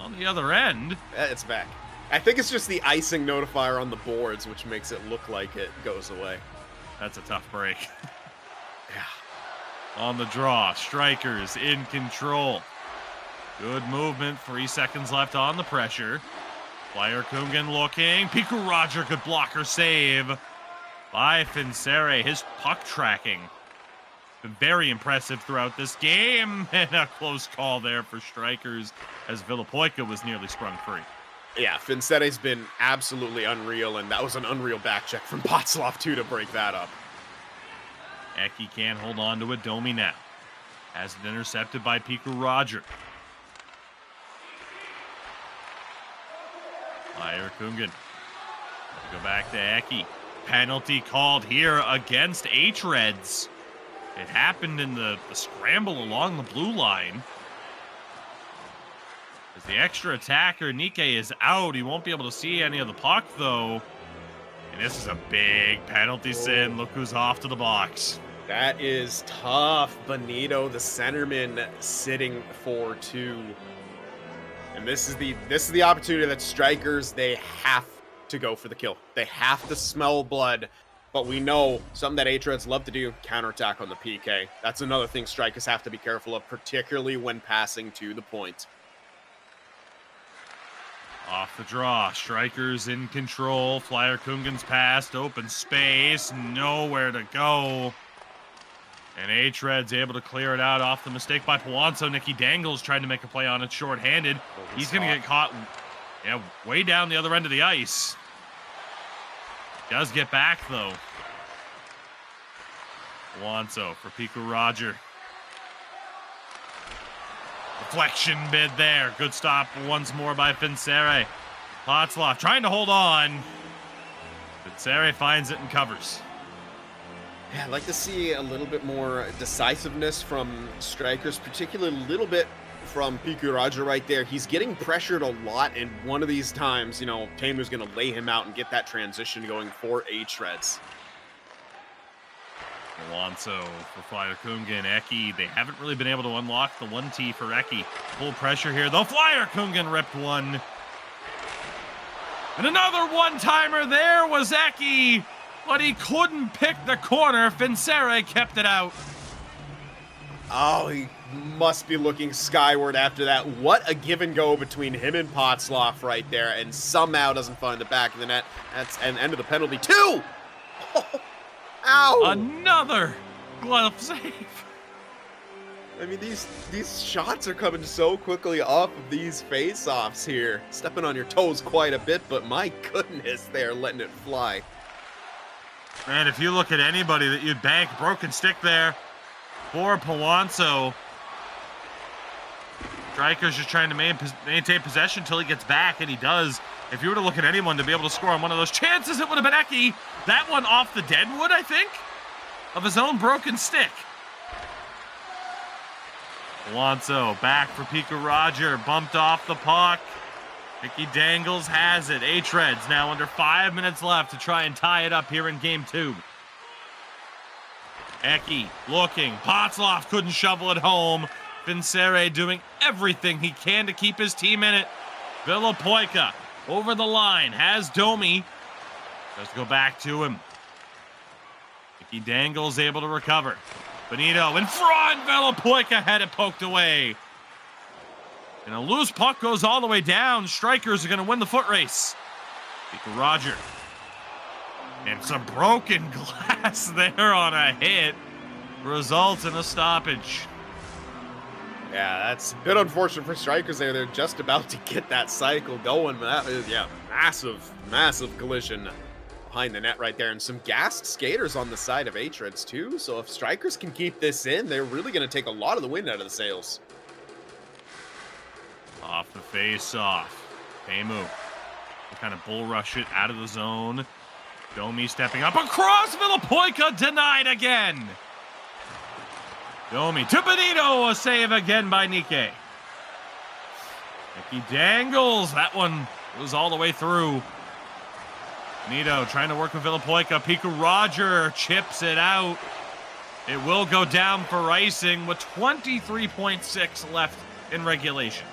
on the other end. It's back. I think it's just the icing notifier on the boards, which makes it look like it goes away. That's a tough break. Yeah. On the draw, Straikers in control. Good movement, 3 seconds left on the pressure. Flyer Kungan looking. Pico Roger, good blocker save by Finsere. His puck tracking been very impressive throughout this game. And a close call there for Straikers as Villapoika was nearly sprung free. Yeah, Finsette's been absolutely unreal, and that was an unreal back check from Potzloff, too, to break that up. Ekin can't hold on to it. Domi now has it intercepted by Pico Roger. Flyer Kungan. Go back to Ekin. Penalty called here against hREDS. It happened in the scramble along the blue line. As the extra attacker, Nikkei, is out. He won't be able to see any of the puck, though. And this is a big penalty sin. Look who's off to the box. That is tough. Benito, the centerman, sitting for 2. And this is the opportunity that Straikers, they have to go for the kill. They have to smell blood. But we know something that hREDS love to do, counterattack on the PK. That's another thing Straikers have to be careful of, particularly when passing to the point. Off the draw, Straikers in control. Flyer Kungan's passed, open space, nowhere to go. And hREDS able to clear it out off the mistake by Powanzo. Nicky Dangles trying to make a play on it short-handed. He's going to get caught way down the other end of the ice. Does get back, though. Powanzo for Pico Roger. Deflection bid there. Good stop once more by Finsere. Potzloff trying to hold on. Finsere finds it and covers. Yeah, I'd like to see a little bit more decisiveness from Straikers, particularly a little bit from Pico Roger right there. He's getting pressured a lot, and one of these times, Teemu's going to lay him out and get that transition going for hREDS. Alonso for Flyer Kungan. Ekin, they haven't really been able to unlock the 1T for Ekin. Full pressure here, though. Flyer Kungan ripped one. And another one-timer there was Ekin, but he couldn't pick the corner. Finsere kept it out. Oh, he must be looking skyward after that. What a give and go between him and Potzloff right there, and somehow doesn't find the back of the net. That's an end of the penalty. 2! Oh. Ow! Another glove save. I mean, these shots are coming so quickly off of these face-offs here. Stepping on your toes quite a bit, but my goodness, they're letting it fly. Man, if you look at anybody that you'd bank broken stick there for Powanzo. Straikers just trying to maintain possession until he gets back, and he does. If you were to look at anyone to be able to score on one of those chances, it would have been Ekin. That one off the deadwood, I think, of his own broken stick. Alonso back for Pico Roger. Bumped off the puck. Mickey Dangles has it. hREDS now under 5 minutes left to try and tie it up here in game 2. Ekin looking. Potzloff couldn't shovel it home. Finsere doing everything he can to keep his team in it. Villapoika over the line. Has Domi. Let's go back to him. Mickey Dangles able to recover. Benito in front. Villapoika had it poked away. And a loose puck goes all the way down. Straikers are going to win the foot race. Roger. And some broken glass there on a hit. Results in a stoppage. Yeah, that's a bit unfortunate for Straikers there. They're just about to get that cycle going. But that is, yeah, massive collision behind the net right there. And some gassed skaters on the side of hREDS too. So if Straikers can keep this in, they're really going to take a lot of the wind out of the sails. Off the face-off. Pemu. Kind of bull rush it out of the zone. Domi stepping up across. Villapoika denied again. Domi to Benito. A save again by Nike. Mickey Dangles. That one was all the way through. Benito trying to work with Villapoika. Piku Roger chips it out. It will go down for icing with 23.6 left in regulation.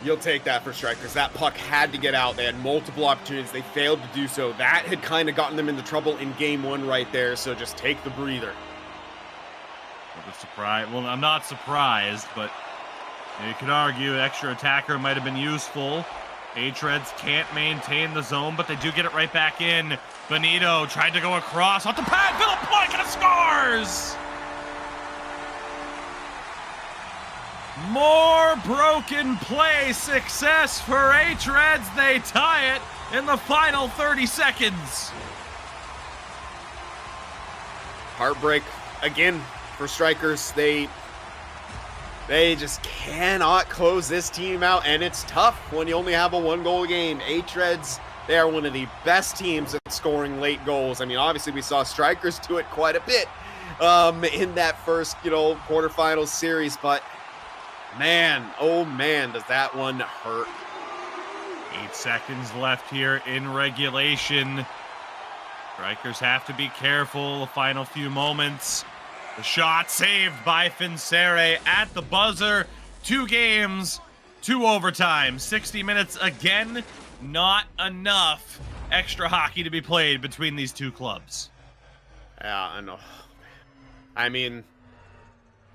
You'll take that for Straikers. That puck had to get out. They had multiple opportunities. They failed to do so. That had kind of gotten them into trouble in game 1 right there, so just take the breather. Well, I'm not surprised, but you could argue an extra attacker might have been useful. hREDS can't maintain the zone, but they do get it right back in. Benito tried to go across. Off the pad, Villapoika scores! More broken play success for hREDS. They tie it in the final 30 seconds. Heartbreak again for Straikers. They just cannot close this team out, and it's tough when you only have a 1-goal game. hREDS, they are one of the best teams at scoring late goals. I mean, obviously we saw Straikers do it quite a bit in that first, quarterfinals series, but man, oh man, does that one hurt. 8 seconds left here in regulation. Strikers have to be careful the final few moments. The shot saved by Finsere at the buzzer. 2 games, 2 overtime, 60 minutes again. Not enough extra hockey to be played between these two clubs. Yeah, I know. I mean,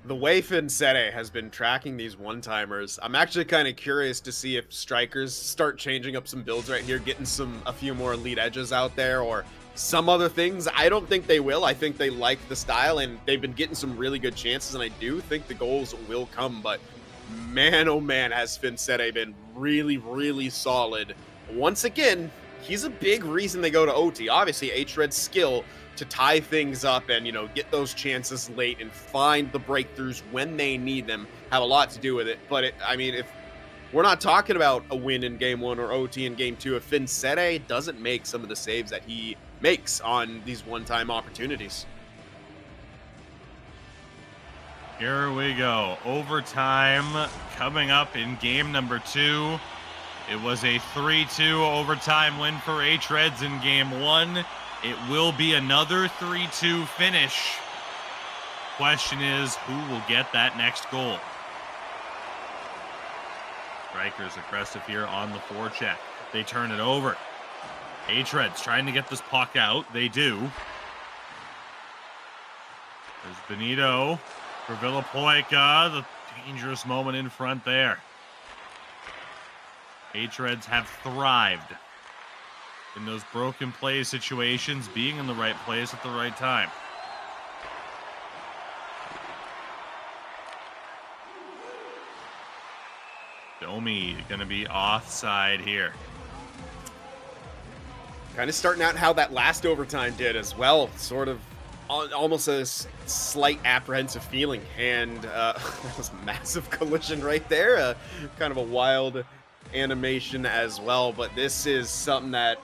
the way Finsere has been tracking these one-timers, I'm actually kind of curious to see if Strikers start changing up some builds right here, getting a few more elite edges out there, or some other things. I don't think they will. I think they like the style, and they've been getting some really good chances, and I do think the goals will come, but man, oh man, has Finsere been really, really solid. Once again, he's a big reason they go to OT. Obviously, hRED's skill to tie things up and, get those chances late and find the breakthroughs when they need them have a lot to do with it. But, if we're not talking about a win in Game 1 or OT in Game 2, if Finsere doesn't make some of the saves that he makes on these one-time opportunities. Here we go. Overtime coming up in game number 2. It was a 3-2 overtime win for hREDS in game 1. It will be another 3-2 finish. Question is, who will get that next goal? Straikers aggressive here on the forecheck. They turn it over. hREDS trying to get this puck out. They do. There's Benito for Villapoika. The dangerous moment in front there. hREDS have thrived in those broken play situations, being in the right place at the right time. Domi going to be offside here. Kind of starting out how that last overtime did as well. Sort of almost a slight apprehensive feeling. And that was a massive collision right there. Kind of a wild animation as well. But this is something that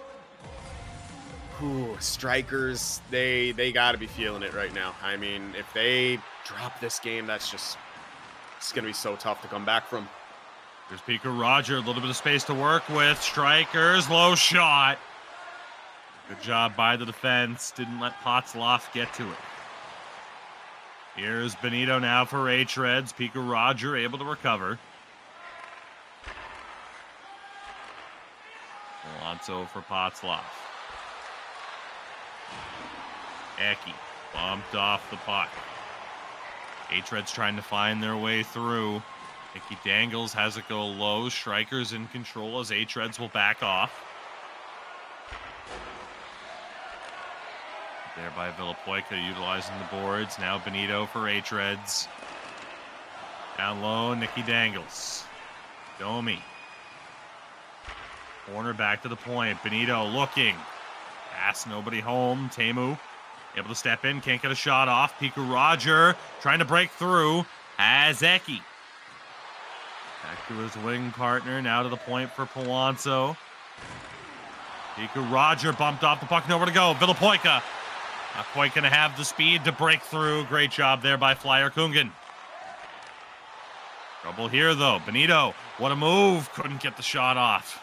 Strikers, they got to be feeling it right now. I mean, if they drop this game, it's going to be so tough to come back from. Here's Pico Roger, a little bit of space to work with. Straikers, low shot. Good job by the defense. Didn't let Potzloff get to it. Here's Benito now for hREDS. Pico Roger able to recover. Alonso for Potzloff. Ekin bumped off the puck. hREDS trying to find their way through. Nicky Dangles has it go low. Straikers in control as hREDS will back off. There by Villapoica utilizing the boards. Now Benito for hREDS. Down low, Nicky Dangles. Domi. Corner back to the point. Benito looking. Pass, nobody home. Teemu able to step in. Can't get a shot off. Pico Roger trying to break through. Has Ekin. Back to his wing partner. Now to the point for Polanco. Pico Roger bumped off the puck. Nowhere to go. Villapoica. Not quite going to have the speed to break through. Great job there by Flyer Kungen. Trouble here, though. Benito, what a move. Couldn't get the shot off.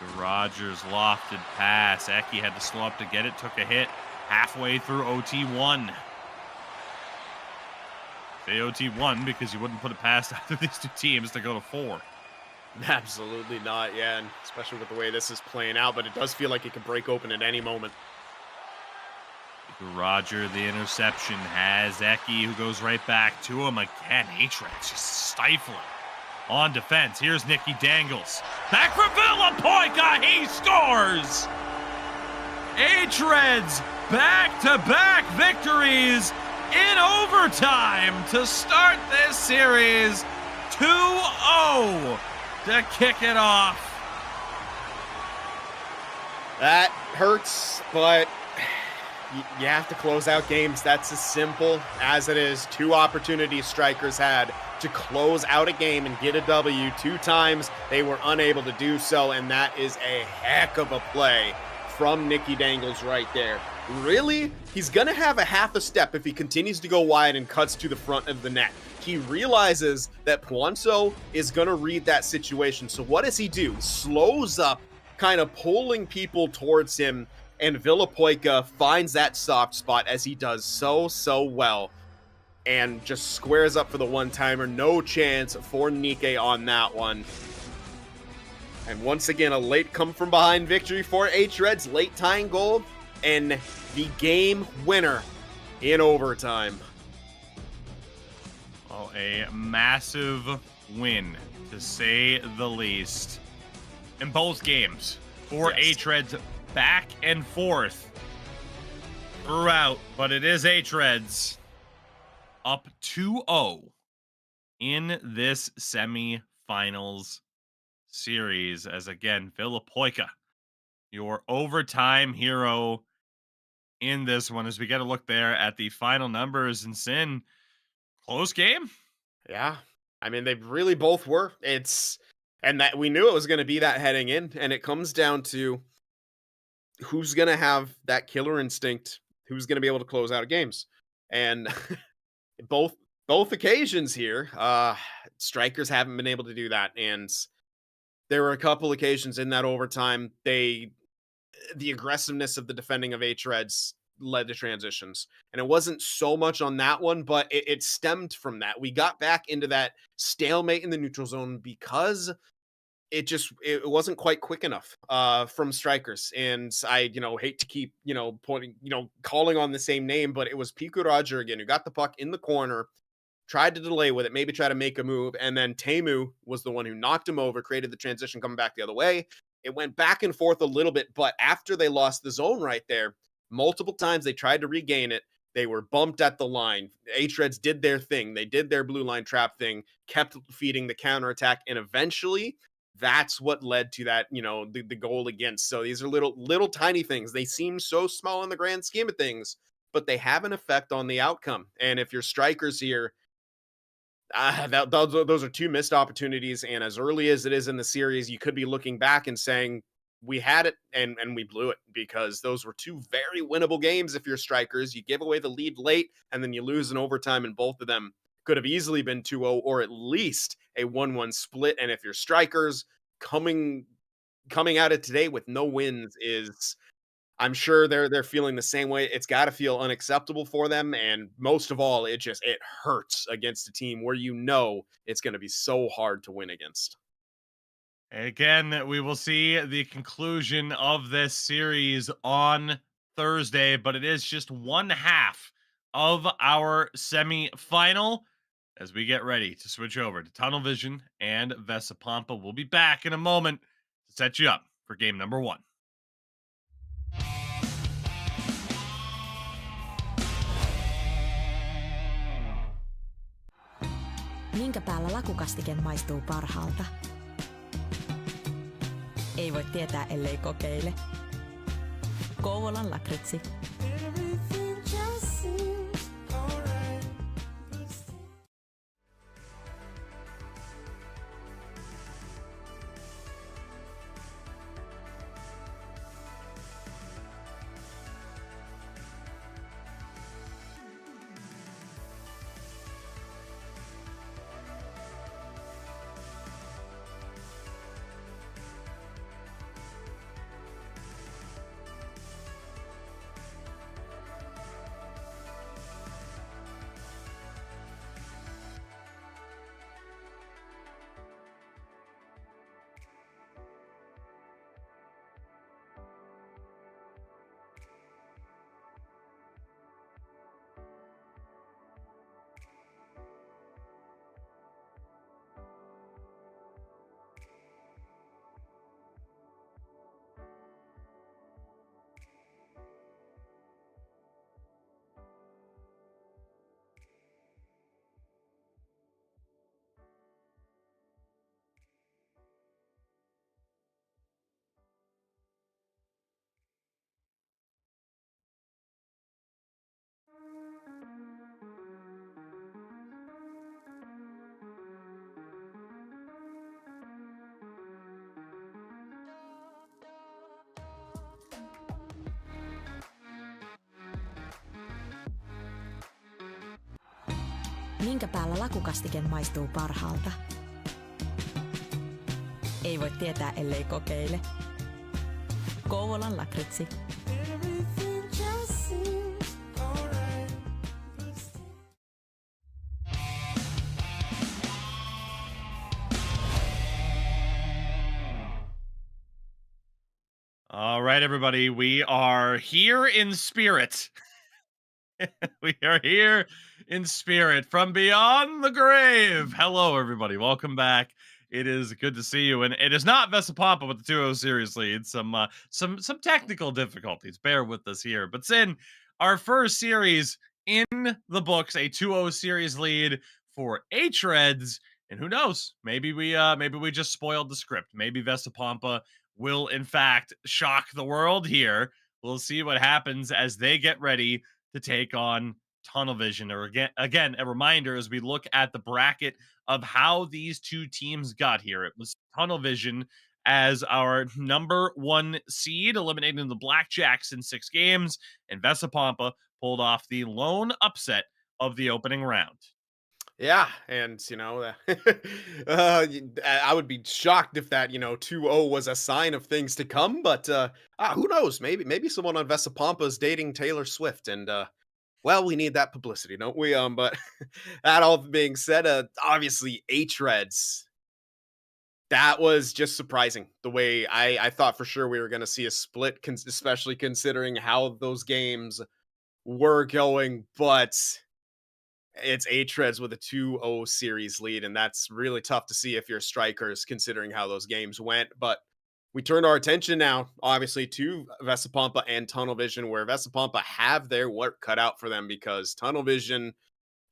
The Rogers lofted pass. Ekin had to slow up to get it. Took a hit halfway through OT1. Say OT1 because you wouldn't put it past either of these two teams to go to 4. Absolutely not, yeah, and especially with the way this is playing out, but it does feel like it could break open at any moment. Roger, the interception, has Ekin, who goes right back to him again. hREDS just stifling on defense. Here's Nicky Dangles. Back for Villapoica, he scores! hREDS back-to-back victories in overtime to start this series. 2-0 to kick it off. That hurts, but you have to close out games. That's as simple as it is. 2 opportunities Straikers had to close out a game and get a W. 2 times they were unable to do so, and that is a heck of a play from Nicky Dangles right there. Really, he's going to have a half a step if he continues to go wide and cuts to the front of the net. He realizes that Polanco is going to read that situation. So what does he do? He slows up, kind of pulling people towards him, and Villapoica finds that soft spot as he does so well and just squares up for the one-timer. No chance for Nikke on that one. And once again, a late come-from-behind victory for hREDS. Late tying goal and the game winner in overtime. Oh, a massive win, to say the least, in both games for hREDS. Back and forth throughout, but it is hREDS up 2-0 in this semifinals series. As again, Villapoica, your overtime hero in this one, as we get a look there at the final numbers. And Sin, close game. Yeah, I mean, they really both were. And that we knew it was going to be that heading in, and it comes down to who's going to have that killer instinct, who's going to be able to close out games. And both occasions here, Straikers haven't been able to do that. And there were a couple occasions in that overtime, the aggressiveness of the defending of hREDS led to transitions. And it wasn't so much on that one, but it stemmed from that. We got back into that stalemate in the neutral zone because it wasn't quite quick enough from Straikers. And I, hate to keep, calling on the same name, but it was Pico Roger again, who got the puck in the corner, tried to delay with it, maybe try to make a move. And then Teemu was the one who knocked him over, created the transition coming back the other way. It went back and forth a little bit, but after they lost the zone right there, multiple times they tried to regain it. They were bumped at the line. hREDS did their thing. They did their blue line trap thing, kept feeding the counterattack, and eventually that's what led to that, the goal against. So these are little tiny things. They seem so small in the grand scheme of things, but they have an effect on the outcome. And if you're Straikers here, those are 2 missed opportunities. And as early as it is in the series, you could be looking back and saying, we had it and we blew it, because those were 2 very winnable games. If you're Straikers, you give away the lead late and then you lose in overtime, and both of them could have easily been 2-0 or at least a 1-1 split. And if you're Strikers, coming at it today with no wins is, I'm sure they're feeling the same way. It's got to feel unacceptable for them, and most of all, it hurts against a team where it's going to be so hard to win against. Again, we will see the conclusion of this series on Thursday, but it is just one half of our semifinal as we get ready to switch over to Tunnel Vision and Vesa Pompa. We'll be back in a moment to set you up for game number 1. Minkä päällä lakukastike maistuu parhaalta? Ei voi tietää, ellei kokeile. Kouvolan lakritsi. Minkä päällä lakukastike maistuu parhaalta? Ei voi tietää, ellei kokeile. Kouvolan lakritsi. All right, everybody, we are here in spirit. We are here in spirit from beyond the grave. Hello, everybody. Welcome back. It is good to see you. And it is not Vesa Pompa with the 2-0 series lead. Some technical difficulties. Bear with us here. But Sin, our first series in the books, a 2-0 series lead for hREDS. And who knows? Maybe we just spoiled the script. Maybe Vesa Pompa will in fact shock the world here. We'll see what happens as they get ready to take on Tunnel Vision. Or again, a reminder as we look at the bracket of how these two teams got here. It was Tunnel Vision as our number 1 seed, eliminating the Blackjacks in 6 games, and Vesa Pompa pulled off the lone upset of the opening round. Yeah, and I would be shocked if that 2-0 was a sign of things to come. But who knows? Maybe someone on Vesa Pompa is dating Taylor Swift, and well, we need that publicity, don't we? But that all being said, obviously hREDS. That was just surprising. The way I thought for sure we were going to see a split, especially considering how those games were going, but it's hREDS with a 2-0 series lead, and that's really tough to see if you're Strikers, considering how those games went. But we turn our attention now, obviously, to Vesa Pompa and Tunnel Vision, where Vesa Pompa have their work cut out for them, because Tunnel Vision,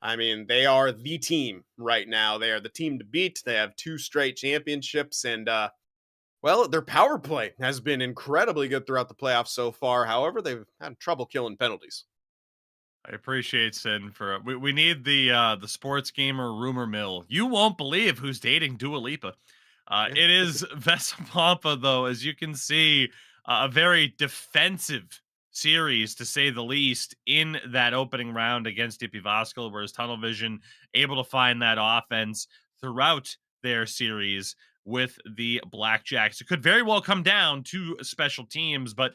I mean, they are the team right now. They are the team to beat. They have 2 straight championships, and well, their power play has been incredibly good throughout the playoffs so far. However, they've had trouble killing penalties. I appreciate Sin for we need the SportsGamer rumor mill. You won't believe who's dating Dua Lipa. It is Vesa Pompa, though, as you can see, a very defensive series, to say the least, in that opening round against Ipi Vasco, whereas Tunnel Vision able to find that offense throughout their series with the Blackjacks. It could very well come down to special teams, but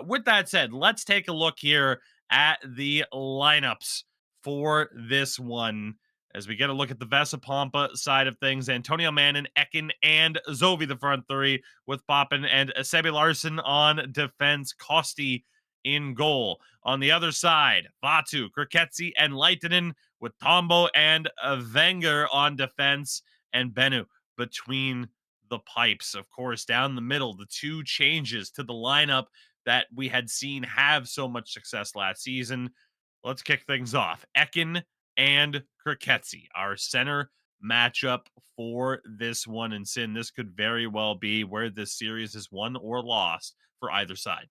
with that said, let's take a look here at the lineups for this one. As we get a look at the Vesa Pompa side of things, Antonio Mannin, Ekin, and Zovi the front three, with Poppin and Sebi Larson on defense, Kosti in goal. On the other side, Vatu, Kriketsi, and Leitinen, with Tombo and Wenger on defense, and Bennu between the pipes. Of course, down the middle, the two changes to the lineup that we had seen have so much success last season. Let's kick things off. Ekin and Kriketsi, our center matchup for this one. And Sin, this could very well be where this series is won or lost for either side.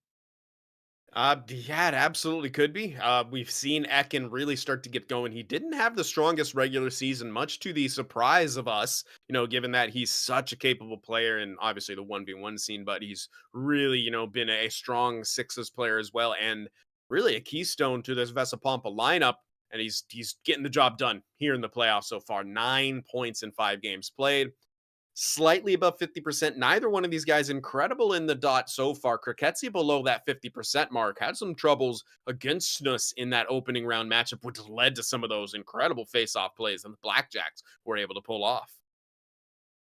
Yeah, it absolutely could be. We've seen Ekin really start to get going. He didn't have the strongest regular season, much to the surprise of us, given that he's such a capable player and obviously the 1v1 scene, but he's really, been a strong sixes player as well and really a keystone to this Vesa Pompa lineup. And he's getting the job done here in the playoffs so far. 9 points in 5 games played. Slightly above 50%. Neither one of these guys incredible in the dot so far. Kriketsi below that 50% mark. Had some troubles against us in that opening round matchup, which led to some of those incredible face-off plays and the Blackjacks were able to pull off.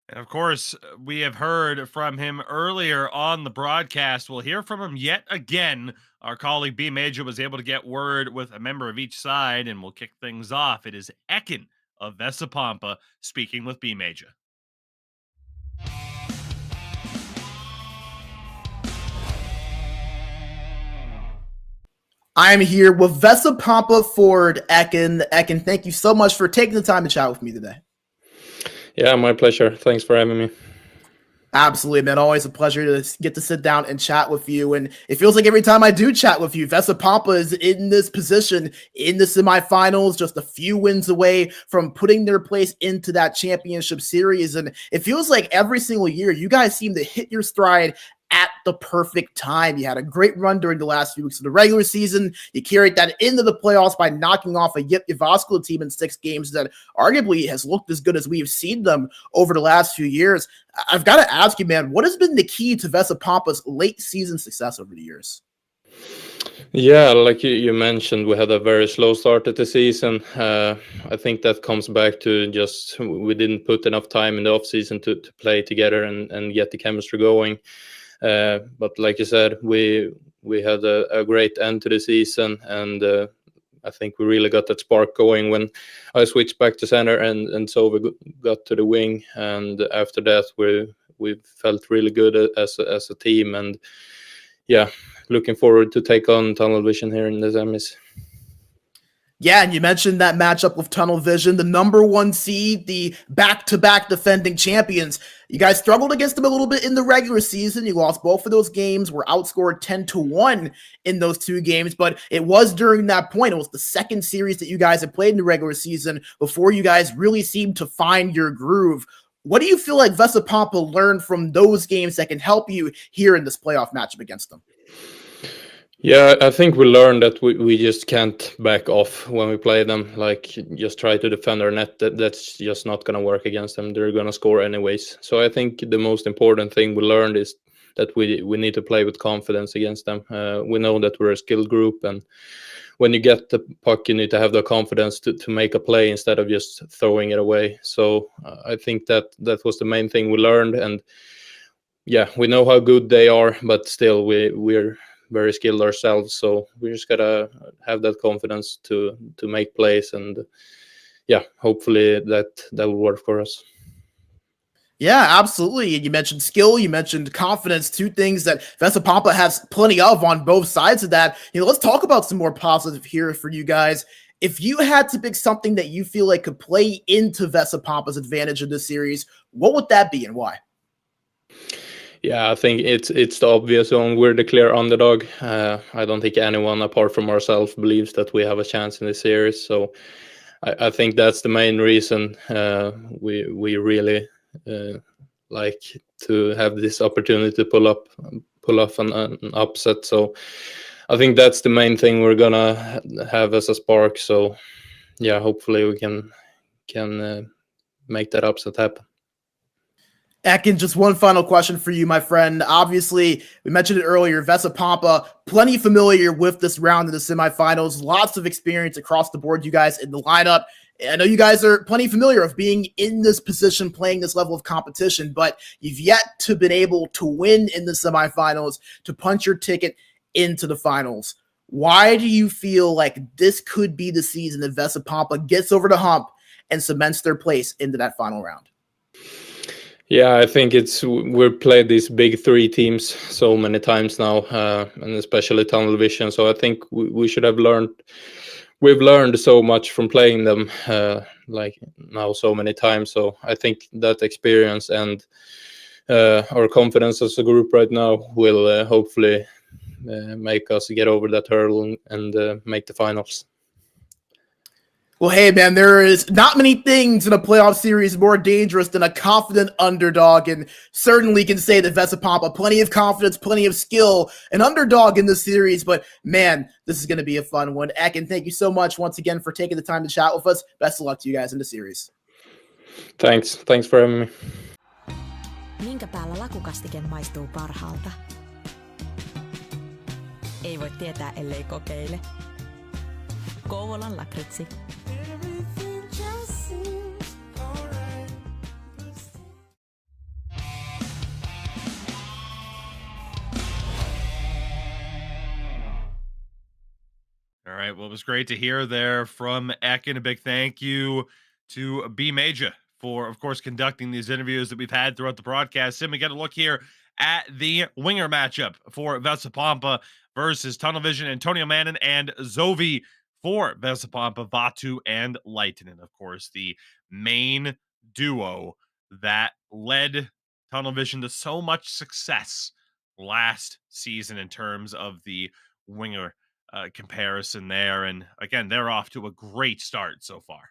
And of course, we have heard from him earlier on the broadcast. We'll hear from him yet again. Our colleague B Major was able to get word with a member of each side, and we'll kick things off. It is Ekin of Vesa Pompa speaking with B Major. I'm here with Vesa Pompa forward Ekin. Ekin, thank you so much for taking the time to chat with me today. Yeah, my pleasure. Thanks for having me. Absolutely, man. Always a pleasure to get to sit down and chat with you. And it feels like every time I do chat with you, Vesa Pompa is in this position in the semifinals, just a few wins away from putting their place into that championship series. And it feels like every single year, you guys seem to hit your stride at the perfect time. You had a great run during the last few weeks of the regular season. You carried that into the playoffs by knocking off a Yip Yavaskala team in 6 games that arguably has looked as good as we've seen them over the last few years. I've got to ask you, man, what has been the key to Vesa Pompa's late season success over the years? Yeah, like you mentioned, we had a very slow start at the season. I think that comes back to just we didn't put enough time in the off season to play together and get the chemistry going. But like you said, we had a great end to the season, and I think we really got that spark going when I switched back to center, and so we got to the wing. And after that, we felt really good as a team, and yeah, looking forward to take on Tunnel Vision here in the semis. Yeah, and you mentioned that matchup with Tunnel Vision, the number 1 seed, the back-to-back defending champions. You guys struggled against them a little bit in the regular season. You lost both of those games, were outscored 10-1 in those 2 games, but it was during that point. It was the second series that you guys had played in the regular season before you guys really seemed to find your groove. What do you feel like Vesa Pompa learned from those games that can help you here in this playoff matchup against them? Yeah, I think we learned that we just can't back off when we play them. Like, just try to defend our net. That's just not going to work against them. They're going to score anyways. So I think the most important thing we learned is that we need to play with confidence against them. We know that we're a skilled group, and when you get the puck, you need to have the confidence to make a play instead of just throwing it away. So I think that was the main thing we learned. And yeah, we know how good they are, but still we're very skilled ourselves, so we just gotta have that confidence to make plays, and yeah, hopefully that will work for us. Yeah, absolutely. And you mentioned skill, you mentioned confidence, 2 things that Vesa Pompa has plenty of on both sides of that. Let's talk about some more positive here for you guys. If you had to pick something that you feel like could play into Vesa Pompa's advantage in this series, what would that be and why? Yeah, I think it's the obvious one. We're the clear underdog. I don't think anyone apart from ourselves believes that we have a chance in this series. So I think that's the main reason we really like to have this opportunity to pull off an upset. So I think that's the main thing we're gonna have as a spark. So yeah, hopefully we can make that upset happen. Ekin, just one final question for you, my friend. Obviously, we mentioned it earlier, Vesa Pompa, plenty familiar with this round in the semifinals, lots of experience across the board, you guys in the lineup. I know you guys are plenty familiar of being in this position, playing this level of competition, but you've yet to been able to win in the semifinals, to punch your ticket into the finals. Why do you feel like this could be the season that Vesa Pompa gets over the hump and cements their place into that final round? Yeah, I think we've played these big three teams so many times now, and especially Tunnel Vision. So I think we should have learned. We've learned so much from playing them like now so many times. So I think that experience and our confidence as a group right now will hopefully make us get over that hurdle and make the finals. Well, hey, man, there is not many things in a playoff series more dangerous than a confident underdog, and certainly can say that Vesa Pompa, plenty of confidence, plenty of skill, an underdog in this series, but man, this is going to be a fun one. Ekin, thank you so much once again for taking the time to chat with us. Best of luck to you guys in the series. Thanks for having me. Minkä päällä lakukastiken maistuu parhaalta? Ei voi tietää, ellei kokeile. Kouvolan lakritsi. All right. Well, it was great to hear there from Ekin. A big thank you to B Major for, of course, conducting these interviews that we've had throughout the broadcast. And we get a look here at the winger matchup for Vesa Pompa versus Tunnel Vision, Antonio Mannon and Zovi for Vesa Pompa, Vatu, and Leitinen. Of course, the main duo that led Tunnel Vision to so much success last season in terms of the winger comparison there. And again, they're off to a great start so far.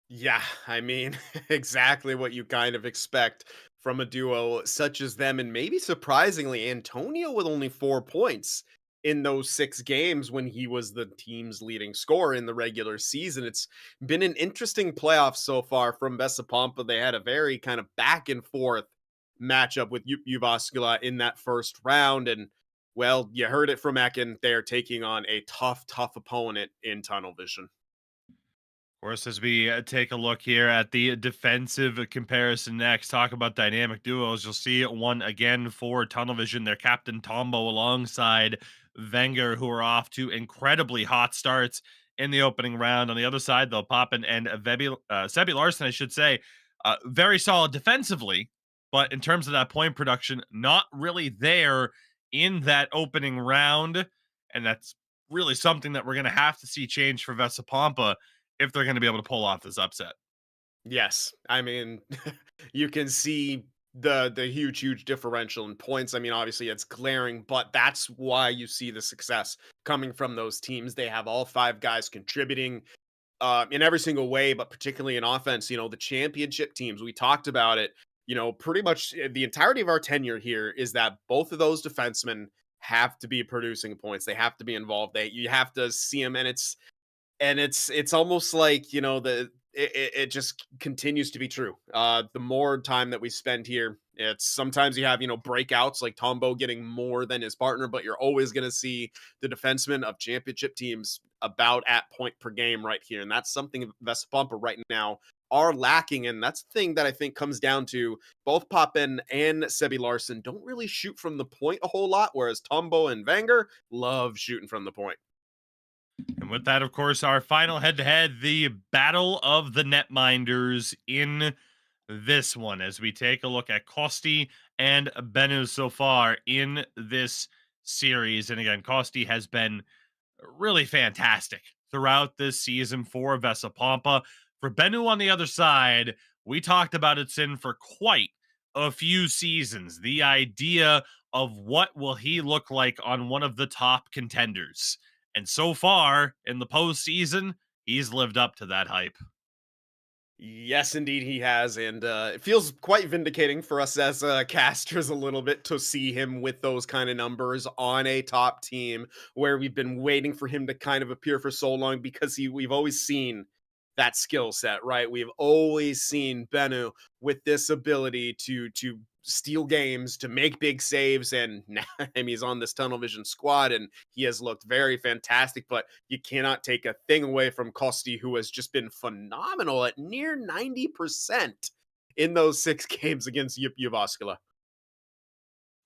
Yeah, I mean, exactly what you kind of expect from a duo such as them. And maybe surprisingly, Antonio with only 4 points in those 6 games when he was the team's leading scorer in the regular season. It's been an interesting playoff so far from Vesa Pompa. They had a very kind of back and forth matchup with Jyväskylä in that first round. And well, you heard it from Ekin. They're taking on a tough opponent in Tunnel Vision. Of course, as we take a look here at the defensive comparison next, talk about dynamic duos, you'll see one again for Tunnel Vision, their captain Tombo alongside Wenger, who are off to incredibly hot starts in the opening round. On the other side, they'll Poppin and Sebi Larson, I should say, very solid defensively, but in terms of that point production, not really there in that opening round. And that's really something that we're going to have to see change for Vesa Pompa if they're going to be able to pull off this upset. Yes, I mean, you can see the huge differential in points. I mean, obviously it's glaring, but that's why you see the success coming from those teams. They have all 5 guys contributing in every single way, but particularly in offense. You know, the championship teams, we talked about it, you know, pretty much the entirety of our tenure here is that both of those defensemen have to be producing points. They have to be involved. You have to see them, and it's almost like, you know, it just continues to be true. The more time that we spend here, it's sometimes you have, you know, breakouts like Tombo getting more than his partner, but you're always going to see the defensemen of championship teams about at point per game right here. And that's something Vesa Pompa right now are lacking. And that's the thing that I think comes down to both Poppin and Sebi Larson don't really shoot from the point a whole lot, whereas Tombo and Wenger love shooting from the point. And with that, of course, our final head-to-head, the Battle of the Netminders in this one, as we take a look at Kosti and Bennu so far in this series. And again, Kosti has been really fantastic throughout this season for Vesa Pompa. For Bennu on the other side, we talked about it, Sin, for quite a few seasons. The idea of what will he look like on one of the top contenders. And so far in the postseason, he's lived up to that hype. Yes, indeed he has. And it feels quite vindicating for us as casters a little bit to see him with those kind of numbers on a top team where we've been waiting for him to kind of appear for so long, because we've always seen that skill set, right? We've always seen Bennu with this ability to steal games, to make big saves, and now he's on this tunnel vision squad, and he has looked very fantastic. But you cannot take a thing away from Kosti, who has just been phenomenal at near 90% in those 6 games against Jyväskylä.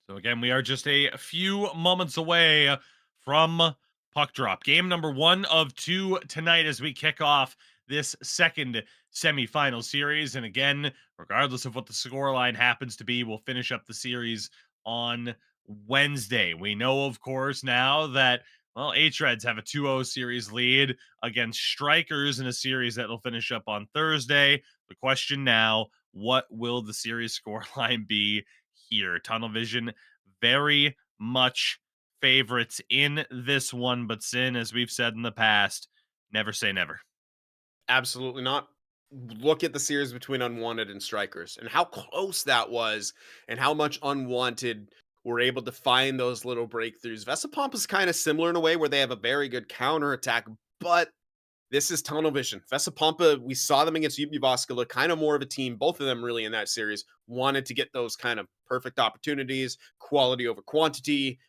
So again, we are just a few moments away from puck drop. Game number 1 of 2 tonight as we kick off this second semifinal series. And again, regardless of what the scoreline happens to be, we'll finish up the series on Wednesday. We know, of course, now that, well, hREDS have a 2-0 series lead against Straikers in a series that will finish up on Thursday. The question now, what will the series scoreline be here? Tunnel Vision very much favorites in this one, but Sin, as we've said in the past, never say never. Absolutely not. Look at the series between Unwanted and Straikers and how close that was, and how much Unwanted were able to find those little breakthroughs. Vesa Pompa is kind of similar in a way where they have a very good counter attack, but this is tunnel vision. Vesa Pompa, we saw them against Jyväskylä, kind of more of a team. Both of them really in that series wanted to get those kind of perfect opportunities, quality over quantity.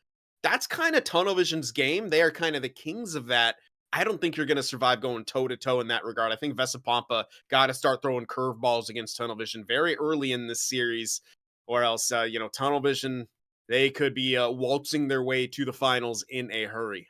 That's kind of tunnel vision's game. They are kind of the kings of that. I don't think you're going to survive going toe-to-toe in that regard. I think Vesa Pompa got to start throwing curveballs against tunnel vision very early in this series, or else, tunnel vision, they could be waltzing their way to the finals in a hurry.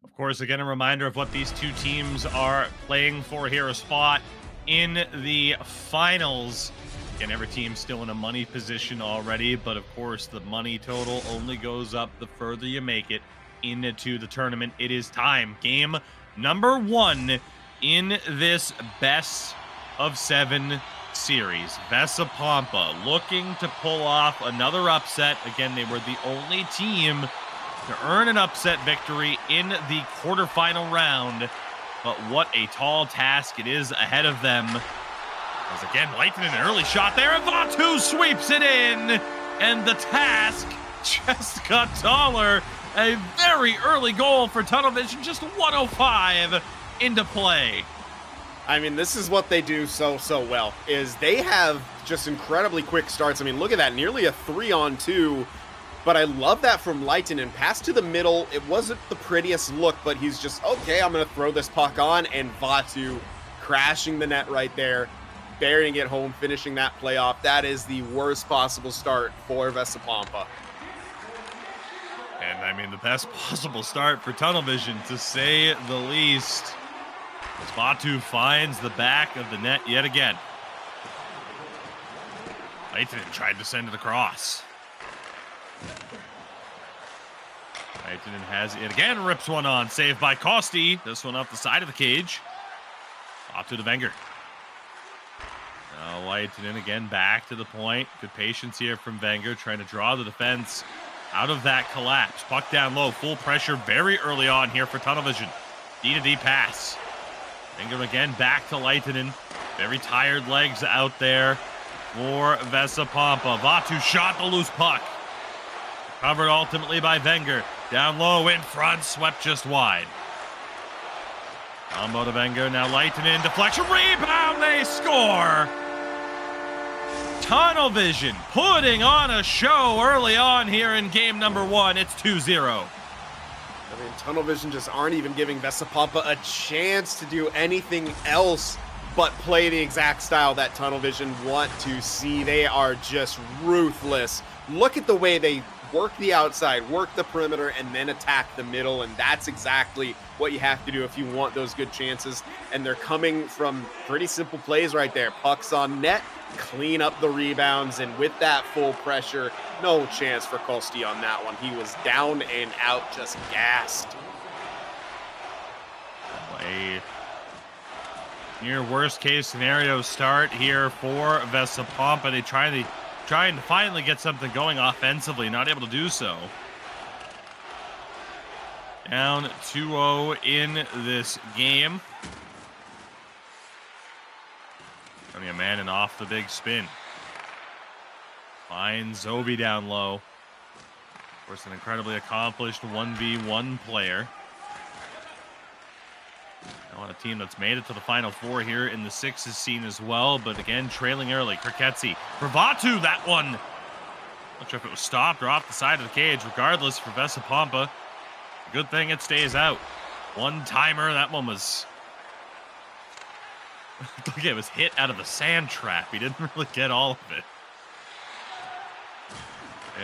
Of course, again, a reminder of what these two teams are playing for here, a spot in the finals. Again, every team's still in a money position already, but of course, the money total only goes up the further you make it into the tournament. It is time. Game number 1 in this best of 7 series. Vesa Pompa looking to pull off another upset. Again, they were the only team to earn an upset victory in the quarterfinal round, but what a tall task it is ahead of them. As again, Leitinen, an early shot there, and Vatu sweeps it in, and the task just got taller. A very early goal for Tunnel Vision, just 1:05 into play. I mean, this is what they do so well, is they have just incredibly quick starts. I mean, look at that, nearly a 3-on-2. But I love that from Leitinen. Pass to the middle. It wasn't the prettiest look, but he's just, okay, I'm going to throw this puck on, and Vatu crashing the net right there, burying it home, finishing that playoff. That is the worst possible start for Vesa Pompa. And I mean, the best possible start for Tunnel Vision, to say the least. As Vatu finds the back of the net yet again. Leitinen tried to send it across. Leitinen has it again, rips one on, saved by Kosti. This one off the side of the cage. Off to the Wenger. Now Leitinen again back to the point. Good patience here from Wenger, trying to draw the defense out of that collapse. Puck down low, full pressure very early on here for Tunnel Vision. D-to-D pass. Wenger again back to Leitinen. Very tired legs out there for Vesa Pompa. Vatu shot the loose puck. Covered ultimately by Wenger. Down low, in front, swept just wide. Combo to Wenger, now Leitinen, deflection, rebound, they score! Tunnel Vision putting on a show early on here in game number 1. It's 2-0. I mean, Tunnel Vision just aren't even giving Vesa Pompa a chance to do anything else but play the exact style that Tunnel Vision want to see. They are just ruthless. Look at the way they work the outside, work the perimeter, and then attack the middle, and that's exactly what you have to do if you want those good chances. And they're coming from pretty simple plays right there. Pucks on net, clean up the rebounds, and with that full pressure, no chance for Kosti on that one. He was down and out, just gassed. A near worst case scenario start here for Vesa Pompa. They trying to finally get something going offensively, not able to do so. Down 2-0 in this game. Coming a man and off the big spin. Finds Zobi down low. Of course, an incredibly accomplished 1v1 player. Now on a team that's made it to the Final Four here in the sixes scene as well, but again, trailing early. Kriketsi for Vatu, that one. Not sure if it was stopped or off the side of the cage. Regardless, for Vesa Pompa, good thing it stays out. One timer, that one was... Look, it was hit out of the sand trap. He didn't really get all of it.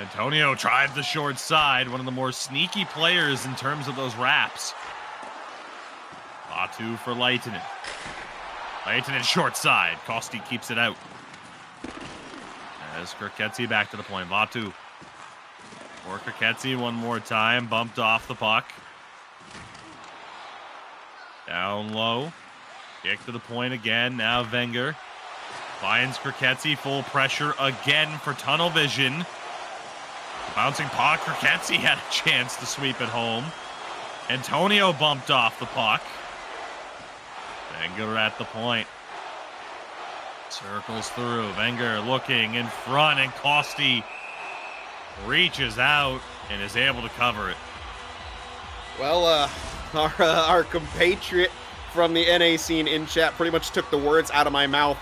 Antonio tried the short side, one of the more sneaky players in terms of those wraps. Vatu for Leitinen. Leitinen short side. Kosti keeps it out. As Kriketsi back to the point. Vatu for Kriketsi one more time. Bumped off the puck. Down low. Kick to the point again. Now Wenger finds Kriketsi. Full pressure again for tunnel vision. Bouncing puck. Kriketsi had a chance to sweep it home. Antonio bumped off the puck. Wenger at the point. Circles through. Wenger looking in front, and Kosti reaches out and is able to cover it. Well, our compatriot from the NA scene in chat pretty much took the words out of my mouth.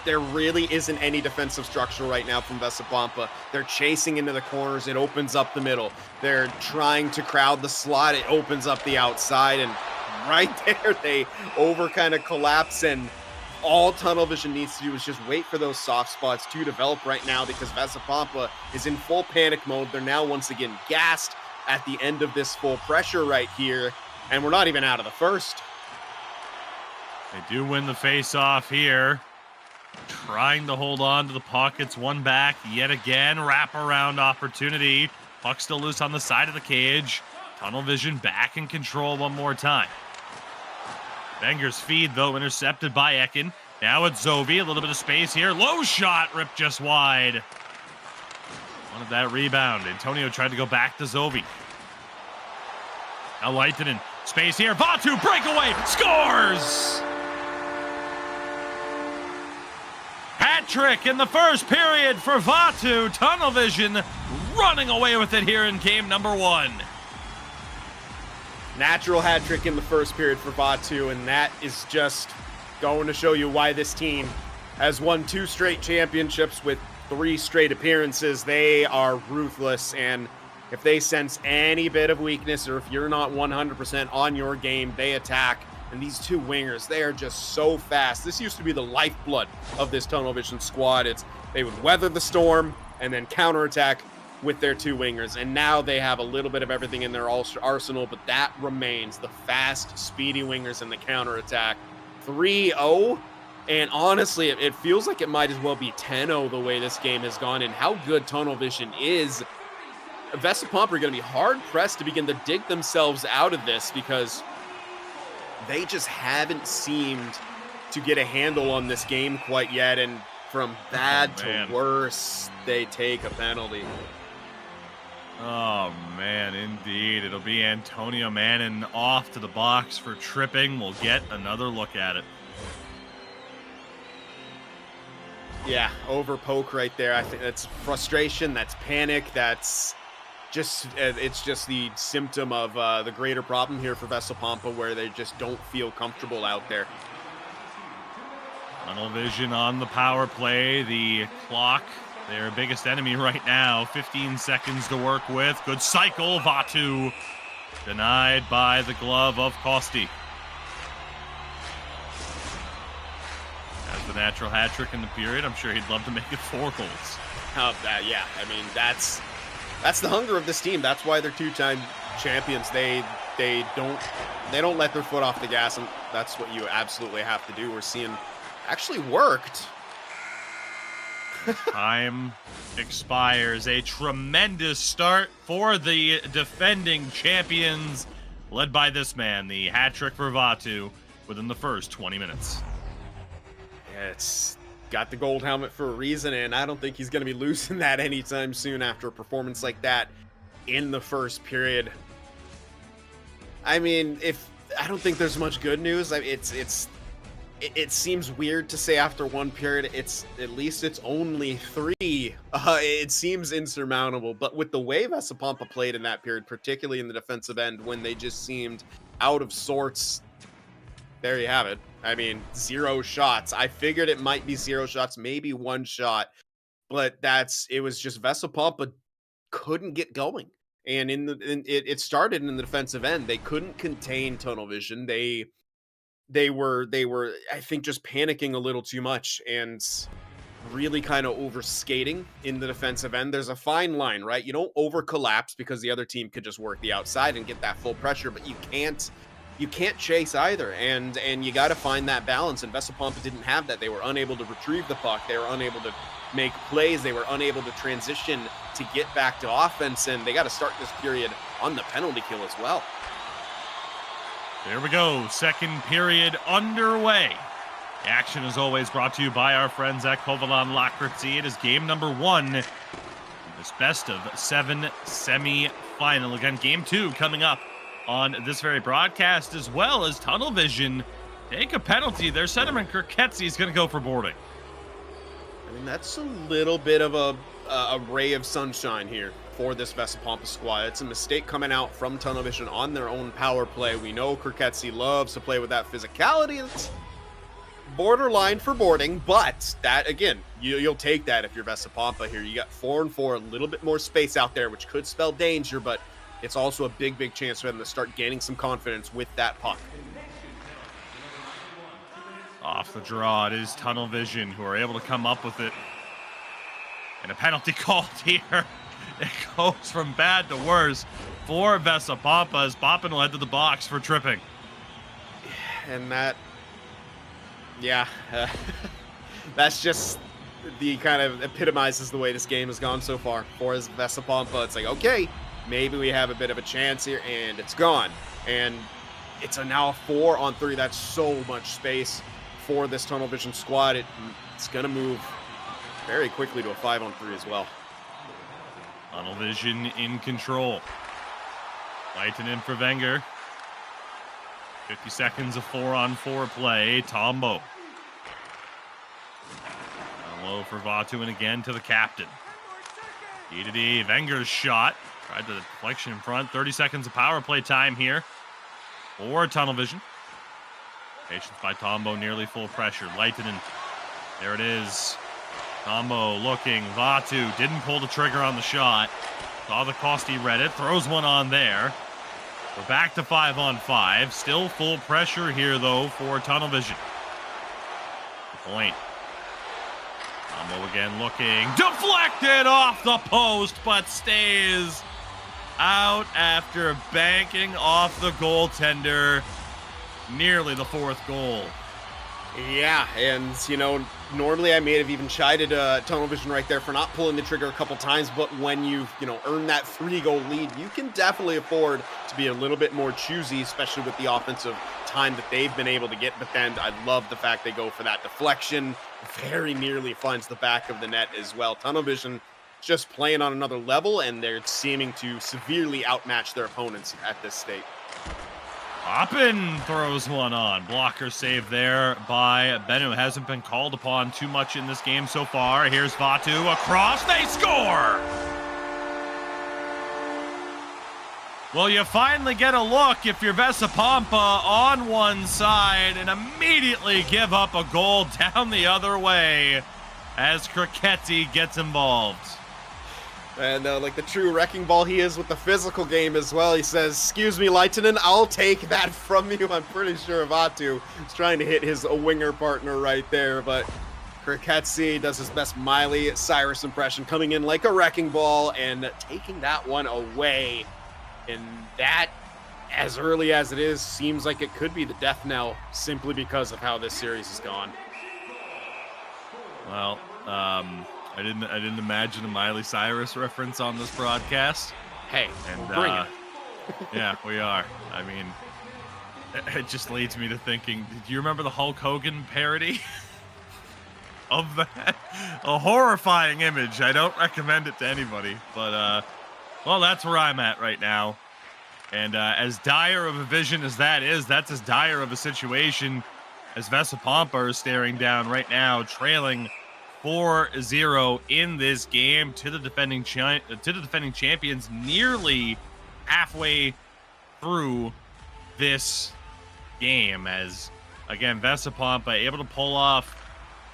There really isn't any defensive structure right now from Vesa Pompa. They're chasing into the corners. It opens up the middle. They're trying to crowd the slot. It opens up the outside. And right there, they kind of collapse. And all tunnel vision needs to do is just wait for those soft spots to develop right now, because Vesa Pompa is in full panic mode. They're now once again gassed at the end of this full pressure right here. And we're not even out of the first. They do win the face-off here. Trying to hold on to the puck. It's one back yet again. Wraparound opportunity. Puck still loose on the side of the cage. Tunnel vision back in control one more time. Wenger's feed, though, intercepted by Ekin. Now it's Zovi. A little bit of space here. Low shot ripped just wide. Wanted that rebound. Antonio tried to go back to Zovi. Now Leitinen. Space here. Vatu breakaway. Scores! Hat trick in the first period for Vatu. Tunnel vision running away with it here in game number one. Natural hat trick in the first period for Vatu, and that is just going to show you why this team has won 2 straight championships with 3 straight appearances. They are ruthless, and if they sense any bit of weakness, or if you're not 100% on your game, they attack. And these 2 wingers, they are just so fast. This used to be the lifeblood of this tunnel vision squad. They would weather the storm and then counterattack with their 2 wingers. And now they have a little bit of everything in their arsenal, but that remains the fast, speedy wingers in the counterattack. 3-0, and honestly, it feels like it might as well be 10-0 the way this game has gone, and how good tunnel vision is. Vesa Pompa are going to be hard-pressed to begin to dig themselves out of this, because they just haven't seemed to get a handle on this game quite yet, and from bad to worse, they take a penalty. Oh, man, indeed. It'll be Antonio Mannin off to the box for tripping. We'll get another look at it. Yeah, over poke right there. I think that's frustration, that's panic, that's just, it's just the symptom of the greater problem here for Vesa Pompa, where they just don't feel comfortable out there. Tunnel vision on the power play. The clock, their biggest enemy right now. 15 seconds to work with. Good cycle. Vatu denied by the glove of Kosti. As the natural hat trick in the period, I'm sure he'd love to make it 4 goals. Yeah, I mean, that's the hunger of this team. That's why they're 2-time champions. They don't let their foot off the gas, and that's what you absolutely have to do. We're seeing actually worked. Time expires. A tremendous start for the defending champions, led by this man, the hat trick for Vatu within the first 20 minutes. Yeah, it's got the gold helmet for a reason, and I don't think he's going to be losing that anytime soon after a performance like that in the first period. I mean, I don't think there's much good news. It seems weird to say after 1 period, at least it's only 3. It seems insurmountable, but with the way Vesa Pompa played in that period, particularly in the defensive end, when they just seemed out of sorts, there you have it. I mean, 0 shots. I figured it might be 0 shots, maybe 1 shot, but it was just Vesa Pompa couldn't get going. And it started in the defensive end. They couldn't contain tunnel vision. They were I think just panicking a little too much and really kind of over skating in the defensive end. There's a fine line, right? You don't over collapse because the other team could just work the outside and get that full pressure, but you can't chase either. And you got to find that balance. And Vesa Pompa didn't have that. They were unable to retrieve the puck. They were unable to make plays. They were unable to transition to get back to offense. And they got to start this period on the penalty kill as well. There we go. Second period underway. The action is always brought to you by our friends at Kovalan Lakritsi. It is game number 1. This best of 7 semi-final. Again, game 2 coming up on this very broadcast, as well as Tunnel Vision take a penalty. Their centerman Kirketsi is going to go for boarding. I mean, that's a little bit of a ray of sunshine here for this Vesa Pompa squad. It's a mistake coming out from Tunnel Vision on their own power play. We know Kirketsi loves to play with that physicality. It's borderline for boarding, but that, again, you'll take that if you're Vesa Pompa here. You got 4-on-4, a little bit more space out there, which could spell danger, but it's also a big chance for them to start gaining some confidence with that puck. Off the draw, it is Tunnel Vision who are able to come up with it. And a penalty called here. It goes from bad to worse for Vesa Pompa as Poppin will head to the box for tripping. And that, yeah, that's just the kind of epitomizes the way this game has gone so far for Vesa Pompa. It's like, okay, maybe we have a bit of a chance here, and it's gone. And it's now a 4-on-3. That's so much space for this Tunnel Vision squad. It's going to move very quickly to a 5-on-3 as well. Tunnel Vision in control. Lighten in for Wenger. 50 seconds of 4-on-4 play. Tombo. Down low for Vatu and again to the captain. D-to-D. Wenger's shot. Tried the deflection in front. 30 seconds of power play time here for Tunnel Vision. Patience by Tombo, nearly full pressure. Leitinen, there it is. Tombo looking, Vatu didn't pull the trigger on the shot. Saw the Costi read it, throws one on there. We're back to 5-on-5. Still full pressure here, though, for Tunnel Vision. Point. Tombo again looking, deflected off the post, but stays out after banking off the goaltender. Nearly the 4th goal. Yeah, and, you know, normally I may have even chided Tunnel Vision right there for not pulling the trigger a couple times, but when you earn that 3-goal lead, you can definitely afford to be a little bit more choosy, especially with the offensive time that they've been able to get. But then I love the fact they go for that deflection. Very nearly finds the back of the net as well. Tunnel Vision just playing on another level, and they're seeming to severely outmatch their opponents at this state. Poppin throws one on. Blocker save there by Bennu. Hasn't been called upon too much in this game so far. Here's Vatu across. They score! Well, you finally get a look if you're Vesa Pompa on one side and immediately give up a goal down the other way as Kirketsi gets involved. And like the true wrecking ball he is with the physical game as well. He says, excuse me, Leitinen, I'll take that from you. I'm pretty sure Vatu is trying to hit his winger partner right there. But Kirketsi does his best Miley Cyrus impression, coming in like a wrecking ball and taking that one away. And that, as early as it is, seems like it could be the death knell simply because of how this series has gone. Well, I didn't imagine a Miley Cyrus reference on this broadcast. Hey, and bring it. Yeah, we are. I mean, it just leads me to thinking, do you remember the Hulk Hogan parody of that? A horrifying image. I don't recommend it to anybody, but well, that's where I'm at right now. And as dire of a vision as that is, that's as dire of a situation as Vesa Pompa is staring down right now, trailing 4-0 in this game to the defending champions, nearly halfway through this game, as Again, Vesa Pompa able to pull off,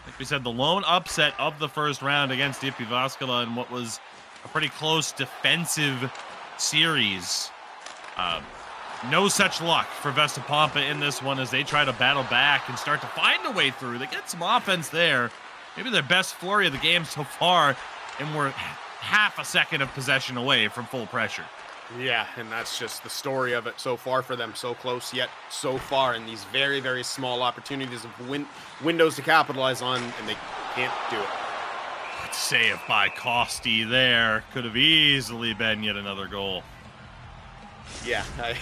like we said, the lone upset of the first round against Jyväskylä in what was a pretty close defensive series. No such luck for Vesa Pompa in this one as they try to battle back and start to find a way through. They get some offense there. Maybe their best flurry of the game so far, and we're half a second of possession away from full pressure. Yeah, and that's just the story of it so far for them. So close, yet so far in these very, very small opportunities of windows to capitalize on, and they can't do it. Save by Kosti there. Could have easily been yet another goal. Yeah, I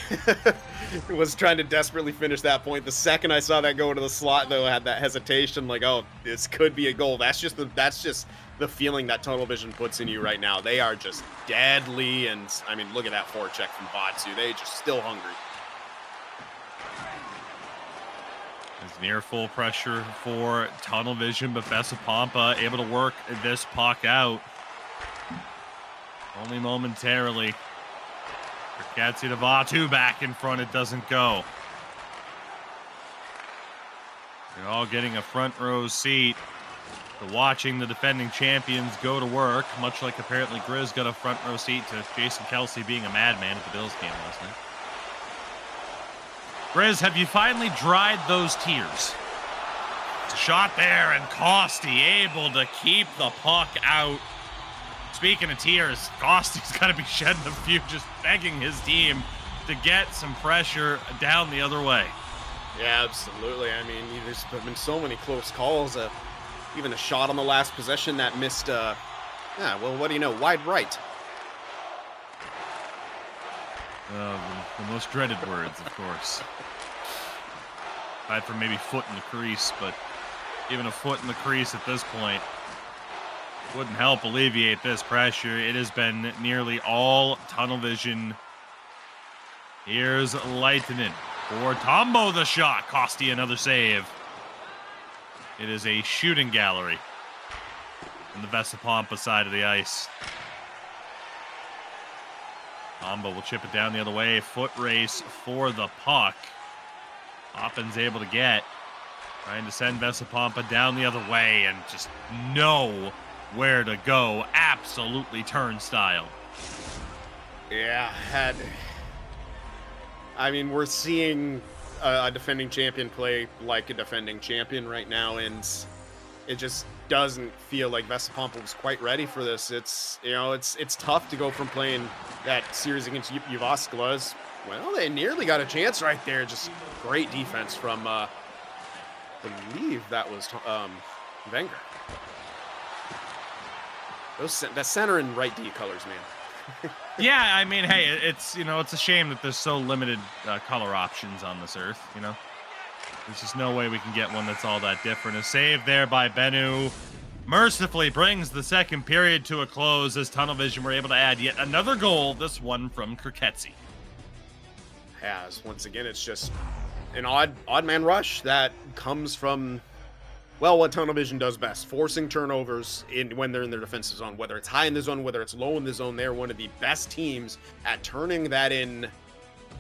was trying to desperately finish that point. The second I saw that go into the slot, though, I had that hesitation, like, oh, this could be a goal. That's just the feeling that tunnel vision puts in you right now. They are just deadly, and I mean, look at that forecheck from Vatsu. They just still hungry. It's near full pressure for tunnel vision, but Vesa Pompa able to work this puck out. Only momentarily. Kriketsi to Vatsu back in front. It doesn't go. They're all getting a front row seat to watching the defending champions go to work, much like apparently Grizz got a front row seat to Jason Kelsey being a madman at the Bills game last night. Grizz, have you finally dried those tears? It's a shot there, and Kosti able to keep the puck out. Speaking of tears, Kosti's got to be shedding a few, just begging his team to get some pressure down the other way. Yeah, absolutely. I mean, there's been so many close calls. Even a shot on the last possession that missed, yeah, well, what do you know? Wide right. The most dreaded words, of course. Aside from maybe foot in the crease, but even a foot in the crease at this point wouldn't help alleviate this pressure. It has been nearly all tunnel vision. Here's Leitinen for Tombo, the shot. Kosti another save. It is a shooting gallery on the Vesa Pompa side of the ice. Pompa will chip it down the other way. Foot race for the puck. Oppin's able to get. Trying to send Vesa Pompa down the other way and just know where to go. Absolutely turnstile. Yeah, I mean, we're seeing a defending champion play like a defending champion right now, and it just doesn't feel like Vesa Pompa was quite ready for this. It's, you know, it's tough to go from playing that series against Jyväskylä. Well, they nearly got a chance right there. Just great defense from, I believe that was Wenger. That center and right D colors, man. Yeah, I mean, hey, it's, you know, it's a shame that there's so limited color options on this earth, you know? There's just no way we can get one that's all that different. A save there by Bennu mercifully brings the second period to a close as Tunnel Vision were able to add yet another goal, this one from Kriketsi. Has once again, it's just an odd man rush that comes from, well, what Tunnel Vision does best, forcing turnovers when they're in their defensive zone, whether it's high in the zone, whether it's low in the zone. They're one of the best teams at turning that in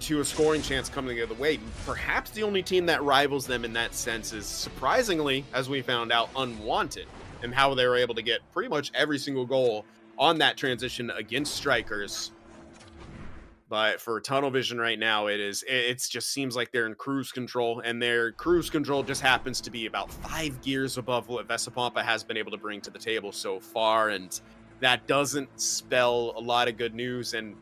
to a scoring chance coming the other way. Perhaps the only team that rivals them in that sense is, surprisingly, as we found out, Unwanted, and how they were able to get pretty much every single goal on that transition against Straikers. But for Tunnel Vision right now, it just seems like they're in cruise control, and their cruise control just happens to be about 5 gears above what Vesa Pompa has been able to bring to the table so far, and that doesn't spell a lot of good news. And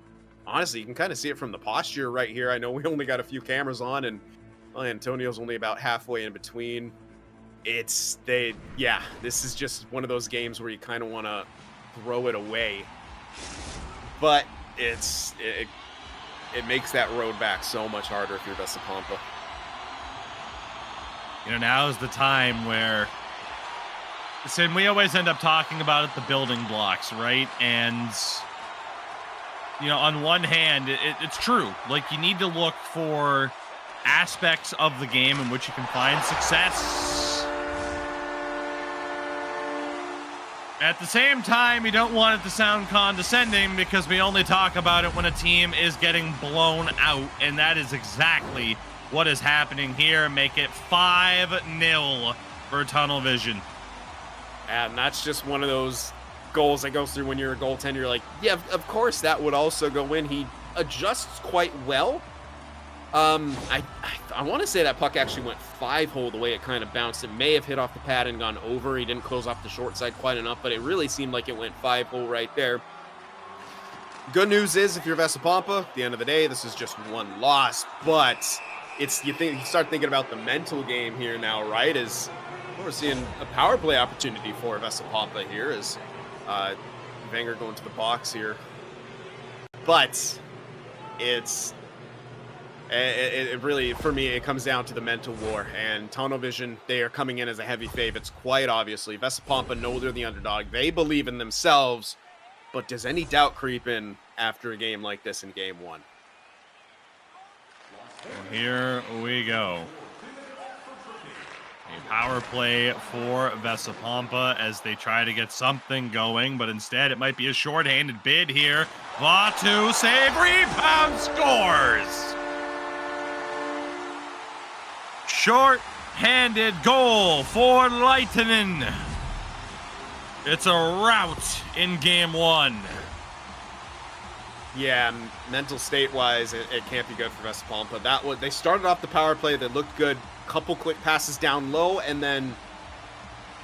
honestly, you can kind of see it from the posture right here. I know we only got a few cameras on, and well, Antonio's only about halfway in between. This is just one of those games where you kind of want to throw it away, but it makes that road back so much harder if you're Vesa Pompa. You know, now is the time where, listen, we always end up talking about it, the building blocks, right? And, you know, on one hand, it's true. Like, you need to look for aspects of the game in which you can find success. At the same time, you don't want it to sound condescending because we only talk about it when a team is getting blown out, and that is exactly what is happening here. Make it 5-0 for Tunnel Vision. And that's just one of those goals that goes through when you're a goaltender. You're like, yeah, of course that would also go in. He adjusts quite well. I want to say that puck actually went 5-hole the way it kind of bounced. It may have hit off the pad and gone over. He didn't close off the short side quite enough, but it really seemed like it went 5-hole right there. Good news is, if you're Vesa Pompa, at the end of the day, this is just one loss. But you start thinking about the mental game here now, right? As we're seeing a power play opportunity for Vesa Pompa here, as Wenger going to the box here. But it really, for me, it comes down to the mental war. And Tunnel Vision, they are coming in as a heavy favorites, quite obviously. Vesa Pompa know they're the underdog. They believe in themselves. But does any doubt creep in after a game like this in game one? Here we go. A power play for Vesa Pompa as they try to get something going, but instead it might be a shorthanded bid here. Vatu save, rebound, scores! Short-handed goal for Leitinen. It's a rout in game one. Yeah, mental state-wise, it can't be good for Vesa Pompa. They started off the power play, they looked good, couple quick passes down low, and then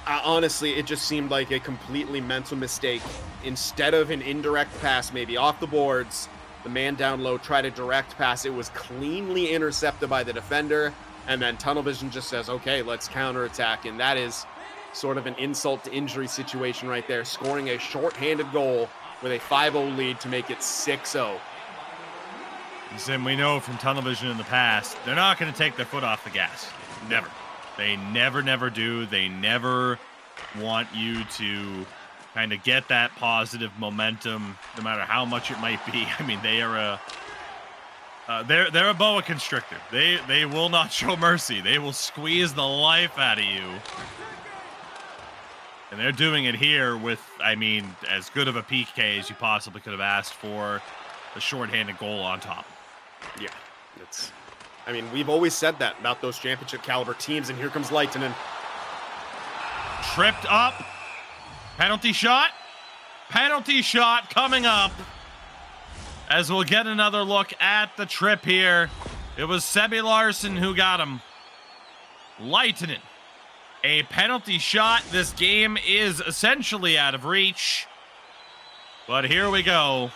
honestly, it just seemed like a completely mental mistake. Instead of an indirect pass, maybe off the boards, the man down low tried a direct pass. It was cleanly intercepted by the defender. And then Tunnel Vision just says, okay, let's counterattack. And that is sort of an insult to injury situation right there, scoring a shorthanded goal with a 5-0 lead to make it 6-0. And we know from Tunnel Vision in the past, they're not going to take their foot off the gas. Never. They never do. They never want you to kind of get that positive momentum, no matter how much it might be. I mean, they are they're a boa constrictor. They will not show mercy. They will squeeze the life out of you. And they're doing it here with, I mean, as good of a PK as you possibly could have asked for, a shorthanded goal on top. Yeah, I mean, we've always said that about those championship caliber teams, and here comes Leitinen. Tripped up. Penalty shot. Penalty shot coming up. As we'll get another look at the trip here. It was Sebi Larson who got him. Leitinen. A penalty shot. This game is essentially out of reach. But here we go.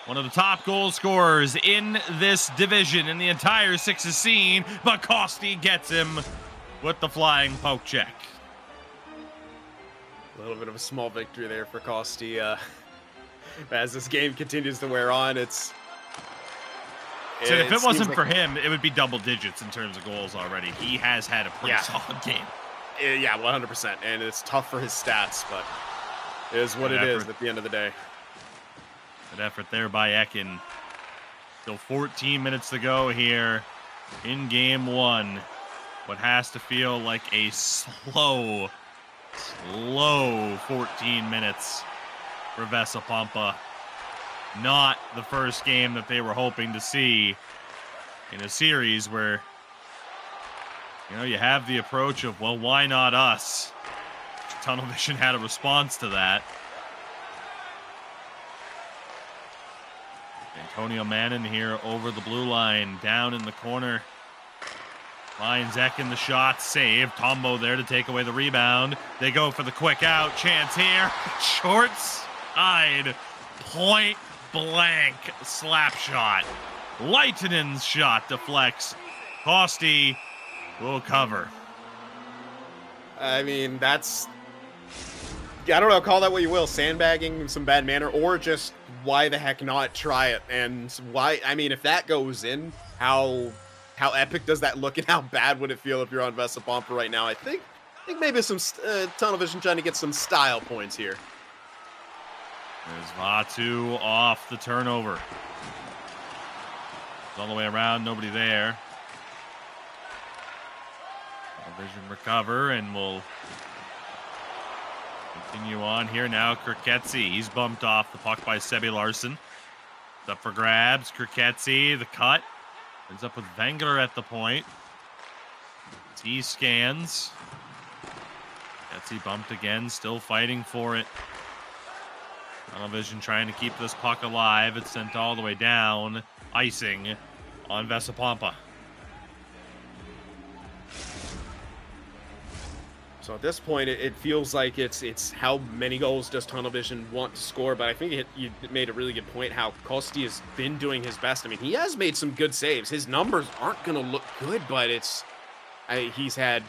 One of the top goal scorers in this division in the entire Sixes scene. But Kosti gets him with the flying poke check. A little bit of a small victory there for Kosti. As this game continues to wear on, so if it wasn't for him, it would be double digits in terms of goals already. He has had a pretty solid game. Yeah, 100%. And it's tough for his stats, but it is what it is at the end of the day. Good effort there by Ekin. Still 14 minutes to go here in game one. What has to feel like a slow 14 minutes for Vesa Pompa. Not the first game that they were hoping to see in a series where, you know, you have the approach of, well, why not us? Tunnel Vision had a response to that. Antonio Mannon here over the blue line, down in the corner. Finds Ekin the shot, save. Tombo there to take away the rebound. They go for the quick out. Chance here. Short side. Point blank slap shot. Leitinen's shot deflects. Kosti will cover. I mean, that's... I don't know, call that what you will. Sandbagging, some bad manner, or just why the heck not try it? And why... I mean, if that goes in, how epic does that look, and how bad would it feel if you're on Vesa Pompa right now? I think maybe some Tunnel Vision trying to get some style points here. There's Vatu off the turnover. All the way around, nobody there. Tunnel Vision recover, and we'll continue on here now. Kirketsi, he's bumped off the puck by Sebi Larson. It's up for grabs. Kirketsi, the cut. Ends up with Wenger at the point. He scans. Getsy bumped again, still fighting for it. Television trying to keep this puck alive. It's sent all the way down. Icing on Vesa Pompa. So at this point, it feels like it's how many goals does Tunnel Vision want to score, but I think you made a really good point how Kosti has been doing his best. I mean, he has made some good saves. His numbers aren't going to look good, but he's had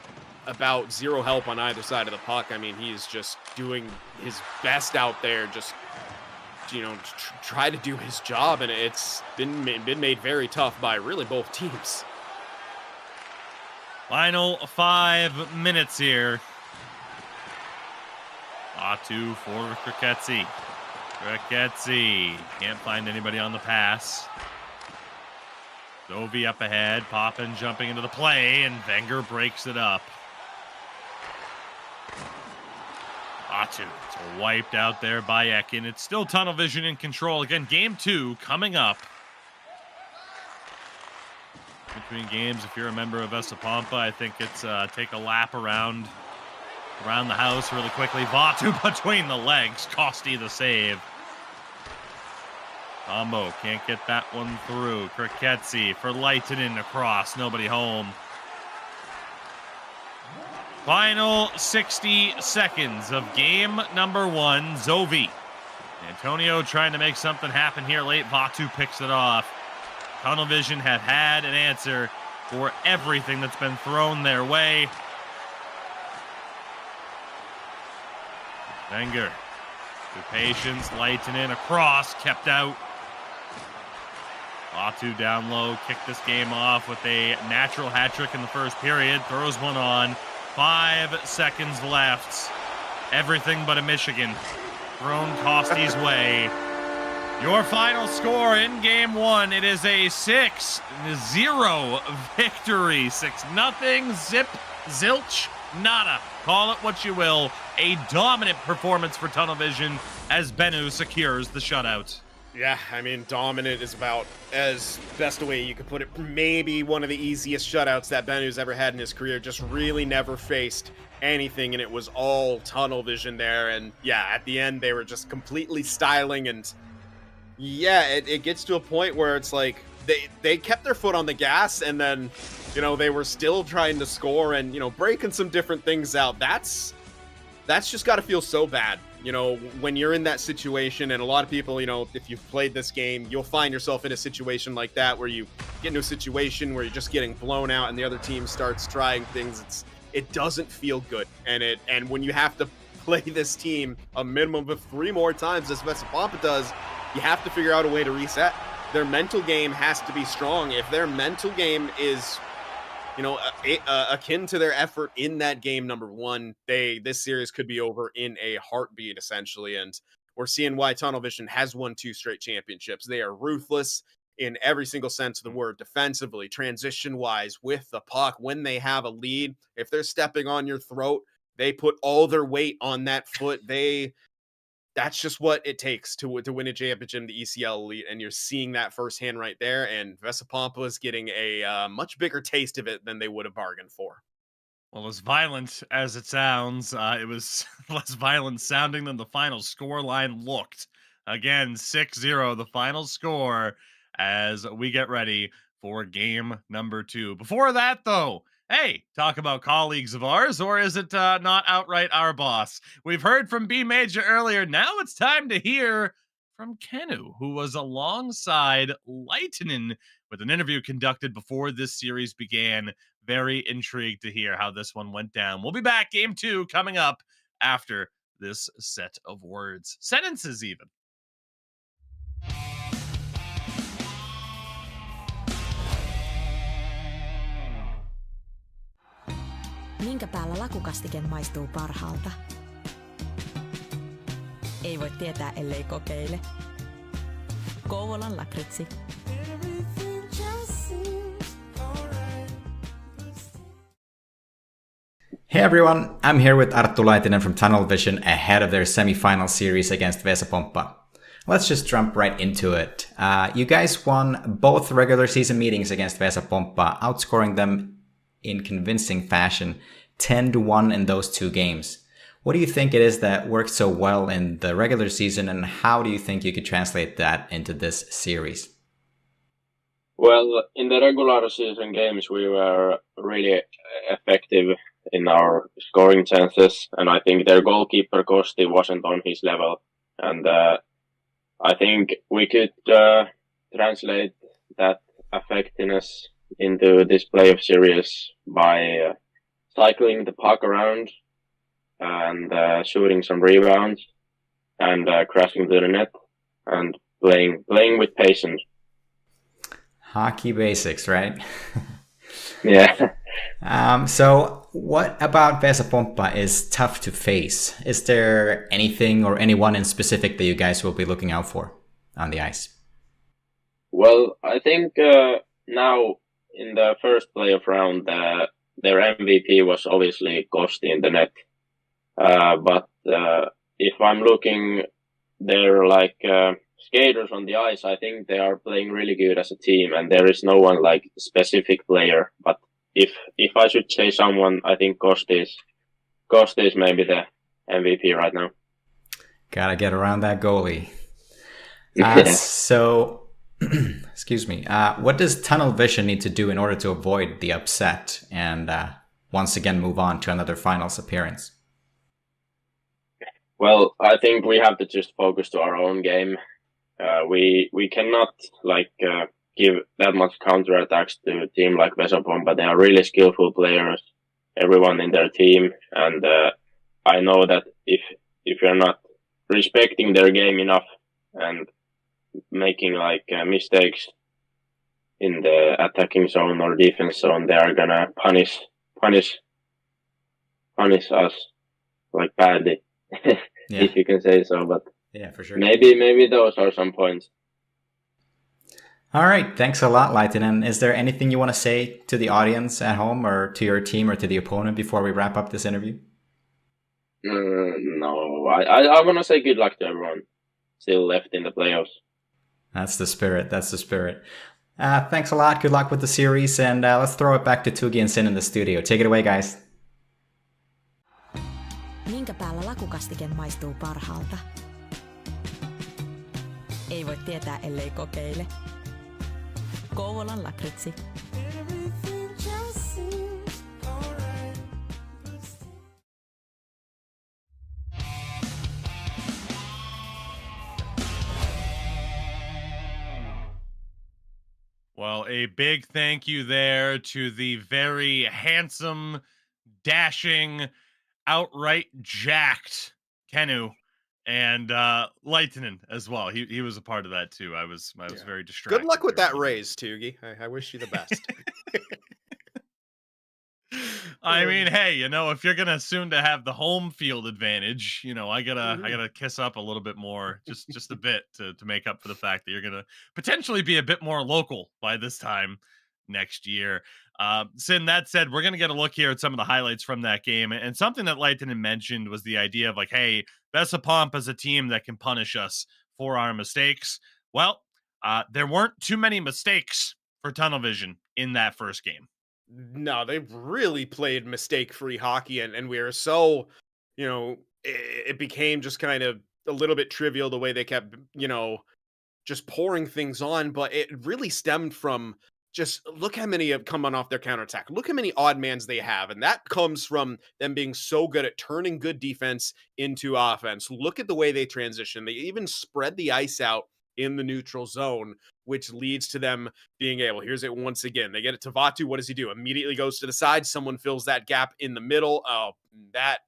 about zero help on either side of the puck. I mean, he's just doing his best out there, just, you know, try to do his job, and it's been made very tough by really both teams. Final 5 minutes here. Batu for Kriketsi. Kriketsi can't find anybody on the pass. Dovi up ahead. Poppin jumping into the play, and Wenger breaks it up. Batu wiped out there by Ekin. It's still Tunnel Vision in control. Again, game 2 coming up. Between games, if you're a member of Vesa Pompa, I think it's take a lap around the house really quickly. Batu between the legs. Kosti the save. Combo can't get that one through. Kriketsi for Leitinen across. Nobody home. Final 60 seconds of game number 1. Zovi. Antonio trying to make something happen here late. Batu picks it off. Tunnel Vision have had an answer for everything that's been thrown their way. Wenger, through patience, Leitinen across, kept out. Batu down low, kicked this game off with a natural hat trick in the first period. Throws one on. 5 seconds left. Everything but a Michigan thrown Kosti's way. Your final score in game 1, it is a 6-0 victory. 6-0, zip, zilch, nada. Call it what you will. A dominant performance for Tunnel Vision as Bennu secures the shutout. Yeah, I mean, dominant is about as best a way you could put it. Maybe one of the easiest shutouts that Bennu's ever had in his career. Just really never faced anything, and it was all Tunnel Vision there. And yeah, at the end, they were just completely styling, and yeah, it gets to a point where it's like they kept their foot on the gas, and then, you know, they were still trying to score and, you know, breaking some different things out. That's just got to feel so bad, you know, when you're in that situation. And a lot of people, you know, if you've played this game, you'll find yourself in a situation like that where you get into a situation where you're just getting blown out and the other team starts trying things. It doesn't feel good, and when you have to play this team a minimum of 3 more times as Vesa Pompa does, you have to figure out a way to reset. Their mental game has to be strong. If their mental game is, you know, akin to their effort in that game number 1, this series could be over in a heartbeat, essentially. And we're seeing why Tunnel Vision has won 2 straight championships. They are ruthless in every single sense of the word, defensively, transition-wise, with the puck. When they have a lead, if they're stepping on your throat, they put all their weight on that foot. That's just what it takes to win a championship in the ECL Elite, and you're seeing that firsthand right there. And Vesa Pompa is getting a much bigger taste of it than they would have bargained for. Well, as violent as it sounds, it was less violent sounding than the final score line looked. Again, 6-0, the final score, as we get ready for game number 2. Before that, though, hey, talk about colleagues of ours, or is it not outright our boss? We've heard from B Major earlier. Now it's time to hear from Kennu, who was alongside Leitinen with an interview conducted before this series began. Very intrigued to hear how this one went down. We'll be back. Game 2 coming up after this set of words. Sentences, even. Minkä päällä lakukastike maistuu parhaalta? Ei voi tietää, ellei kokeile. Kouvolan lakritsi. Hey everyone, I'm here with Arttu Leitinen from Tunnel Vision ahead of their semi-final series against Vesa Pompa. Let's just jump right into it. You guys won both regular season meetings against Vesa Pompa, outscoring them in convincing fashion, 10-1 in those 2 games. What do you think it is that worked so well in the regular season, and how do you think you could translate that into this series? Well, in the regular season games, we were really effective in our scoring chances, and I think their goalkeeper Kosti wasn't on his level, and I think we could translate that effectiveness into this playoff series by cycling the puck around and shooting some rebounds and crashing to the net and playing with patience. Hockey basics, right? Yeah. So what about Vesa Pompa is tough to face? Is there anything or anyone in specific that you guys will be looking out for on the ice? Well, I think now in the first playoff round, their MVP was obviously Kosti in the net. But if I'm looking their skaters on the ice, I think they are playing really good as a team, and there is no one like specific player. But if I should say someone, I think Kosti is maybe the MVP right now. Gotta get around that goalie. So, excuse me. What does Tunnel Vision need to do in order to avoid the upset and once again move on to another finals appearance? Well, I think we have to just focus to our own game. We cannot give that much counterattacks to a team like Vesa Pompa. They are really skillful players, everyone in their team, and I know that if you're not respecting their game enough and making mistakes in the attacking zone or defense zone, they are gonna punish us badly. Yeah. If you can say so, but yeah, for sure. Maybe those are some points. All right, thanks a lot, Laitinen. Is there anything you want to say to the audience at home or to your team or to the opponent before we wrap up this interview? No, I want to say good luck to everyone still left in the playoffs. That's the spirit. That's the spirit. Thanks a lot. Good luck with the series, and let's throw it back to Tugi and Sin in the studio. Take it away, guys. Minkä päällä lakukastike maistuu parhaalta? Ei voi tietää, ellei kokeile. Kouvolan lakritsi. Well, a big thank you there to the very handsome, dashing, outright jacked Kennu and Leitinen as well. He was a part of that too. I was very distracted. Good luck with that raise, Tugi. I wish you the best. I mean, hey, if you're gonna soon to have the home field advantage, I gotta kiss up a little bit more, just a bit to make up for the fact that you're gonna potentially be a bit more local by this time next year. Sin, that said, we're gonna get a look here at some of the highlights from that game, and something that Leitinen mentioned was the idea of hey, Vesa Pompa is a team that can punish us for our mistakes. Well, there weren't too many mistakes for Tunnel Vision in that first game. No, they've really played mistake-free hockey, and we are so, it became just kind of a little bit trivial the way they kept, just pouring things on, but it really stemmed from just look how many have come on off their counterattack. Look how many odd mans they have, and that comes from them being so good at turning good defense into offense. Look at the way they transition. They even spread the ice out in the neutral zone, which leads to them being able, here's it once again. They get it to Vatu. What does he do? Immediately goes to the side. Someone fills that gap in the middle. Oh, that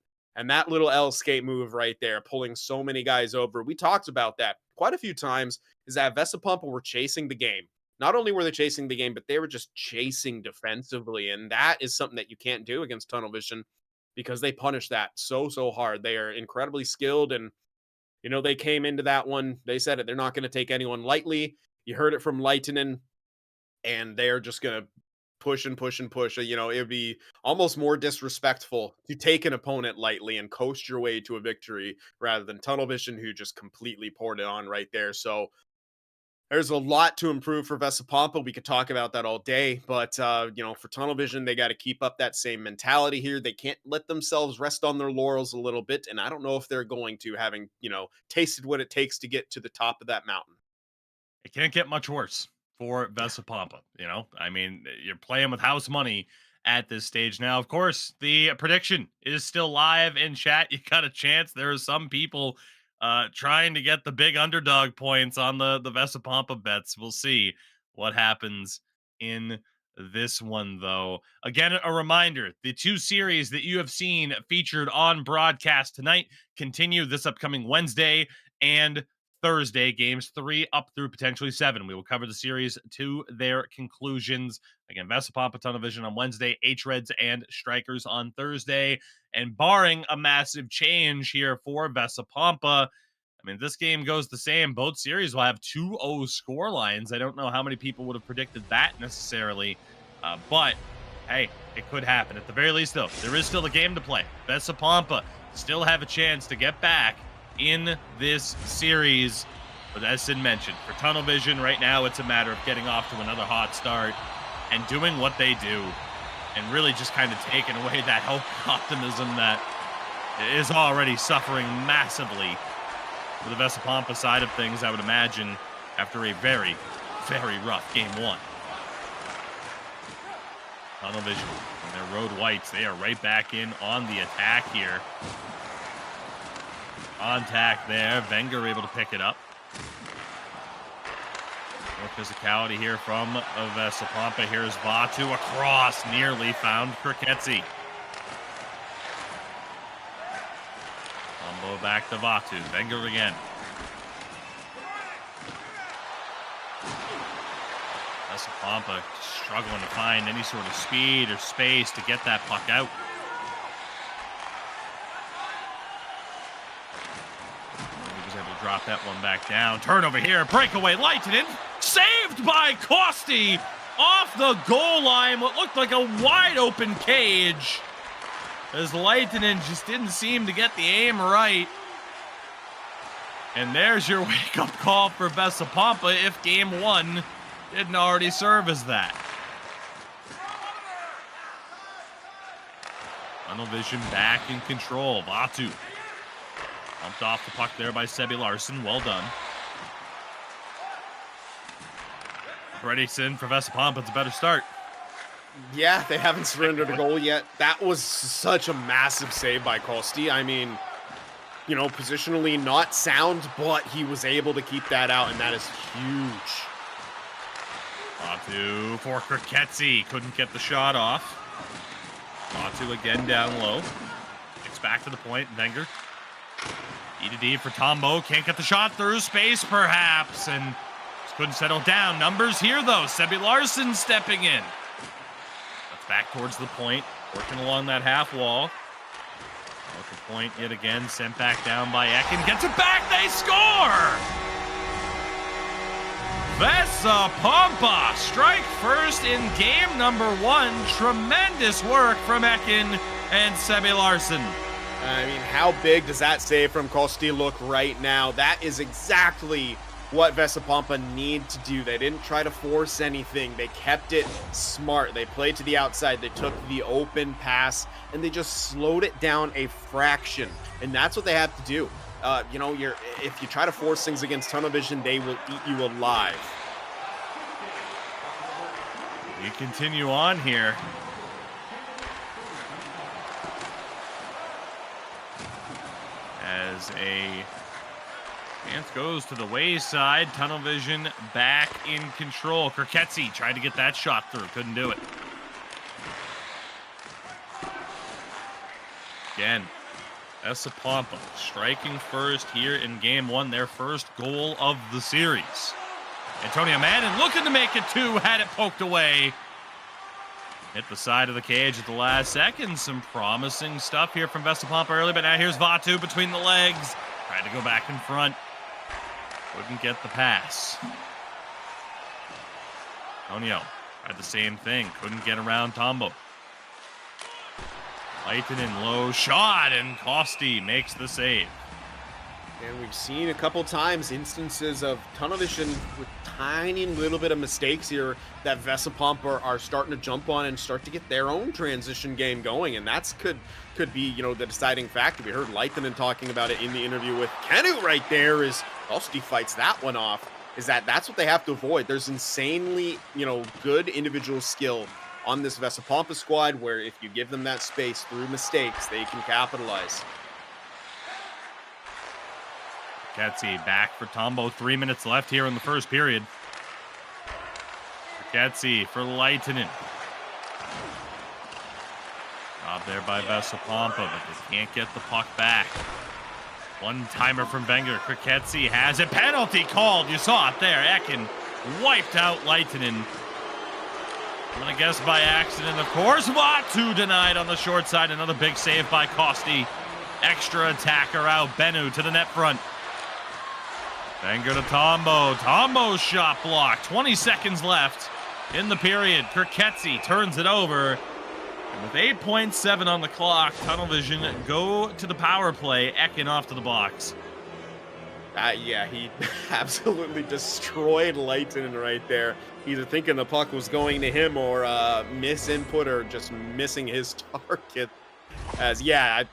little L skate move right there, pulling so many guys over. We talked about that quite a few times, is that Vesa Pompa were chasing the game. Not only were they chasing the game, but they were just chasing defensively. And that is something that you can't do against Tunnel Vision because they punish that so hard. They are incredibly skilled, and they came into that one. They said it. They're not going to take anyone lightly. You heard it from Leitinen, and they're just going to push and push and push. You know, it would be almost more disrespectful to take an opponent lightly and coast your way to a victory rather than Tunnel Vision, who just completely poured it on right there. So there's a lot to improve for Vesa Pompa. We could talk about that all day, but you know, for Tunnel Vision, they got to keep up that same mentality here. They can't let themselves rest on their laurels a little bit, and I don't know if they're going to, having, you know, tasted what it takes to get to the top of that mountain. It can't get much worse for Vesa Pompa. You know, I mean, you're playing with house money at this stage now. Of course, the prediction is still live in chat. You got a chance. There are some people trying to get the big underdog points on the Vesa Pompa bets. We'll see what happens in this one, though. Again, a reminder, the 2 series that you have seen featured on broadcast tonight continue this upcoming Wednesday and Thursday, games 3 up through potentially 7. We will cover the series to their conclusions. Again, Vesa Pompa, Tunnel Vision on Wednesday, hREDS and Straikers on Thursday. And barring a massive change here for Vesa Pompa, I mean, this game goes the same. Both series will have 2-0 score lines. I don't know how many people would have predicted that necessarily, but hey, it could happen. At the very least, though, there is still a game to play. Vesa Pompa still have a chance to get back in this series. But as Sid mentioned, for Tunnel Vision right now, it's a matter of getting off to another hot start and doing what they do and really just kind of taking away that hope and optimism that is already suffering massively for the Vesa Pompa side of things, I would imagine, after a very, very rough game 1. Tunnel Vision and their road whites, they are right back in on the attack here. Contact there. Wenger able to pick it up. More physicality here from Vesa Pompa. Here's Vatu across. Nearly found Kriketsi. Combo back to Vatu. Wenger again. Vesa Pompa struggling to find any sort of speed or space to get that puck out. Drop that one back down. Turnover here. Breakaway. Leitinen saved by Kosti off the goal line. What looked like a wide open cage, as Leitinen just didn't seem to get the aim right. And there's your wake-up call for Vesa Pompa if game 1 didn't already serve as that. Tunnel Vision back in control. Vatu bumped off the puck there by Sebi Larson. Well done. Fredrickson for Vesa Pompa. It's a better start. Yeah, they haven't surrendered a goal yet. That was such a massive save by Kosti. I mean, you know, positionally not sound, but he was able to keep that out, and that is huge. Vatu for Kriketsi. Couldn't get the shot off. Vatu again down low. Gets back to the point. Wenger. E-to-D for Tombo. Can't get the shot through. Space, perhaps. And just couldn't settle down. Numbers here, though. Sebi Larson stepping in. That's back towards the point. Working along that half wall. At the point yet again. Sent back down by Ekin. Gets it back. They score! Vesa Pompa strike first in game number 1. Tremendous work from Ekin and Sebi Larson. I mean, how big does that save from Kosti look right now? That is exactly what Vesa Pompa need to do. They didn't try to force anything. They kept it smart. They played to the outside. They took the open pass, and they just slowed it down a fraction. And that's what they have to do. You know, if you try to force things against Tunnel Vision, they will eat you alive. We continue on here. As a chance goes to the wayside, Tunnel Vision back in control. Kriketsi tried to get that shot through, couldn't do it. Again, Vesa Pompa striking first here in game 1, their first goal of the series. Antonio Madden looking to make it 2, had it poked away. Hit the side of the cage at the last second. Some promising stuff here from Vesa Pompa early, but now here's Vatu between the legs. Tried to go back in front. Couldn't get the pass. Antonio Tried the same thing. Couldn't get around Tombo. Lehtinen, low shot, and Kosti makes the save. And we've seen a couple times instances of tunnel vision with tiny little bit of mistakes here that Vesa Pompa are starting to jump on and start to get their own transition game going. And that's could be, you know, the deciding factor. We heard Lehtinen talking about it in the interview with Kennu right there as Kosti fights that one off. That's what they have to avoid. There's insanely, you know, good individual skill on this Vesa Pompa squad where if you give them that space through mistakes, they can capitalize. Ketzi back for Tombo. 3 minutes left here in the first period. Ketzi for Lehtinen. Job there by Vesa Pompa, but they can't get the puck back. One timer from Wenger. Kriketzi has a penalty called. You saw it there. Ekin wiped out Lehtinen. I'm going to guess by accident, of course. Vatu denied on the short side. Another big save by Kosti. Extra attacker out. Bennu to the net front. Wenger to Tombo. Tombo's shot blocked. 20 seconds left in the period. Kriketzi turns it over. And with 8.7 on the clock, Tunnel Vision go to the power play. Ekin off to the box. Yeah, he absolutely destroyed Lehtinen right there. Either thinking the puck was going to him or misinput or just missing his target. As, yeah,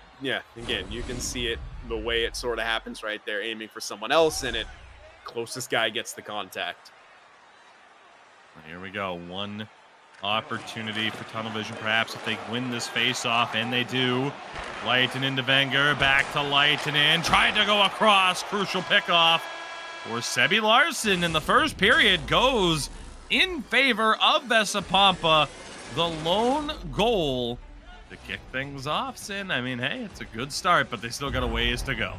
again, you can see it the way it sort of happens right there, aiming for someone else, and closest guy gets the contact. Here we go. One opportunity for Tunnel Vision, perhaps, if they win this face-off, and they do. Lehtinen to Wenger, back to Lehtinen, tried to go across, crucial pickoff for Sebi Larson in the first period goes in favor of Vesa Pompa. The lone goal to kick things off, Sin. I mean, hey, it's a good start, but they still got a ways to go.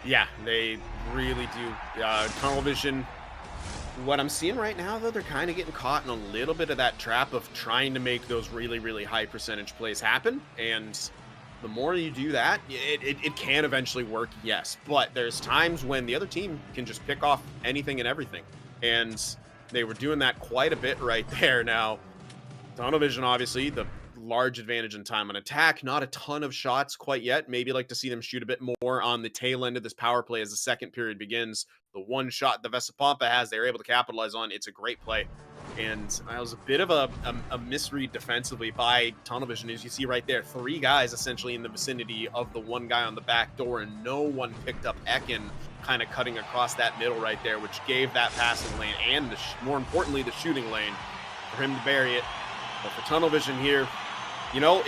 Yeah, they really do. Tunnel Vision, what I'm seeing right now, though, they're kind of getting caught in a little bit of that trap of trying to make those really, really high percentage plays happen. And the more you do that, it can eventually work, yes. But there's times when the other team can just pick off anything and everything. And they were doing that quite a bit right there. Now, Tunnel Vision, obviously, the large advantage in time on attack. Not a ton of shots quite yet. Maybe like to see them shoot a bit more on the tail end of this power play as the second period begins. The one shot the Vesa Pompa has, they're able to capitalize on. It's a great play. And it was a bit of a misread defensively by Tunnel Vision. As you see right there, 3 guys essentially in the vicinity of the one guy on the back door, and no one picked up Ekin kind of cutting across that middle right there, which gave that passing lane and, more importantly, the shooting lane for him to bury it. But for Tunnel Vision here, you know,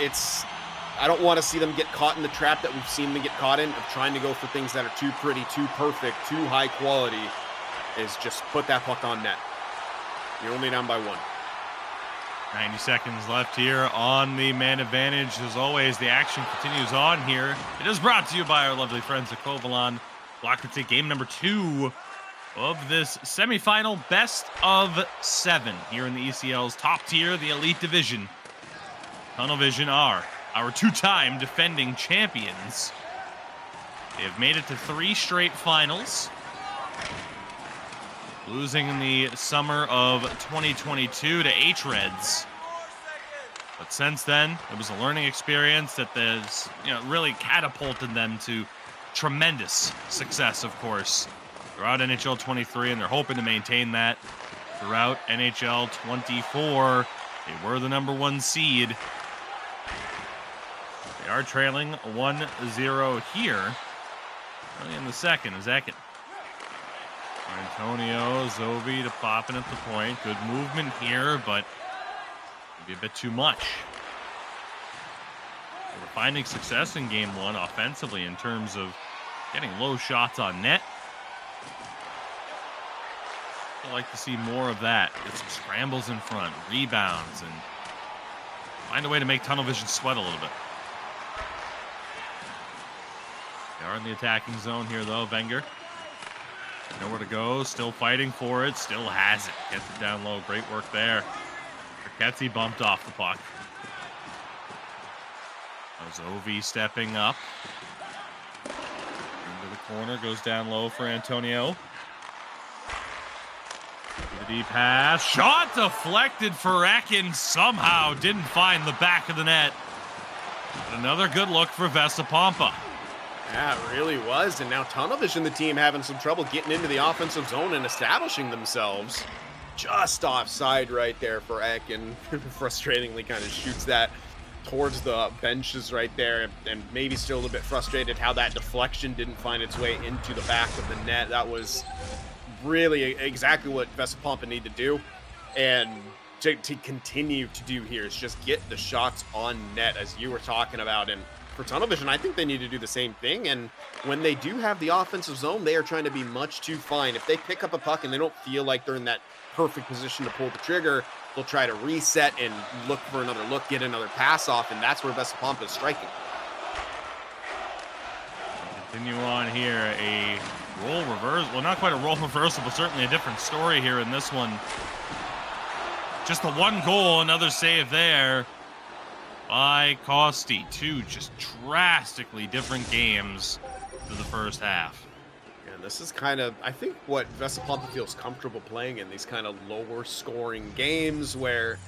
I don't want to see them get caught in the trap that we've seen them get caught in of trying to go for things that are too pretty, too perfect, too high quality, is just put that puck on net. You're only down by 1. 90 seconds left here on the man advantage. As always, the action continues on here. It is brought to you by our lovely friends at Kovalon. Blocker game number 2 of this semifinal best of 7 here in the ECL's top tier, the Elite Division. Tunnel Vision are our 2-time defending champions. They have made it to 3 straight finals, losing in the summer of 2022 to hREDS. But since then, it was a learning experience that has, really catapulted them to tremendous success, of course, throughout NHL 23, and they're hoping to maintain that throughout NHL 24. They were the number 1 seed. They are trailing 1-0 here. Early in the second is Ekin. Antonio, Zovi to popping at the point. Good movement here, but maybe a bit too much. They were finding success in game 1 offensively in terms of getting low shots on net. I'd like to see more of that. Get some scrambles in front, rebounds, and find a way to make Tunnel Vision sweat a little bit. They are in the attacking zone here, though. Wenger. Nowhere to go. Still fighting for it. Still has it. Gets it down low. Great work there. Kriketzi bumped off the puck. Zovi stepping up. Into the corner. Goes down low for Antonio. The deep pass. Shot deflected for Ekin. Somehow didn't find the back of the net. But another good look for Vesa Pompa. Yeah, it really was. And now Tunnel Vision, the team, having some trouble getting into the offensive zone and establishing themselves. Just offside right there for Ekin. Frustratingly kind of shoots that towards the benches right there, and maybe still a little bit frustrated how that deflection didn't find its way into the back of the net. That was really exactly what Vesa Pompa need to do, and to continue to do here is just get the shots on net, as you were talking about. And for Tunnel Vision, I think they need to do the same thing. And when they do have the offensive zone, they are trying to be much too fine. If they pick up a puck and they don't feel like they're in that perfect position to pull the trigger, they'll try to reset and look for another look, get another pass off, and that's where Vesa Pompa is striking. Continue on here, a role reverse. Well, not quite a role reversal, but certainly a different story here in this one. Just the one goal, another save there by Costi. Two just drastically different games to the first half. And this is kind of, I think, what Vesa Pompa feels comfortable playing in, these kind of lower scoring games where,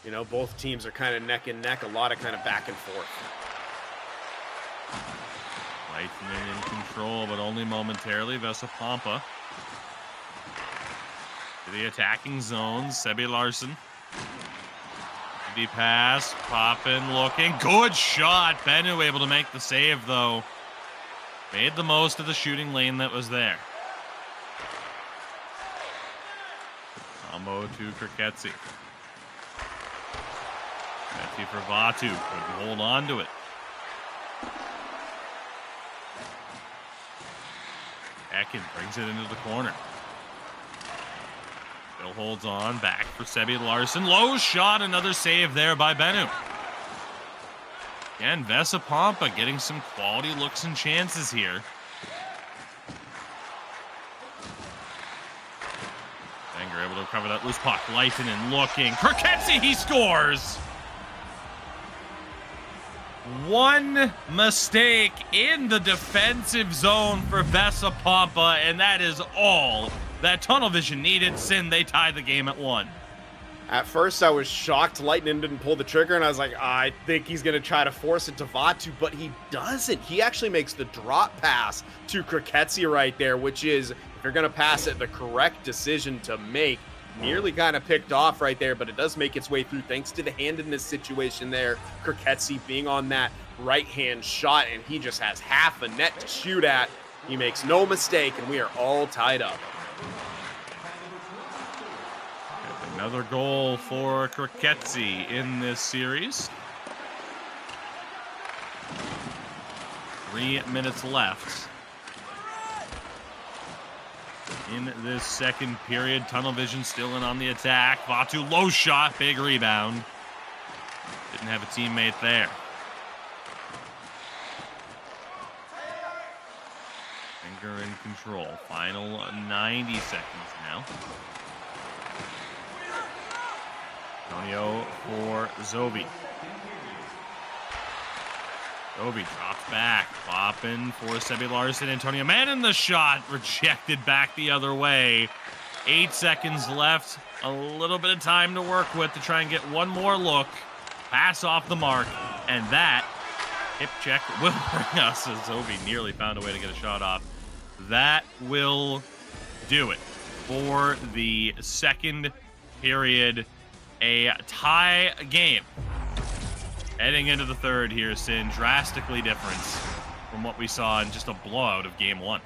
you know, both teams are kind of neck and neck, a lot of kind of back and forth. Lightning in control, but only momentarily. Vesa Pompa to the attacking zone. Sebi Larson. Deep pass. Poppin', looking. Good shot. Bennu able to make the save, though. Made the most of the shooting lane that was there. Combo to Kriketsi. Kriketsi for Vatu. Couldn't hold on to it. Ekin brings it into the corner. Still holds on. Back for Sebi Larson. Low shot. Another save there by Bennu. Again, Vesa Pompa getting some quality looks and chances here. Wenger able to recover that loose puck. Leitinen looking. Kriketsi, he scores! One mistake in the defensive zone for Vesa Pompa, and that is all that Tunnel Vision needed. Sin, they tie the game at 1. At first, I was shocked Lightning didn't pull the trigger, and I was like, I think he's going to try to force it to Vatu, but he doesn't. He actually makes the drop pass to Kriketsi right there, which is, if you're going to pass it, the correct decision to make. Nearly kind of picked off right there, but it does make its way through thanks to the handedness situation there. Kriketsi being on that right-hand shot, and he just has half a net to shoot at. He makes no mistake, and we are all tied up. Another goal for Kriketsi in this series. 3 minutes left in this second period. Tunnel Vision still in on the attack. Vatu, low shot, big rebound. Didn't have a teammate there. Finger in control. Final 90 seconds now. Antonio for Zobi. Zobi drops back. Poppin' for Sebi Larson. Antonio Mann the shot. Rejected back the other way. 8 seconds left. A little bit of time to work with to try and get one more look. Pass off the mark. And that hip check will bring us, as Zobi nearly found a way to get a shot off. That will do it for the second period. A tie game. Heading into the third here, Sin, drastically different from what we saw in just a blowout of game 1.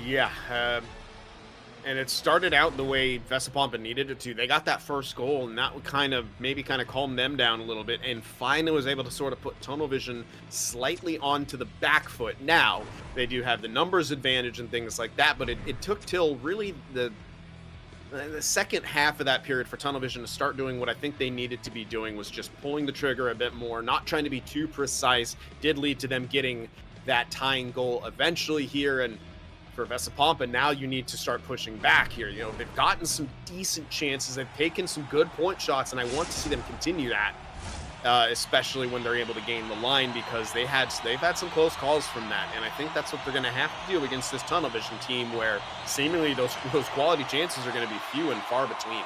Yeah, and it started out the way Vesa Pompa needed it to. They got that first goal, and that would kind of calm them down a little bit, and finally was able to sort of put Tunnel Vision slightly onto the back foot. Now, they do have the numbers advantage and things like that, but it took till really the second half of that period for Tunnel Vision to start doing what I think they needed to be doing, was just pulling the trigger a bit more, not trying to be too precise. Did lead to them getting that tying goal eventually here. And for Vesa Pompa, now you need to start pushing back here. You know, they've gotten some decent chances. They've taken some good point shots, and I want to see them continue that. especially when they're able to gain the line, because they've had some close calls from that. And I think that's what they're going to have to do against this tunnel vision team, where seemingly those quality chances are going to be few and far between.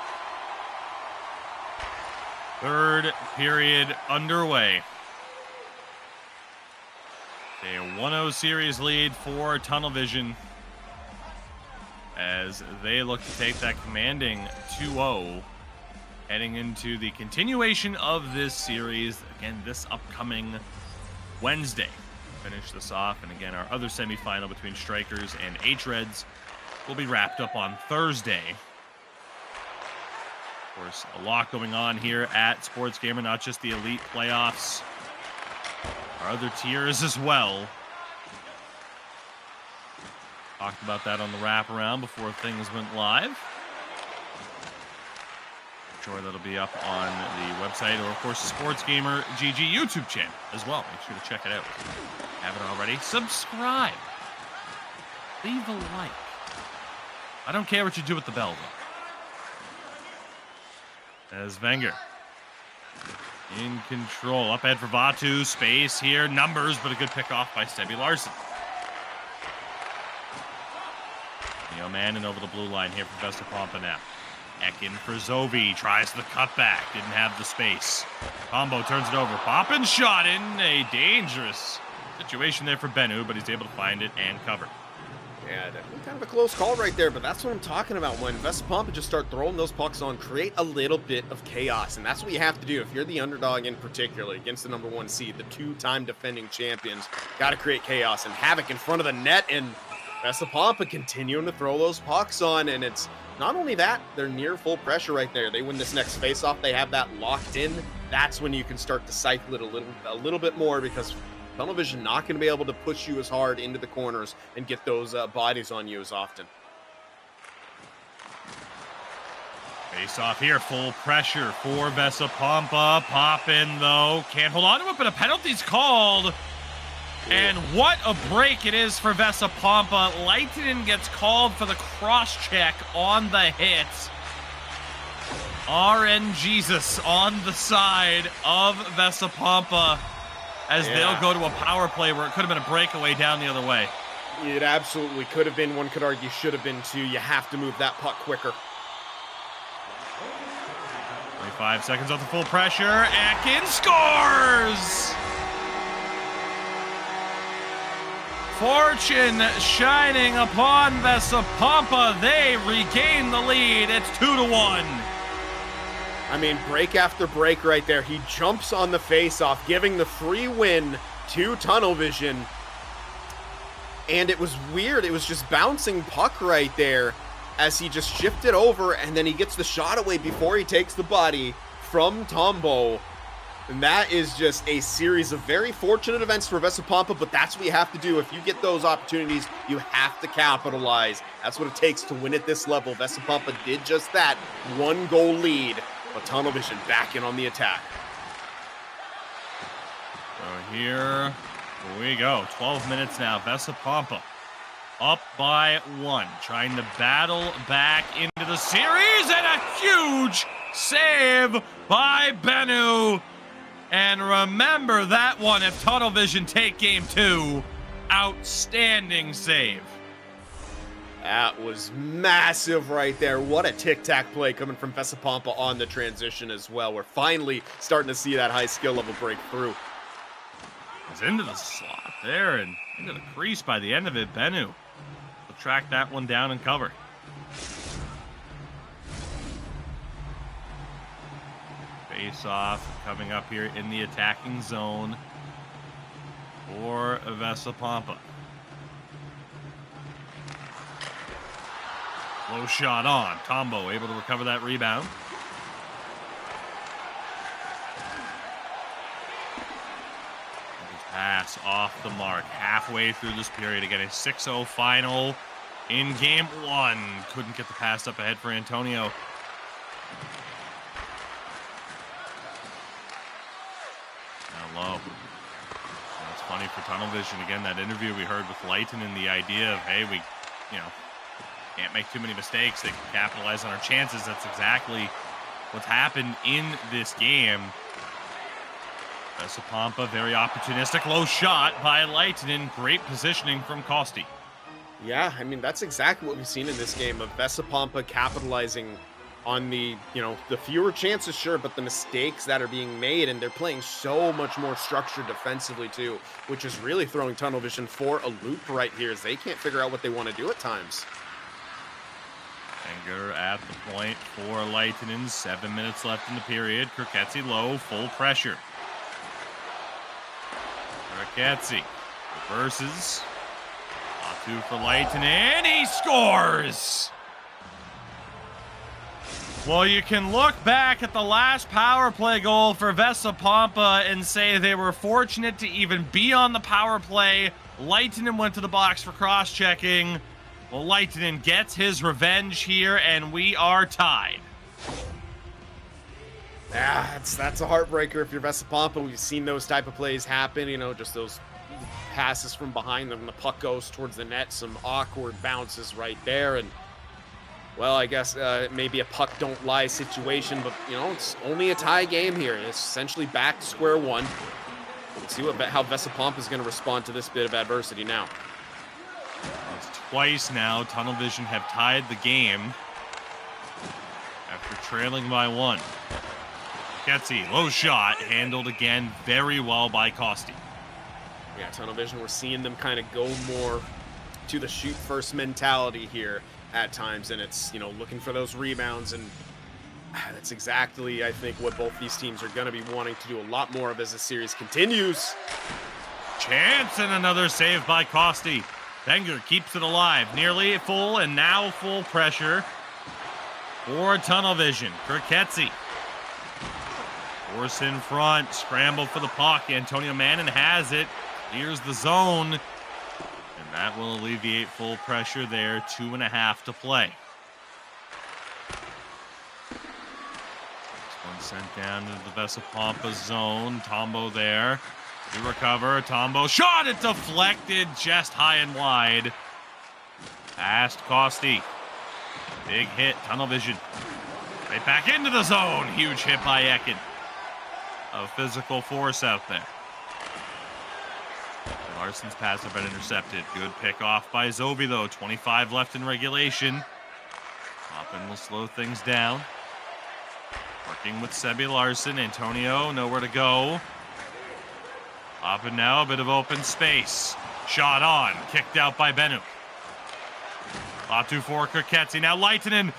Third period underway. A 1-0 series lead for Tunnel Vision as they look to take that commanding 2-0 heading into the continuation of this series. Again, this upcoming Wednesday. Finish this off, and again, our other semifinal between Straikers and hREDS will be wrapped up on Thursday. Of course, a lot going on here at SportsGamer, not just the elite playoffs, our other tiers as well. Talked about that on the wraparound before things went live. I'm sure that'll be up on the website, or of course the SportsGamer GG YouTube channel as well. Make sure to check it out. If you haven't already, subscribe. Leave a like. I don't care what you do with the bell, though. As Wenger in control. Up ahead for Vatu. Space here. Numbers, but a good pick off by Stebby Larson. Neo Manning over the blue line here for Vesa Pompa now. Ekin for Zovi. Tries the cutback. Didn't have the space. Combo turns it over. Poppin' shot in a dangerous situation there for Bennu, but he's able to find it and cover. Yeah, definitely kind of a close call right there, but that's what I'm talking about. When Vesa Pompa just start throwing those pucks on, create a little bit of chaos, and that's what you have to do if you're the underdog, in particular against the #1 seed, the two-time defending champions. Got to create chaos and havoc in front of the net, and Vesa Pompa continuing to throw those pucks on, and it's not only that, they're near full pressure right there. They win this next face-off, they have that locked in. That's when you can start to cycle it a little bit more, because Tunnel Vision not going to be able to push you as hard into the corners and get those bodies on you as often. Face off here, full pressure for Vesa Pompa. Pop in though, can't hold on to it, but a penalty's called. And what a break it is for Vesa Pompa. Leitinen gets called for the cross check on the hit. RN Jesus on the side of Vesa Pompa, as they'll go to a power play where it could have been a breakaway down the other way. It absolutely could have been. One could argue should have been too. You have to move that puck quicker. 25 seconds off the full pressure. Ekin scores! Fortune shining upon Vesa Pompa. They regain the lead. It's 2-1. I mean, break after break right there. He jumps on the face-off, giving the free win to Tunnel Vision. And it was weird. It was just bouncing puck right there as he just shifted over, and then he gets the shot away before he takes the body from Tombo. And that is just a series of very fortunate events for Vesa Pompa, but that's what you have to do. If you get those opportunities, you have to capitalize. That's what it takes to win at this level. Vesa Pompa did just that. 1-goal lead. But Tunnel Vision back in on the attack. So here we go. 12 minutes now. Vesa Pompa up by 1. Trying to battle back into the series. And a huge save by Bennu. And remember that one if Tunnel Vision take game 2. Outstanding save. That was massive right there. What a tic-tac play coming from Vesa Pompa on the transition as well. We're finally starting to see that high skill level break through. It's into the slot there and into the crease by the end of it. Bennu will track that one down and cover. Face off coming up here in the attacking zone for Vesa Pompa. Low shot on. Tombo able to recover that rebound. Pass off the mark. Halfway through this period. Again, a 6-0 final in game 1. Couldn't get the pass up ahead for Antonio. Now low. And it's funny for Tunnel Vision. Again, that interview we heard with Leitinen, the idea of, hey, we, can't make too many mistakes. They can capitalize on our chances. That's exactly what's happened in this game. Vesa Pompa, very opportunistic. Low shot by Lehtinen. Great positioning from Kosti. Yeah, I mean, that's exactly what we've seen in this game of Vesa Pompa capitalizing on the, the fewer chances, sure, but the mistakes that are being made, and they're playing so much more structured defensively too, which is really throwing Tunnel Vision for a loop right here as they can't figure out what they want to do at times. Wenger at the point for Lehtinen. 7 minutes left in the period. Kirketsi low, full pressure. Kirketsi reverses. Two for Lehtinen. He scores! Well, you can look back at the last power play goal for Vesa Pompa and say they were fortunate to even be on the power play. Lehtinen went to the box for cross-checking. Well, Lehtinen gets his revenge here, and we are tied. Yeah, that's a heartbreaker if you're Vesa Pompa. We've seen those type of plays happen, just those passes from behind them. The puck goes towards the net, some awkward bounces right there, and well, I guess maybe a puck don't lie situation, but it's only a tie game here. It's essentially back to square one. Let's see how Vesa Pompa is going to respond to this bit of adversity now. It's twice now Tunnel Vision have tied the game after trailing by 1. Ketsi, low shot, handled again very well by Kosti. Yeah, Tunnel Vision, we're seeing them kind of go more to the shoot first mentality here at times, and it's, looking for those rebounds, and that's exactly, I think, what both these teams are going to be wanting to do a lot more of as the series continues. Chance and another save by Kosti. Wenger keeps it alive, nearly full and now full pressure for Tunnel Vision. Kirketsi. Force in front, scramble for the puck. Antonio Mannon has it, clears the zone, and that will alleviate full pressure there. 2.5 to play. This one sent down into the Vesa Pompa zone. Tombo there. To recover. Tombo shot it deflected just high and wide. Past Kosti. Big hit. Tunnel Vision. Right back into the zone. Huge hit by Ekin. Of physical force out there. Larson's pass have been intercepted. Good pick off by Zovi though. 25 left in regulation. Hoppin will slow things down. Working with Sebi Larson. Antonio, nowhere to go. Hoppin now, a bit of open space. Shot on. Kicked out by Benuk. Latu for Kirketsi. Now Lehtinen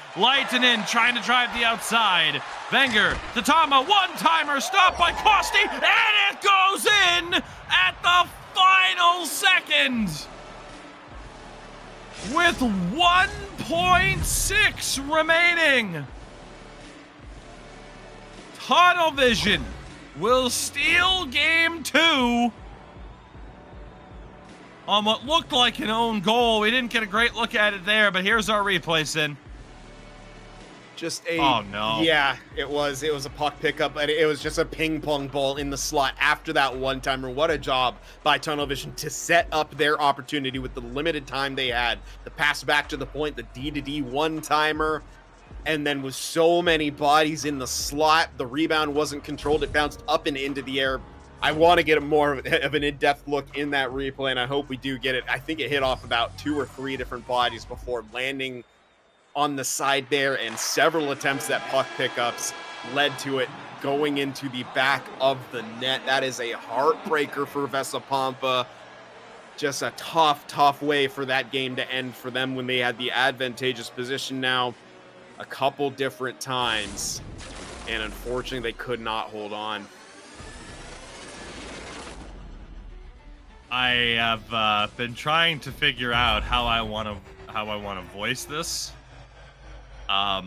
trying to drive the outside. Wenger to Tama. One-timer stopped by Kosti. And it goes in at the final second. With 1.6 remaining. Tunnel Vision will steal game 2 on what looked like an own goal. We didn't get a great look at it there, but here's our replay, Sin. Just a... Oh, no. Yeah, it was a puck pickup, but it was just a ping-pong ball in the slot after that one-timer. What a job by Tunnel Vision to set up their opportunity with the limited time they had. The pass back to the point, the D-to-D one-timer, and then with so many bodies in the slot, the rebound wasn't controlled. It bounced up and into the air. I want to get more of an in-depth look in that replay, and I hope we do get it. I think it hit off about 2 or 3 different bodies before landing on the side there, and several attempts at puck pickups led to it going into the back of the net. That is a heartbreaker for Vesa Pompa. Just a tough way for that game to end for them when they had the advantageous position now a couple different times, and unfortunately they could not hold on. I have been trying to figure out how I want to voice this. I've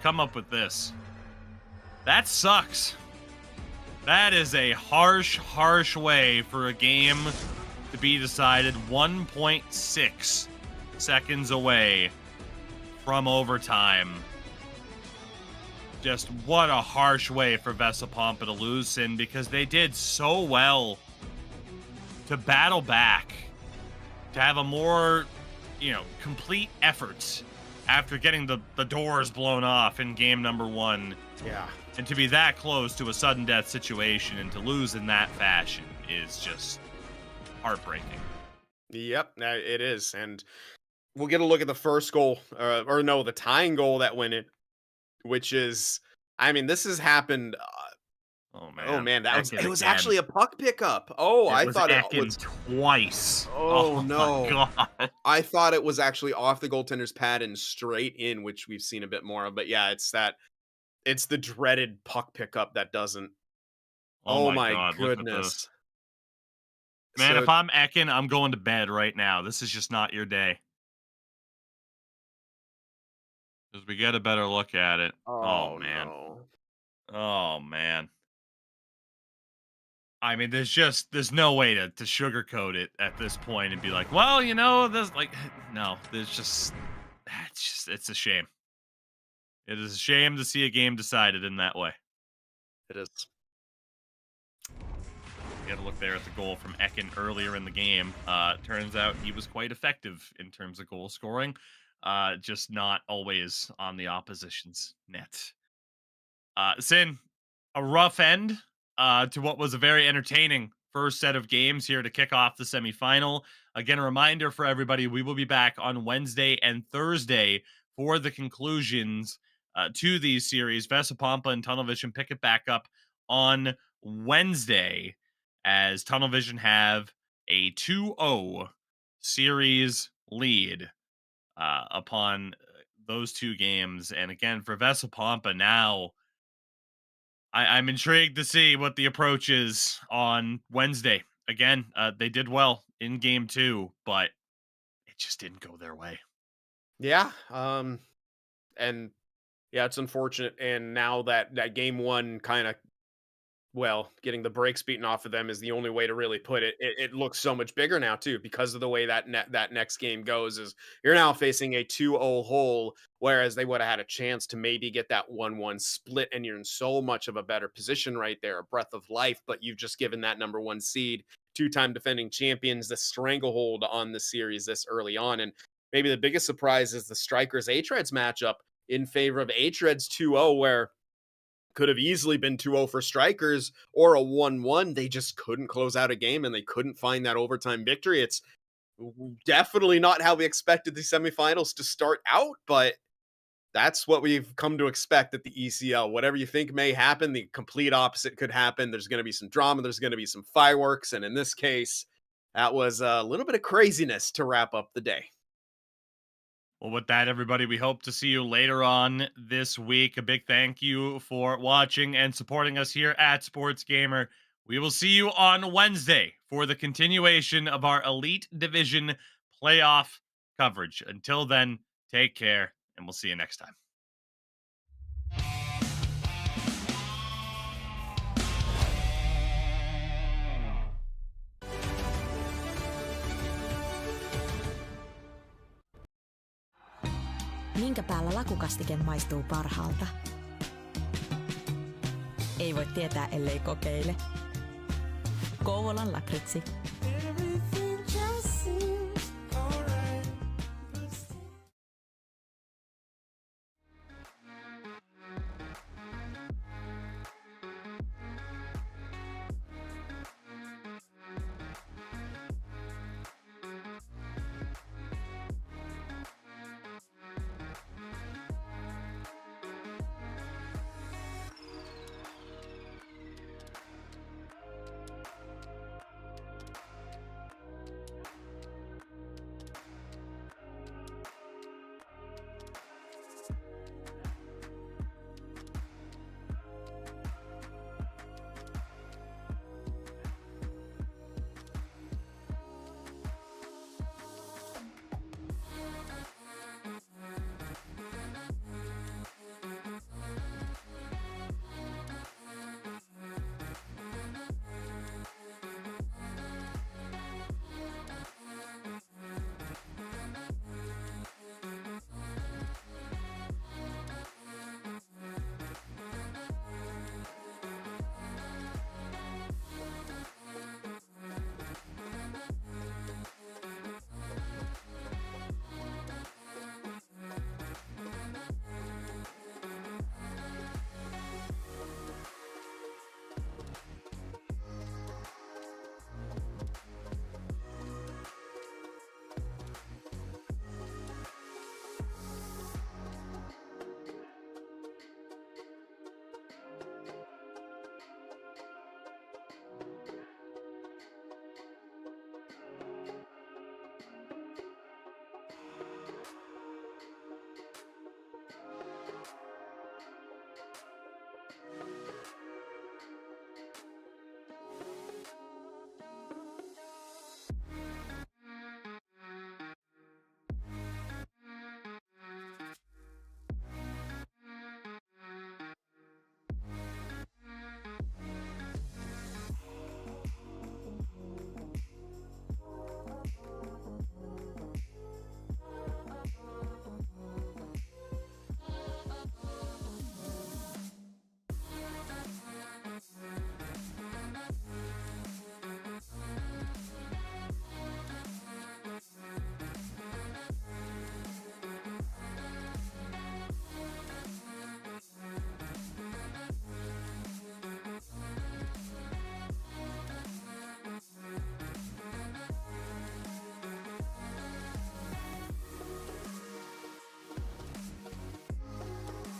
come up with this. That sucks. That is a harsh way for a game to be decided 1.6 seconds away from overtime. Just what a harsh way for Vesa Pompa to lose, Sin, because they did so well to battle back, to have a more, complete effort after getting the doors blown off in game number 1. Yeah. And to be that close to a sudden death situation and to lose in that fashion is just heartbreaking. Yep, it is. And we'll get a look at the first goal, the tying goal that went in, which is, I mean, this has happened. Oh man, it was actually a puck pickup. Oh, I thought it was twice. Oh no, God. I thought it was actually off the goaltender's pad and straight in, which we've seen a bit more of. But yeah, it's the dreaded puck pickup that doesn't. Oh my God, goodness. Man, if I'm Ekin, I'm going to bed right now. This is just not your day. Because we get a better look at it. Oh man. No. Oh, man. I mean, there's no way to sugarcoat it at this point and be like, well, you know, there's like, no, it's a shame. It is a shame to see a game decided in that way. It is. You got to look there at the goal from Ekin earlier in the game. Turns out he was quite effective in terms of goal scoring, just not always on the opposition's net. Sin, a rough end to what was a very entertaining first set of games here to kick off the semifinal. Again, a reminder for everybody, we will be back on Wednesday and Thursday for the conclusions to these series. Vesa, Pompa, and Tunnel Vision pick it back up on Wednesday as Tunnel Vision have a 2-0 series lead upon those two games. And again, for Vesa, Pompa now, I'm intrigued to see what the approach is on Wednesday. Again, they did well in game 2, but it just didn't go their way. Yeah. And yeah, it's unfortunate. And now that game 1 kind of, getting the brakes beaten off of them is the only way to really put it. It looks so much bigger now too, because of the way that next game goes. Is you're now facing a 2-0 hole, whereas they would have had a chance to maybe get that 1-1 split, and you're in so much of a better position right there, a breath of life. But you've just given that number 1 seed, 2-time defending champions, the stranglehold on the series this early on. And maybe the biggest surprise is the Straikers hREDS matchup in favor of hREDS 2-0, where could have easily been 2-0 for Straikers or a 1-1. They just couldn't close out a game, and they couldn't find that overtime victory. It's definitely not how we expected the semifinals to start out, but that's what we've come to expect at the ECL. Whatever you think may happen, the complete opposite could happen. There's going to be some drama. There's going to be some fireworks. And in this case, that was a little bit of craziness to wrap up the day. Well, with that, everybody, we hope to see you later on this week. A big thank you for watching and supporting us here at SportsGamer. We will see you on Wednesday for the continuation of our Elite Division playoff coverage. Until then, take care, and we'll see you next time. Minkä päällä lakukastike maistuu parhaalta? Ei voi tietää, ellei kokeile. Kouvolan lakritsi.